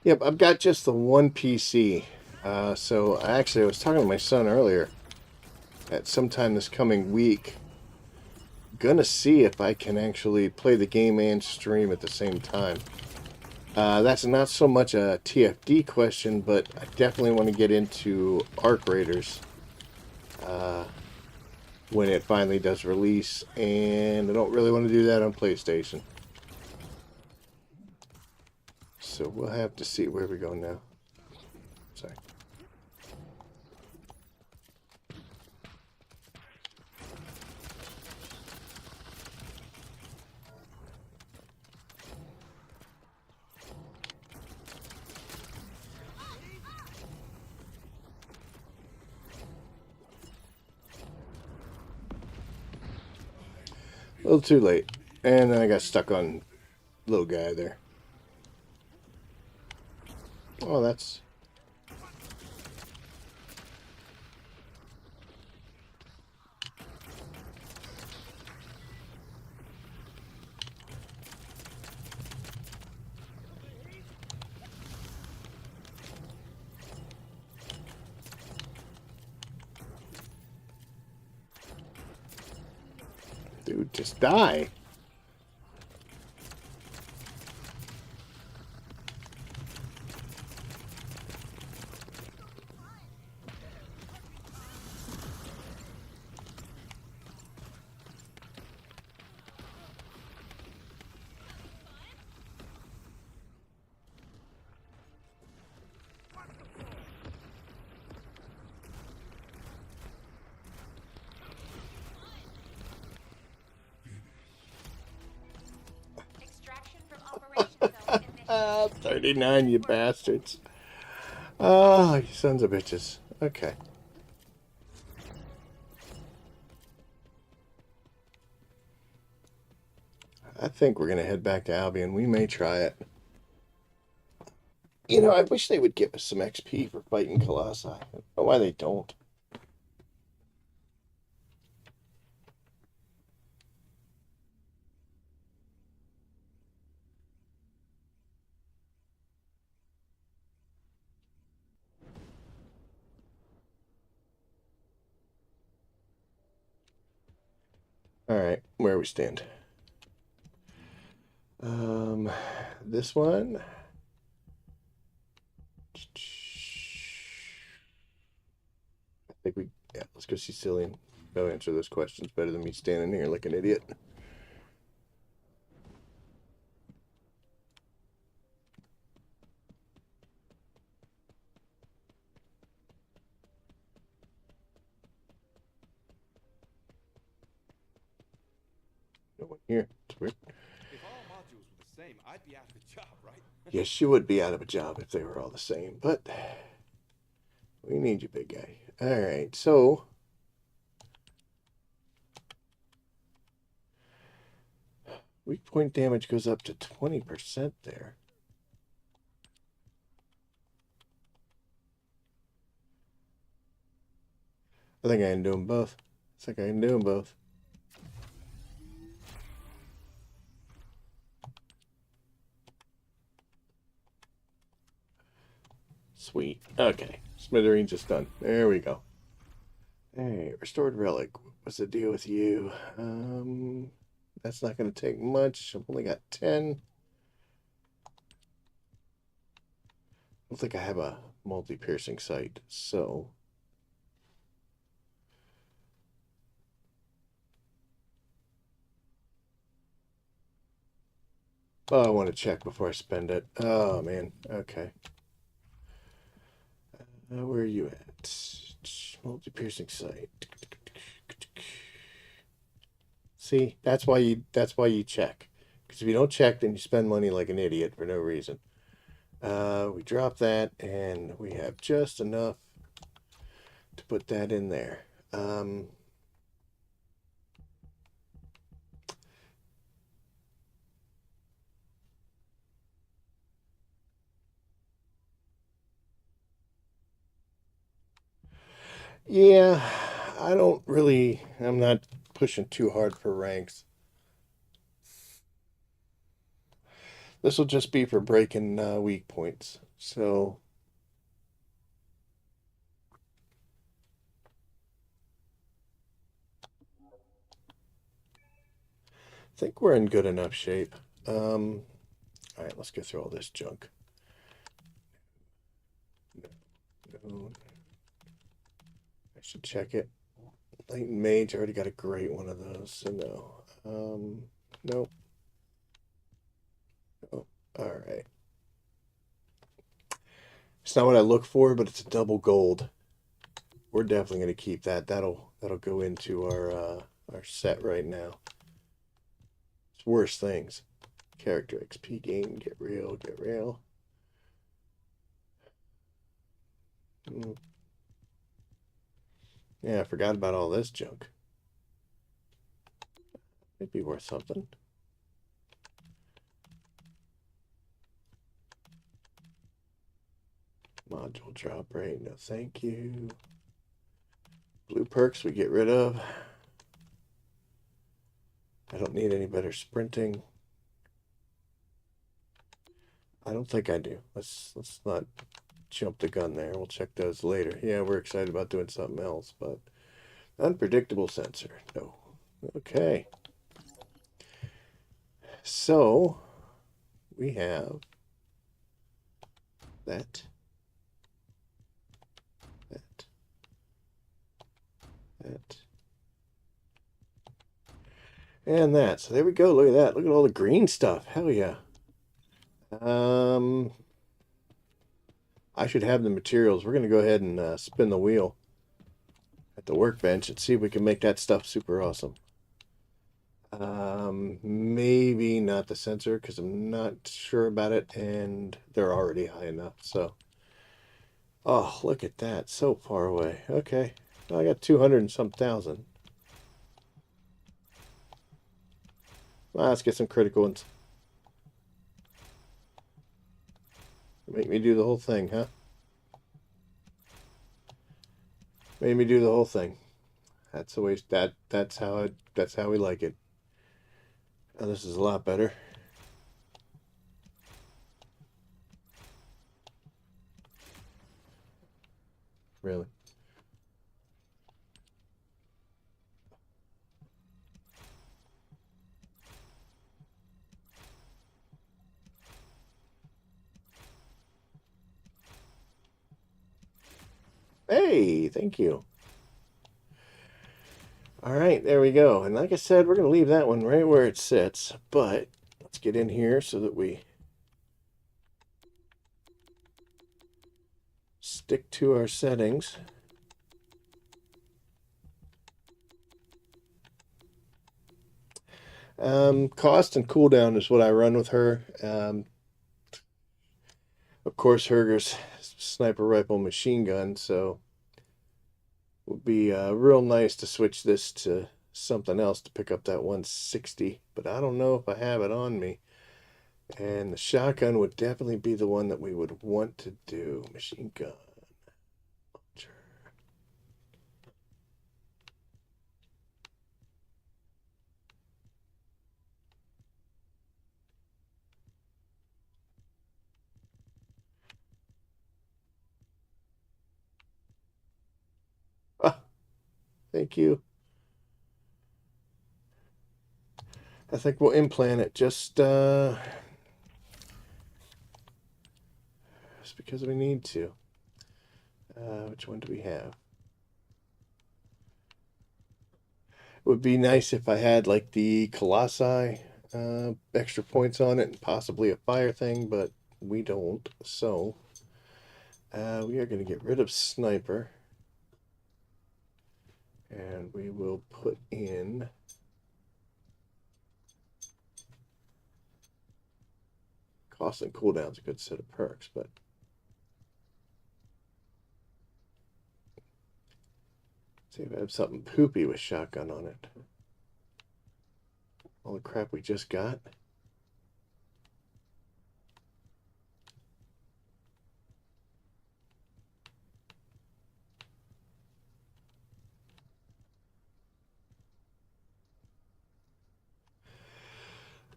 Yep, I've got just the one PC. So I was talking to my son earlier. At sometime this coming week, gonna see if I can actually play the game and stream at the same time. That's not so much a TFD question, but I definitely want to get into Arc Raiders when it finally does release, and I don't really want to do that on PlayStation. So we'll have to see where we go now. Sorry. A little too late. And then I got stuck on little guy there. Oh, that's... Dude, just die. Extraction from Operation Zone initiated. 39, you bastards. Oh, you sons of bitches. Okay. I think we're going to head back to Albion. We may try it. You know, I wish they would give us some XP for fighting Colossi. I don't know why they don't. Alright, where we stand. This one. I think yeah, let's go see Cillian. They'll answer those questions better than me standing here like an idiot. No one here. It's weird. If all modules were the same, I'd be out of a job, right? Yes, you would be out of a job if they were all the same, but we need you, big guy. Alright, so weak point damage goes up to 20% there. I think I can do them both. I think I can do them both. Sweet. Okay. Smithereens is done. There we go. Hey, restored relic. What's the deal with you? That's not going to take much. I've only got 10. I don't think I have a multi-piercing sight, so... Oh, I want to check before I spend it. Oh, man. Okay. Where are you at? Multi-piercing sight. See, that's why you check. Because if you don't check, then you spend money like an idiot for no reason. We drop that, and we have just enough to put that in there. Yeah, I'm not pushing too hard for ranks. This will just be for breaking weak points. So I think we're in good enough shape. All right, let's go through all this junk. No. I should check it. Latent Mage, I already got a great one of those, so no. Nope. Oh, all right. It's not what I look for, but it's a double gold. We're definitely going to keep that. That'll go into our set right now. It's worse things. Character XP gain, get real, get real. Yeah, I forgot about all this junk. It'd be worth something. Module drop rate, no thank you. Blue perks we get rid of. I don't need any better sprinting. I don't think I do. Let's not jump the gun there. We'll check those later. Yeah, we're excited about doing something else, but unpredictable sensor. No. Okay. So we have that. And that. So there we go. Look at that. Look at all the green stuff. Hell yeah. I should have the materials. We're going to go ahead and spin the wheel at the workbench and see if we can make that stuff super awesome. Maybe not the sensor because I'm not sure about it, and they're already high enough. So, oh, look at that. So far away. Okay. Well, I got 200 and some thousand. Well, let's get some critical ones. Make me do the whole thing, huh? Made me do the whole thing. That's the way that's how we like it. Oh, this is a lot better. Really. Hey, thank you. All right, there we go. And like I said, we're going to leave that one right where it sits. But let's get in here so that we stick to our settings. Cost and cooldown is what I run with her. Of course, Herger's sniper rifle machine gun, so it would be real nice to switch this to something else to pick up that 160, but I don't know if I have it on me. And the shotgun would definitely be the one that we would want to do. Machine gun. Ah, thank you. I think we'll implant it just because we need to. Which one do we have? It would be nice if I had like the Colossi extra points on it and possibly a fire thing, but we don't. So We are going to get rid of sniper. And we will put in cost and cooldown's a good set of perks, but see if I have something poopy with shotgun on it. All the crap we just got.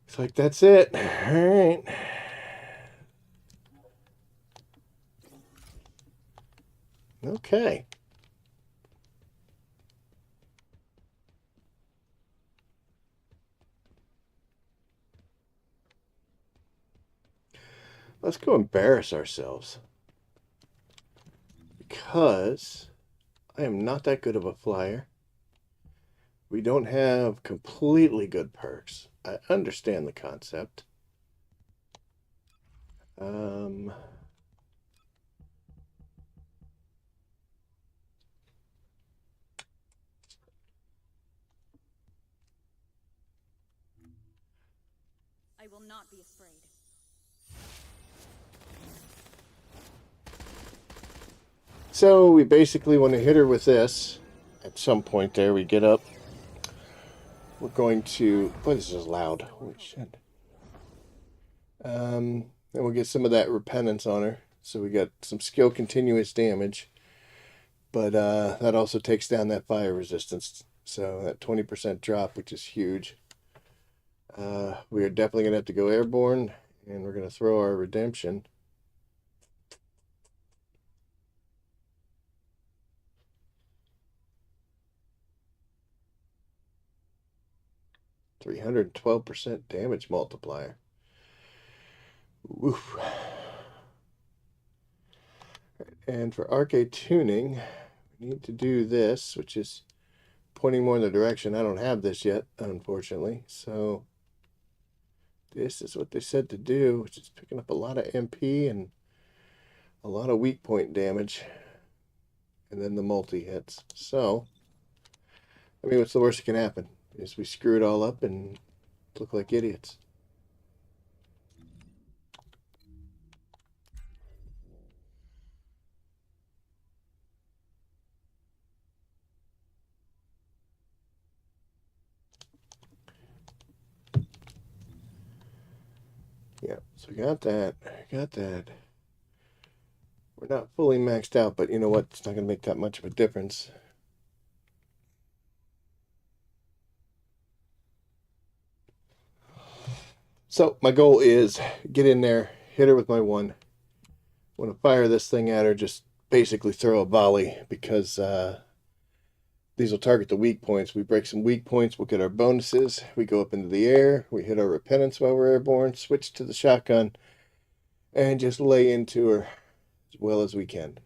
Looks like that's it. All right. Okay. Let's go embarrass ourselves. Because I am not that good of a flyer. We don't have completely good perks. I understand the concept. I will not be afraid. So we basically want to hit her with this. At some point there, we get up. We're going to... Boy, this is loud. Holy shit. And we'll get some of that repentance on her. So we got some skill continuous damage. But that also takes down that fire resistance. So that 20% drop, which is huge. We are definitely going to have to go airborne. And we're going to throw our redemption. $312% damage multiplier. Woof. And for Arche Tuning, we need to do this, which is pointing more in the direction. I don't have this yet, unfortunately. So this is what they said to do, which is picking up a lot of MP and a lot of weak point damage. And then the multi hits. So, I mean, what's the worst that can happen? Is we screw it all up and look like idiots. Yeah, so we got that. Got that. We're not fully maxed out, but you know what? It's not going to make that much of a difference. So my goal is get in there, hit her with my one. Want to fire this thing at her, just basically throw a volley because these will target the weak points. We break some weak points, we'll get our bonuses. We go up into the air, we hit our repentance while we're airborne, switch to the shotgun, and just lay into her as well as we can.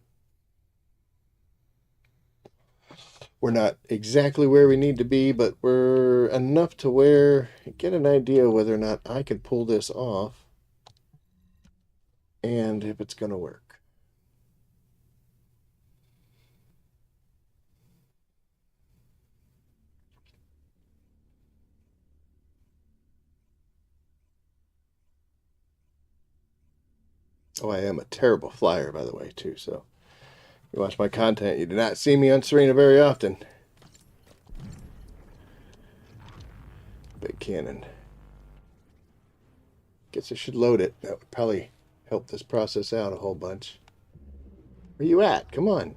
We're not exactly where we need to be, but we're enough to where get an idea whether or not I can pull this off and if it's going to work. Oh, I am a terrible flyer, by the way, too, so you watch my content, you do not see me on Serena very often. Big cannon. Guess I should load it. That would probably help this process out a whole bunch. Where you at? Come on.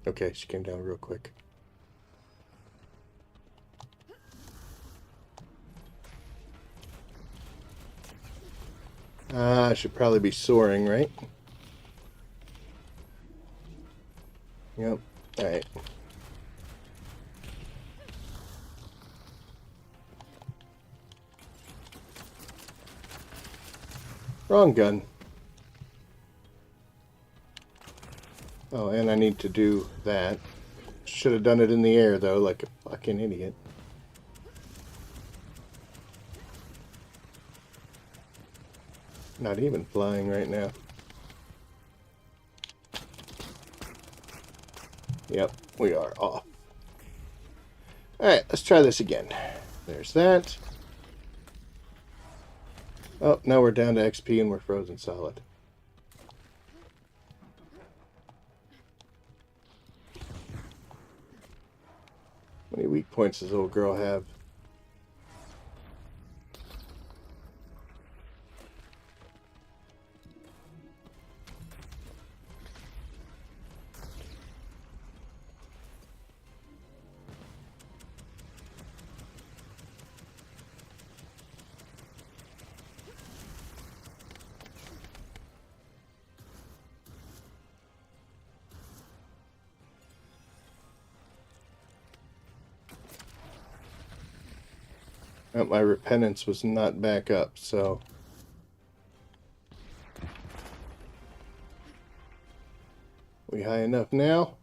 Okay, she came down real quick. I should probably be soaring, right? Yep. Alright. Wrong gun. Oh, and I need to do that. Should have done it in the air, though, like a fucking idiot. Not even flying right now. Yep, we are off. Alright, let's try this again. There's that. Oh, now we're down to XP and we're frozen solid. How many weak points does the little girl have? My repentance was not back up, so... We high enough now?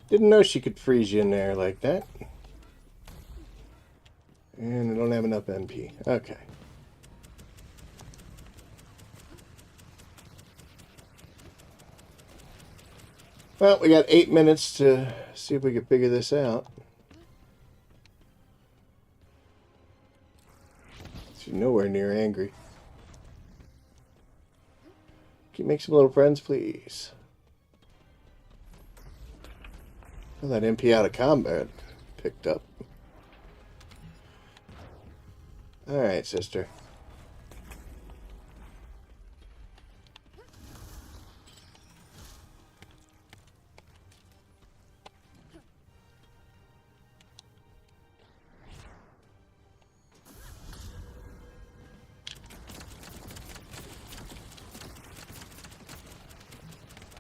Didn't know she could freeze you in there like that. And I don't have enough MP. Okay. Well, we got 8 minutes to see if we can figure this out. She's nowhere near angry. Can you make some little friends, please? Well, that MP out of combat picked up. Alright, sister.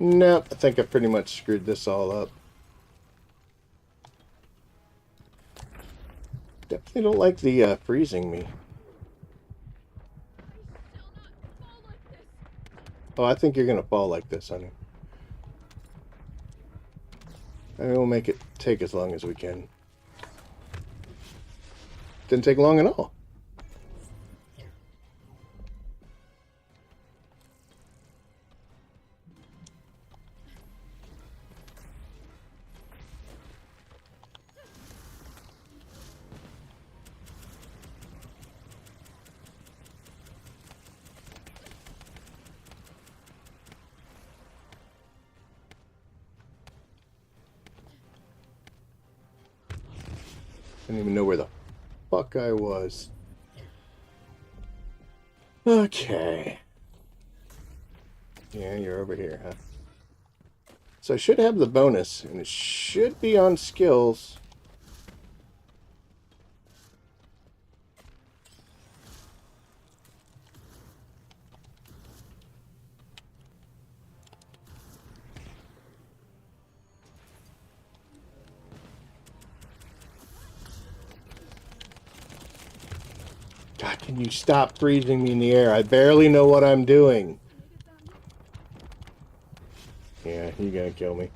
Nope, I think I pretty much screwed this all up. Definitely don't like the freezing me. Oh, I think you're gonna fall like this, honey. I mean, we'll make it take as long as we can. Didn't take long at all. I didn't even know where the fuck I was. Okay. Yeah, you're over here, huh? So I should have the bonus, and it should be on skills. God, can you stop freezing me in the air? I barely know what I'm doing. Yeah, you're gonna kill me.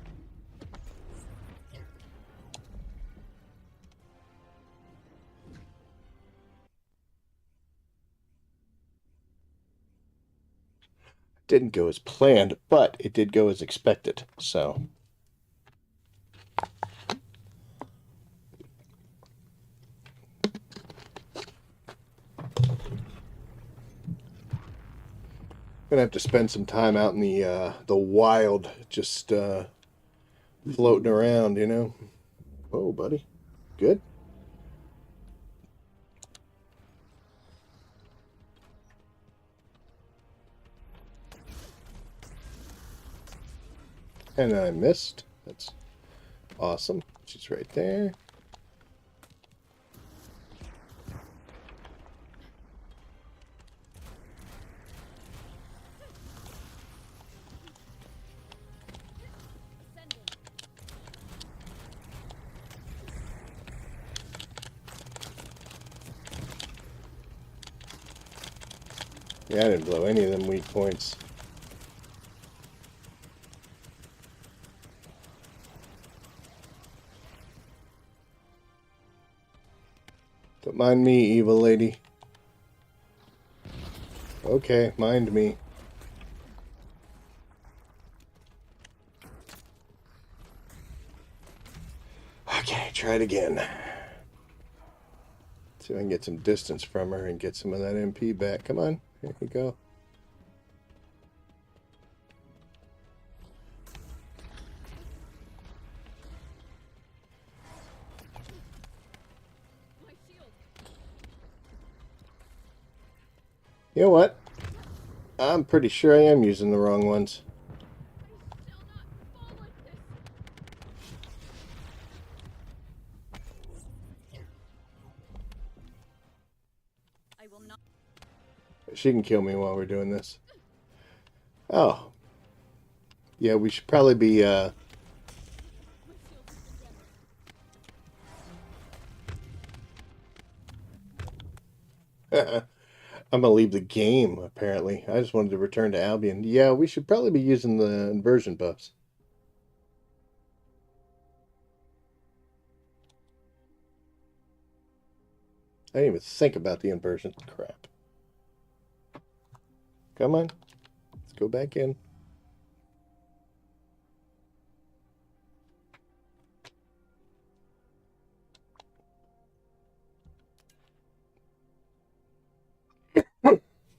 Didn't go as planned, but it did go as expected, so... Gonna have to spend some time out in the wild, just floating around, you know. Whoa, buddy, good. And I missed. That's awesome. She's right there. Yeah, I didn't blow any of them weak points. Don't mind me, evil lady. Okay, mind me. Okay, try it again. See if I can get some distance from her and get some of that MP back. Come on, here you go. My shield. You know what? I'm pretty sure I am using the wrong ones. I shall not fall like this. I will not. She can kill me while we're doing this. Oh. Yeah, we should probably be, My shield has been damaged. I'm gonna leave the game, apparently. I just wanted to return to Albion. Yeah, we should probably be using the inversion buffs. I didn't even think about the inversion. Crap. Come on. Let's go back in.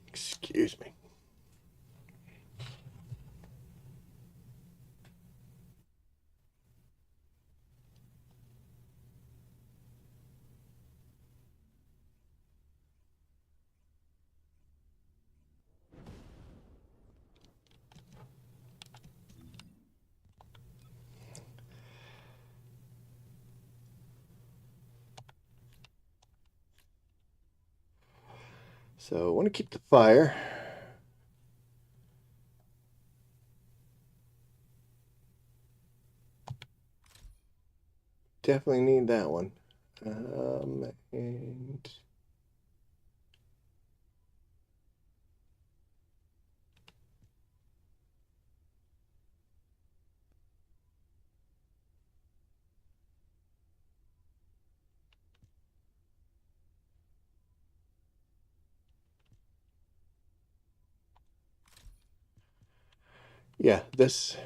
Excuse me. So I want to keep the fire. Definitely need that one. And yeah, this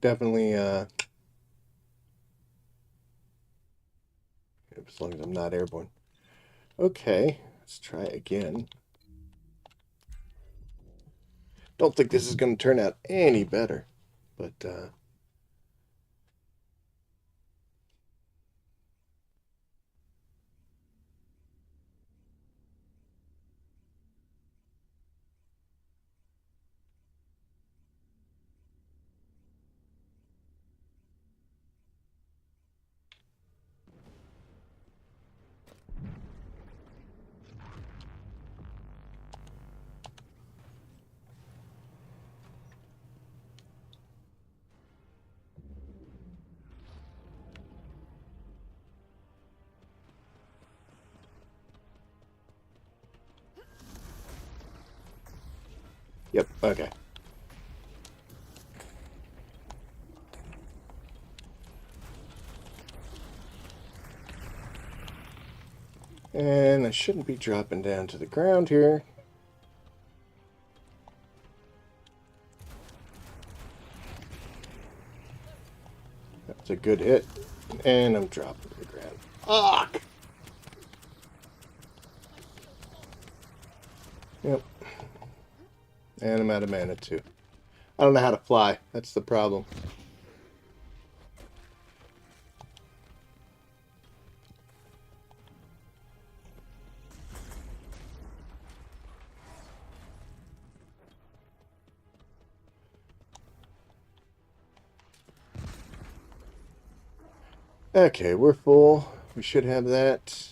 definitely, as long as I'm not airborne. Okay, let's try again. Don't think this is going to turn out any better, but yep, okay. And I shouldn't be dropping down to the ground here. That's a good hit. And I'm dropping to the ground. Fuck! Yep. And I'm out of mana too. I don't know how to fly. That's the problem. Okay, we're full. We should have that.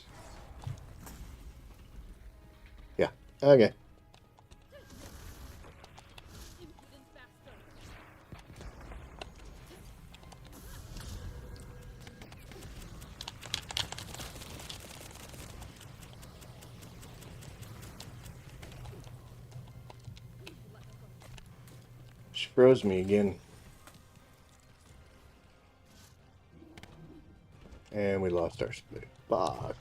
Yeah, okay. Impudent bastard. She froze me again. And we lost our split. Fuck.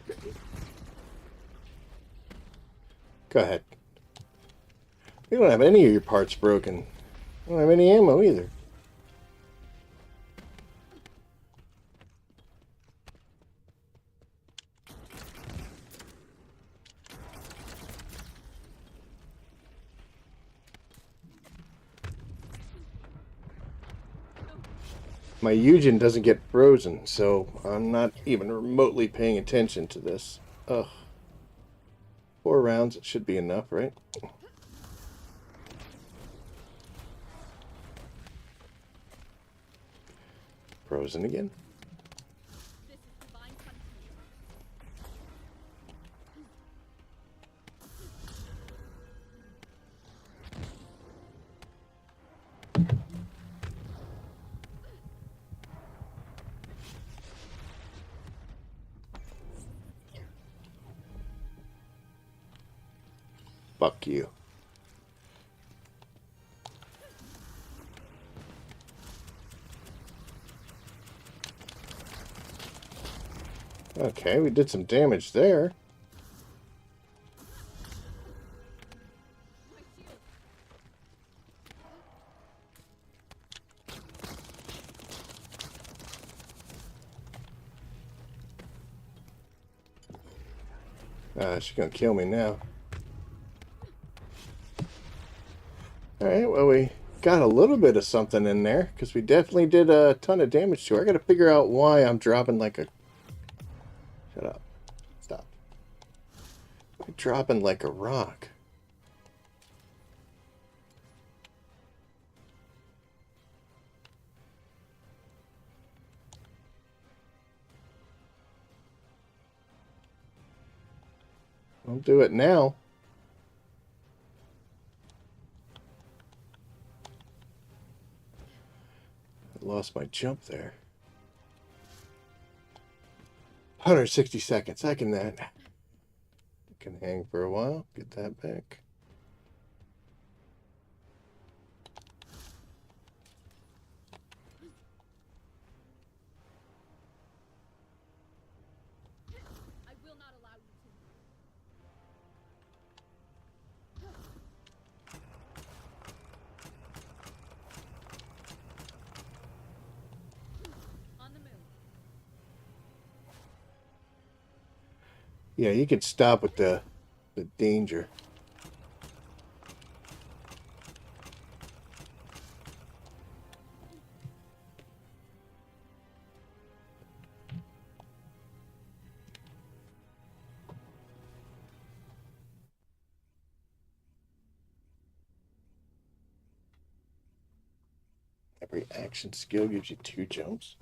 Go ahead. You don't have any of your parts broken. You don't have any ammo either. My Yujin doesn't get frozen, so I'm not even remotely paying attention to this. Ugh. 4 rounds, it should be enough, right? Frozen again. This is divine punishment. Fuck you. Okay, we did some damage there. My shield. She's gonna kill me now. Alright, well, we got a little bit of something in there, because we definitely did a ton of damage to her. I gotta figure out why I'm dropping like a... Shut up. Stop. I'm dropping like a rock. I'll do it now. I lost my jump there. 160 seconds. I can hang for a while. Get that back. I will not allow you to. On the move. Yeah, you could stop with the danger. Every action skill gives you 2 jumps.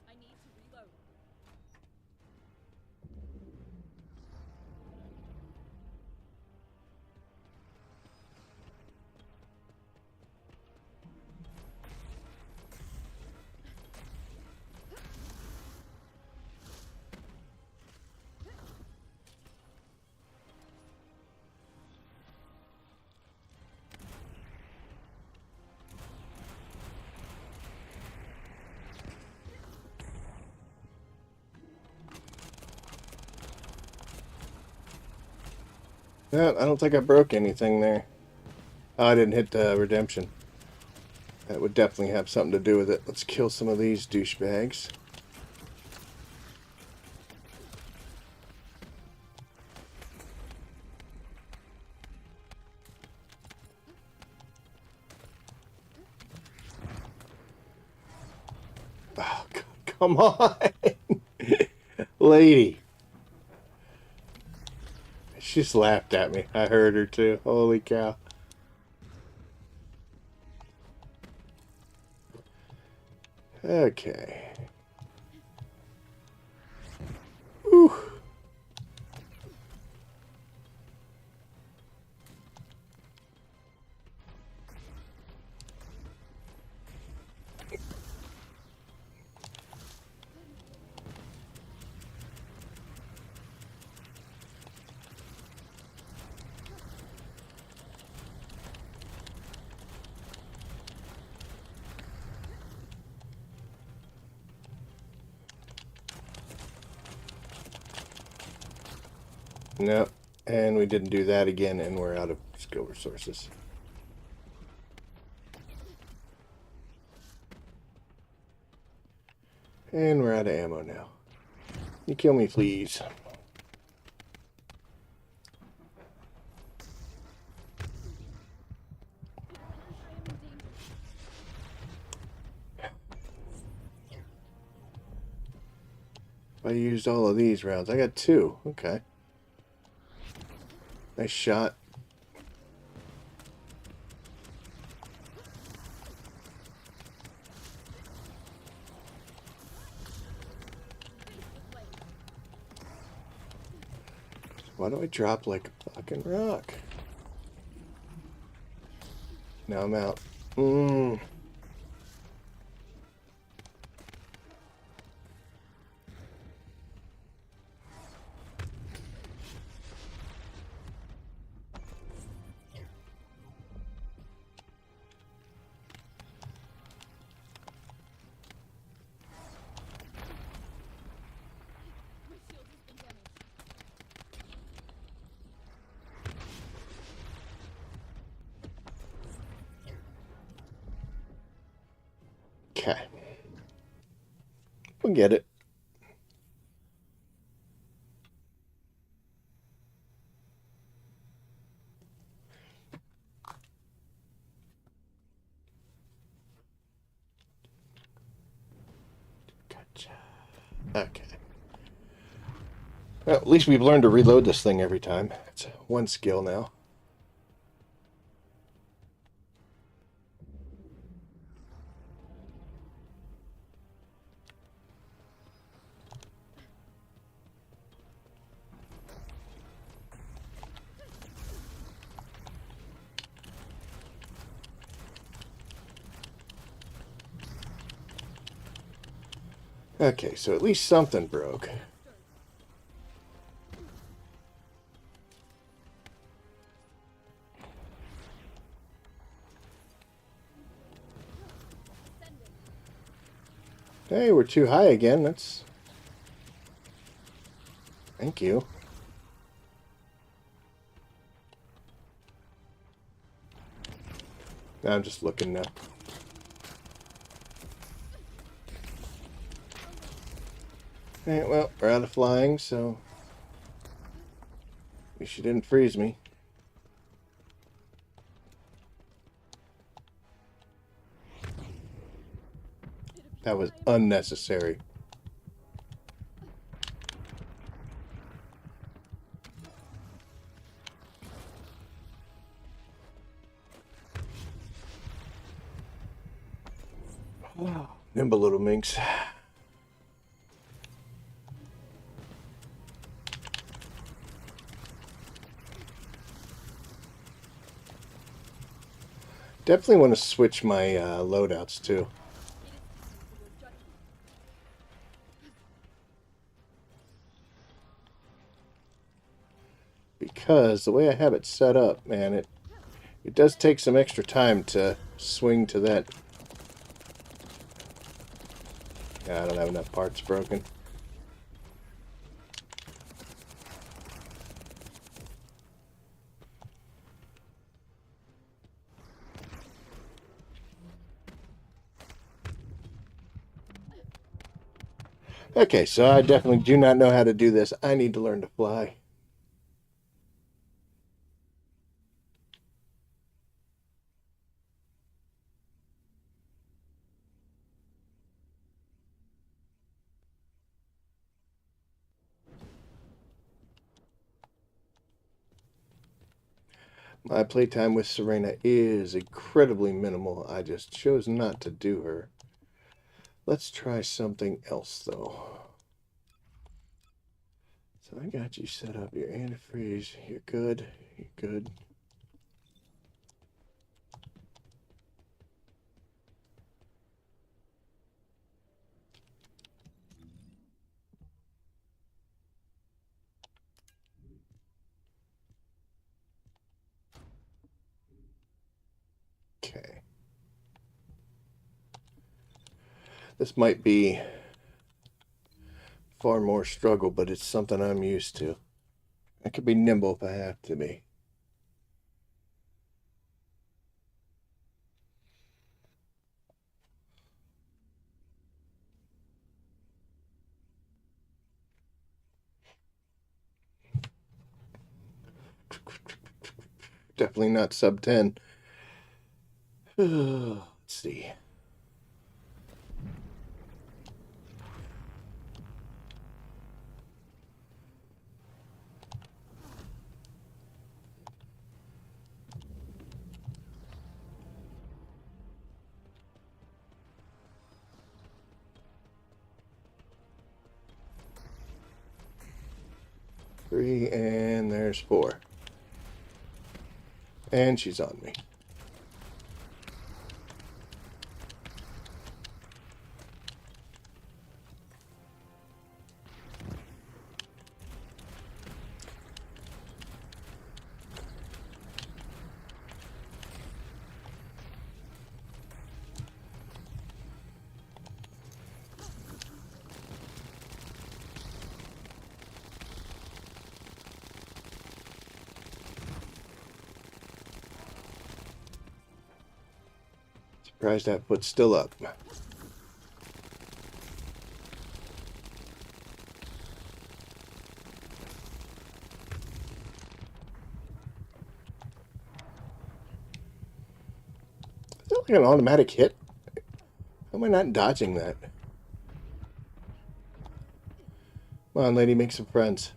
I need to reload. Yeah, I don't think I broke anything there. Oh, I didn't hit redemption. That would definitely have something to do with it. Let's kill some of these douchebags. Oh, come on! Lady. She just laughed at me. I heard her too. Holy cow. Okay. Whew. No. And we didn't do that again, and we're out of skill resources. And we're out of ammo now. You kill me, please. I used all of these rounds. I got 2. Okay. Nice shot. Why do I drop like a fucking rock? Now I'm out. My shield has been damaged. Okay. We'll get it. Gotcha. Okay. Well, at least we've learned to reload this thing every time. It's 1 skill now. Okay, so at least something broke. Descendant. Hey, we're too high again. That's... Thank you. Now I'm just looking now. Alright, well, we're out of flying, so... At least you didn't freeze me. That was unnecessary. Nimble little minx. Definitely want to switch my loadouts too. It is time for your judgment. Because the way I have it set up, man, it does take some extra time to swing to that. Yeah, I don't have enough parts broken. Okay, so I definitely do not know how to do this. I need to learn to fly. My playtime with Serena is incredibly minimal. I just chose not to do her. Let's try something else, though. So I got you set up. Your antifreeze. You're good. You're good. Okay. This might be far more struggle, but it's something I'm used to. I could be nimble if I have to be. Definitely not sub 10. Let's see. Three, and there's 4. And she's on me. Surprised that foot's still up. Is that like an automatic hit? How am I not dodging that? Come on, lady, make some friends.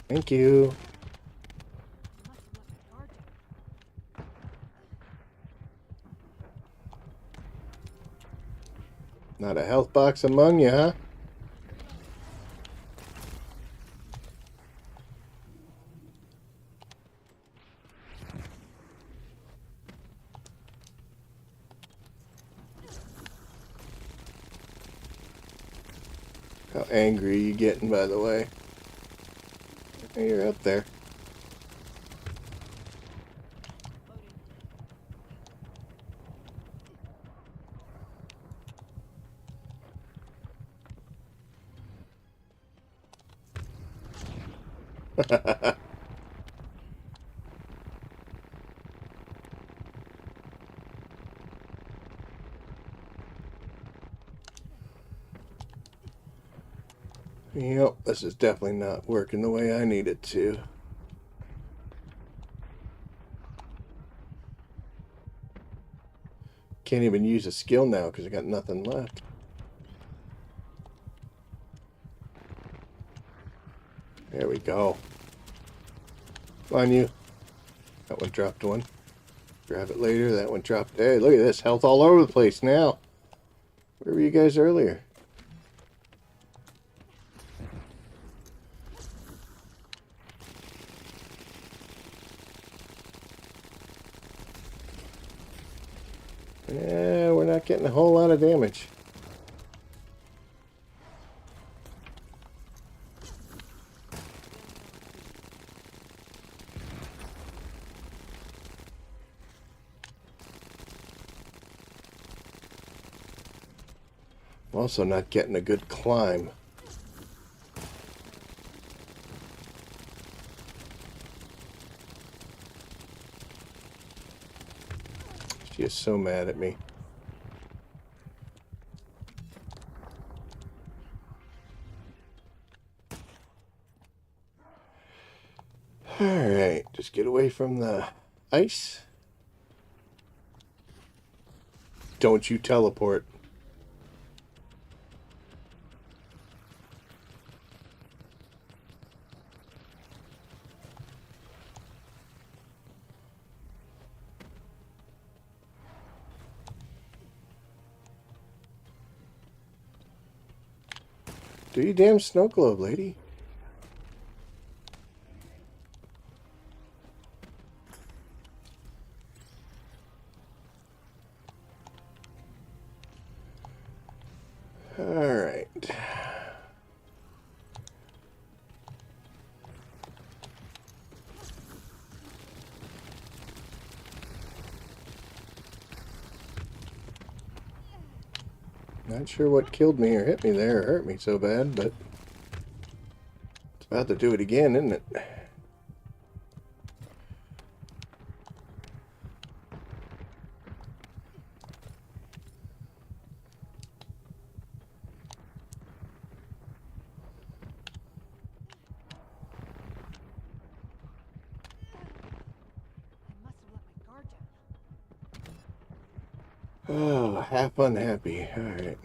Thank you. Not a health box among you, huh? How angry are you getting, by the way? Hey, you're up there. Yep, this is definitely not working the way I need it to. Can't even use a skill now because I got nothing left. There we go. Come on, you. That one dropped one. Grab it later. That one dropped. Hey, look at this. Health all over the place now. Where were you guys earlier? Yeah, we're not getting a whole lot of damage. I'm also not getting a good climb. She is so mad at me. Alright, just get away from the ice. Don't you teleport. Do you damn snow globe, lady. All right. Not sure what killed me or hit me there or hurt me so bad, but it's about to do it again, isn't it? I must have let my guard down. Oh, half unhappy. All right.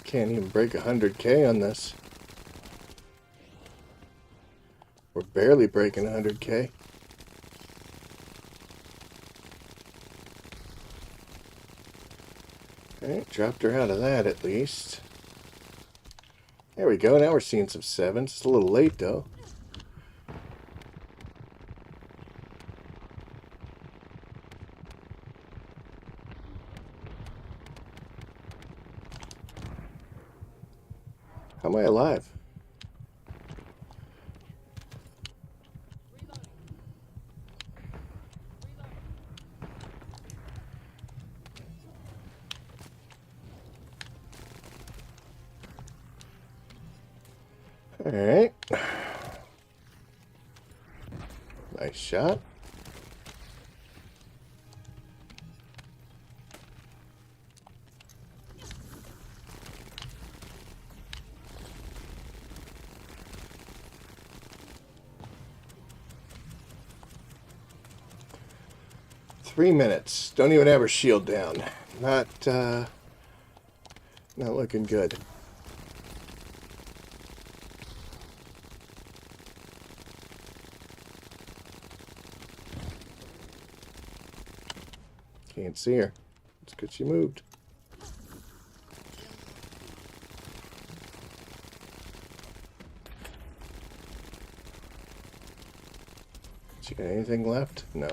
Can't even break 100K on this. We're barely breaking 100K. Alright, dropped her out of that at least. There we go, now we're seeing some 7s. It's a little late though. How am I alive? Alright. Nice shot. Three minutes. Don't even have her shield down. Not looking good. Can't see her. It's because she moved. She got anything left? No.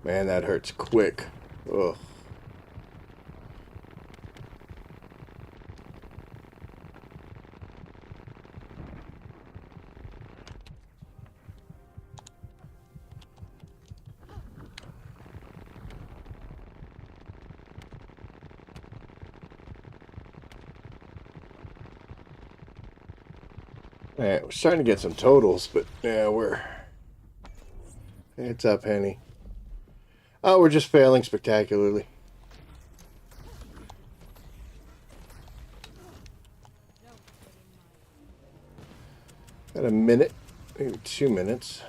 Man, that hurts quick. Ugh. Alright, we're starting to get some totals, but yeah, it's up, Henny. Oh, we're just failing spectacularly. Got a minute, maybe 2 minutes.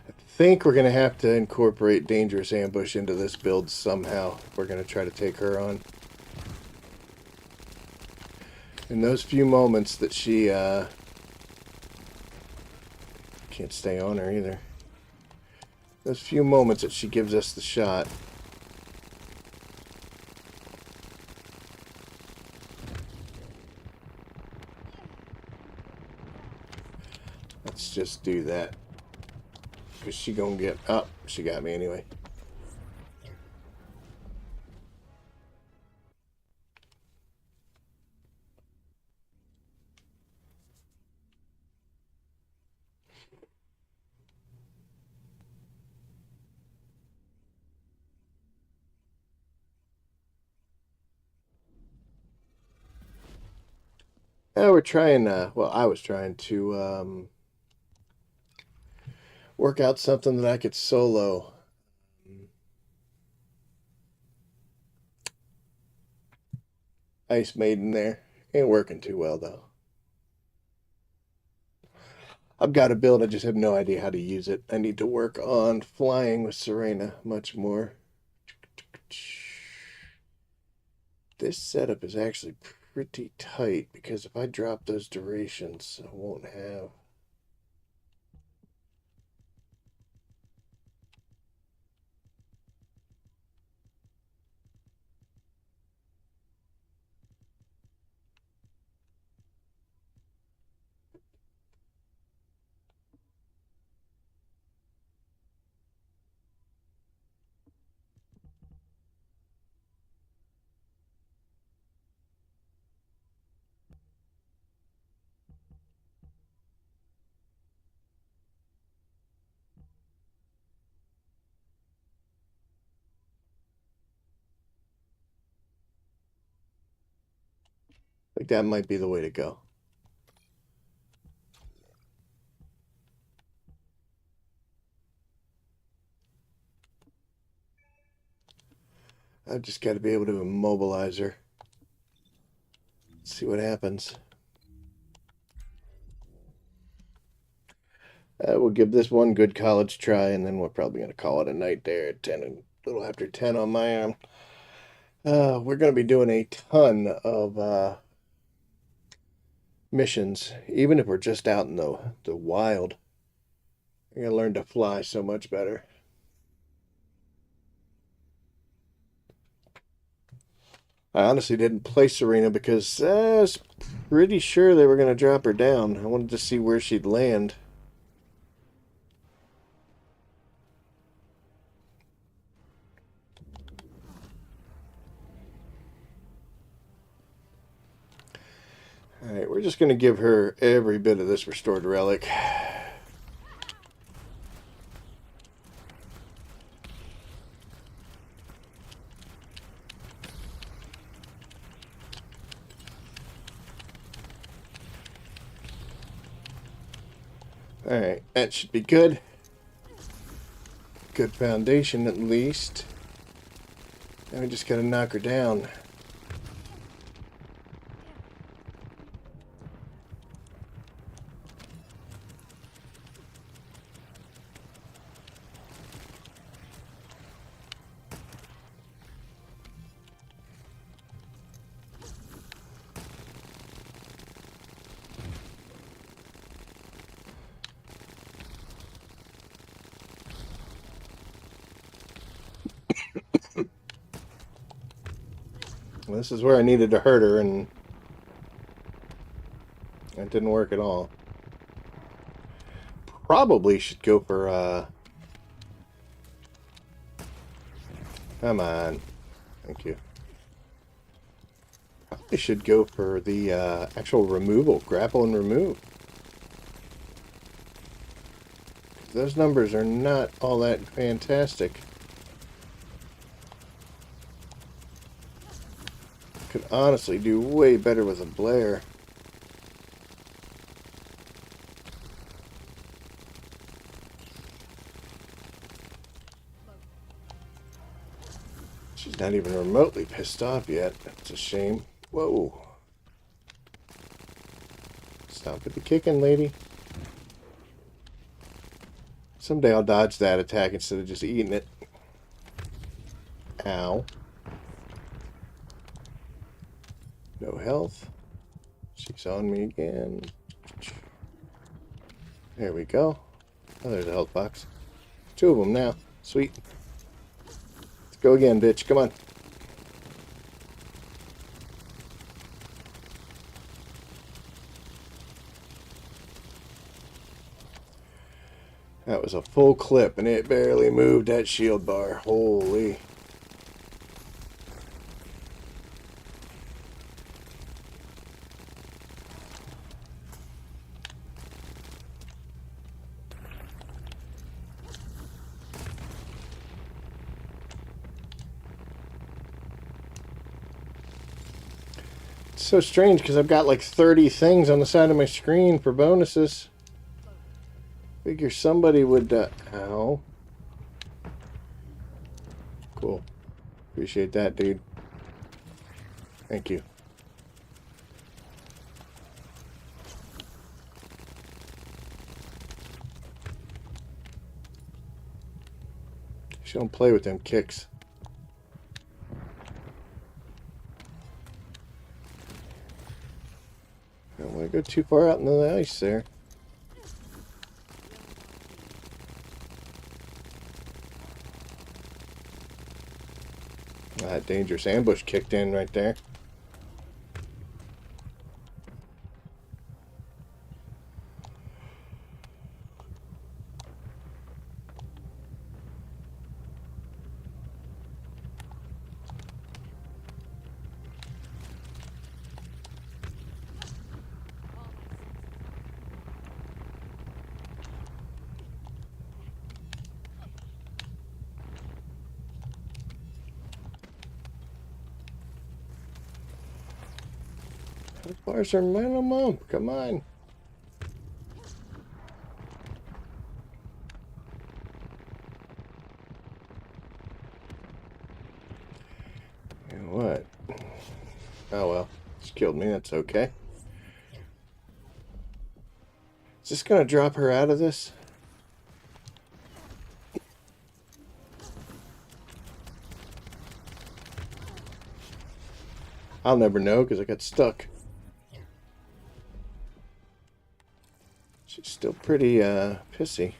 I think we're going to have to incorporate Dangerous Ambush into this build somehow. We're going to try to take her on. In those few moments that she can't stay on her either. Those few moments that she gives us the shot. Let's just do that. Because she gonna get up. Oh, she got me anyway. We're trying, well, I was trying to work out something that I could solo. Ice Maiden there. Ain't working too well, though. I've got a build, I just have no idea how to use it. I need to work on flying with Serena much more. This setup is actually pretty tight because if I drop those durations, I won't have... Like that might be the way to go. I've just got to be able to immobilize her. Let's see what happens. We'll give this one good college try, and then we're probably going to call it a night there at 10 and a little after 10 on my arm. We're going to be doing a ton of missions, even if we're just out in the wild. I'm going to learn to fly so much better. I honestly didn't play Serena because I was pretty sure they were going to drop her down. I wanted to see where she'd land. Alright, we're just going to give her every bit of this restored relic. Alright, that should be good. Good foundation at least. Now we just gotta knock her down. Well, this is where I needed to hurt her, and it didn't work at all. Probably should go for, come on. Thank you. Probably should go for the actual removal, grapple and remove. Those numbers are not all that fantastic. Could honestly do way better with a Blair. She's not even remotely pissed off yet. That's a shame. Whoa. Stop with the kicking, lady. Someday I'll dodge that attack instead of just eating it. Ow. No health. She's on me again. There we go. Oh, there's a health box. Two of them now. Sweet. Let's go again, bitch. Come on. That was a full clip, and it barely moved that shield bar. Holy. So strange because I've got like 30 things on the side of my screen for bonuses. Figure somebody would, ow. Cool. Appreciate that, dude. Thank you. Just don't play with them kicks. Don't want to go too far out into the ice there. That dangerous ambush kicked in right there. Those bars are minimum. Come on. You know what? Oh well. Just killed me. That's okay. Is this going to drop her out of this? I'll never know because I got stuck. She's still pretty pissy.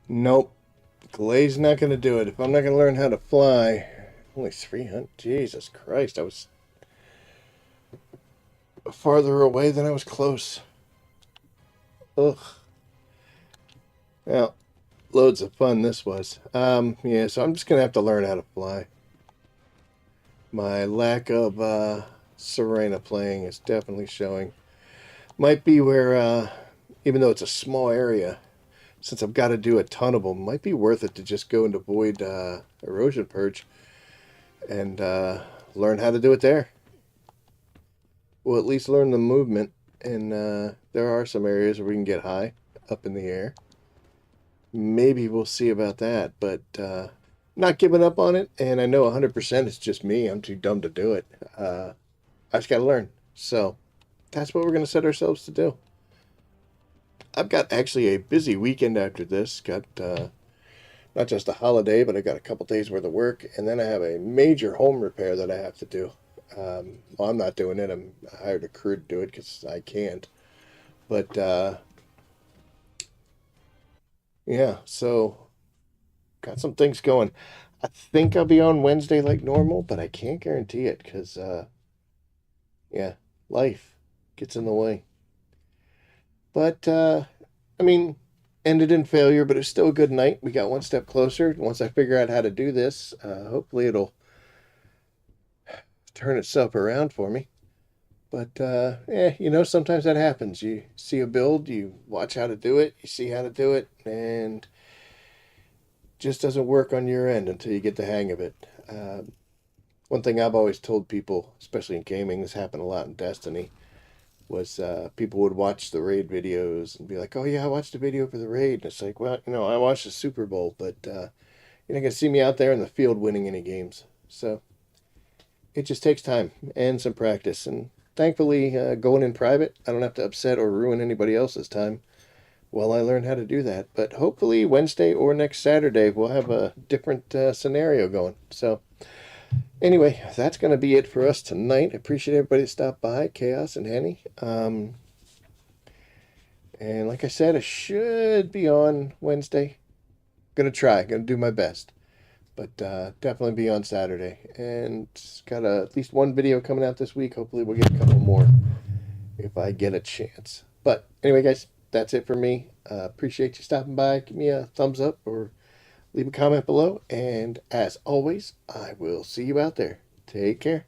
Nope. Glay's not going to do it. If I'm not going to learn how to fly... Only 300? Jesus Christ. I was farther away than I was close. Ugh. Well, loads of fun this was. Yeah, so I'm just going to have to learn how to fly. My lack of Serena playing is definitely showing. Might be where, even though it's a small area, since I've got to do a ton of them, might be worth it to just go into Void Erosion Purge and learn how to do it there. We'll at least learn the movement, and there are some areas where we can get high up in the air. Maybe we'll see about that, but not giving up on it, and I know 100% it's just me. I'm too dumb to do it. I just got to learn. So that's what we're going to set ourselves to do. I've got actually a busy weekend after this. Got not just a holiday, but I got a couple days worth of work, and then I have a major home repair that I have to do. Well, I'm not doing it. I hired a crew to do it because I can't. But yeah, so got some things going. I think I'll be on Wednesday like normal, but I can't guarantee it because yeah, life gets in the way. But, I mean, ended in failure, but it's still a good night. We got one step closer. Once I figure out how to do this, hopefully it'll turn itself around for me. But, yeah, you know, sometimes that happens. You see a build, you watch how to do it, you see how to do it, and it just doesn't work on your end until you get the hang of it. One thing I've always told people, especially in gaming, this happened a lot in Destiny, was people would watch the raid videos and be like, oh yeah, I watched a video for the raid. And it's like, well, you know, I watched the Super Bowl, but you're not going to see me out there in the field winning any games. So it just takes time and some practice. And thankfully, going in private, I don't have to upset or ruin anybody else's time while I learn how to do that. But hopefully Wednesday or next Saturday, we'll have a different scenario going. So anyway, that's going to be it for us tonight. I appreciate everybody that stopped by, Chaos and Henny. And like I said, I should be on Wednesday. Going to try. Going to do my best. But definitely be on Saturday. And got at least one video coming out this week. Hopefully we'll get a couple more if I get a chance. But anyway, guys, that's it for me. Appreciate you stopping by. Give me a thumbs up or leave a comment below. And as always, I will see you out there. Take care.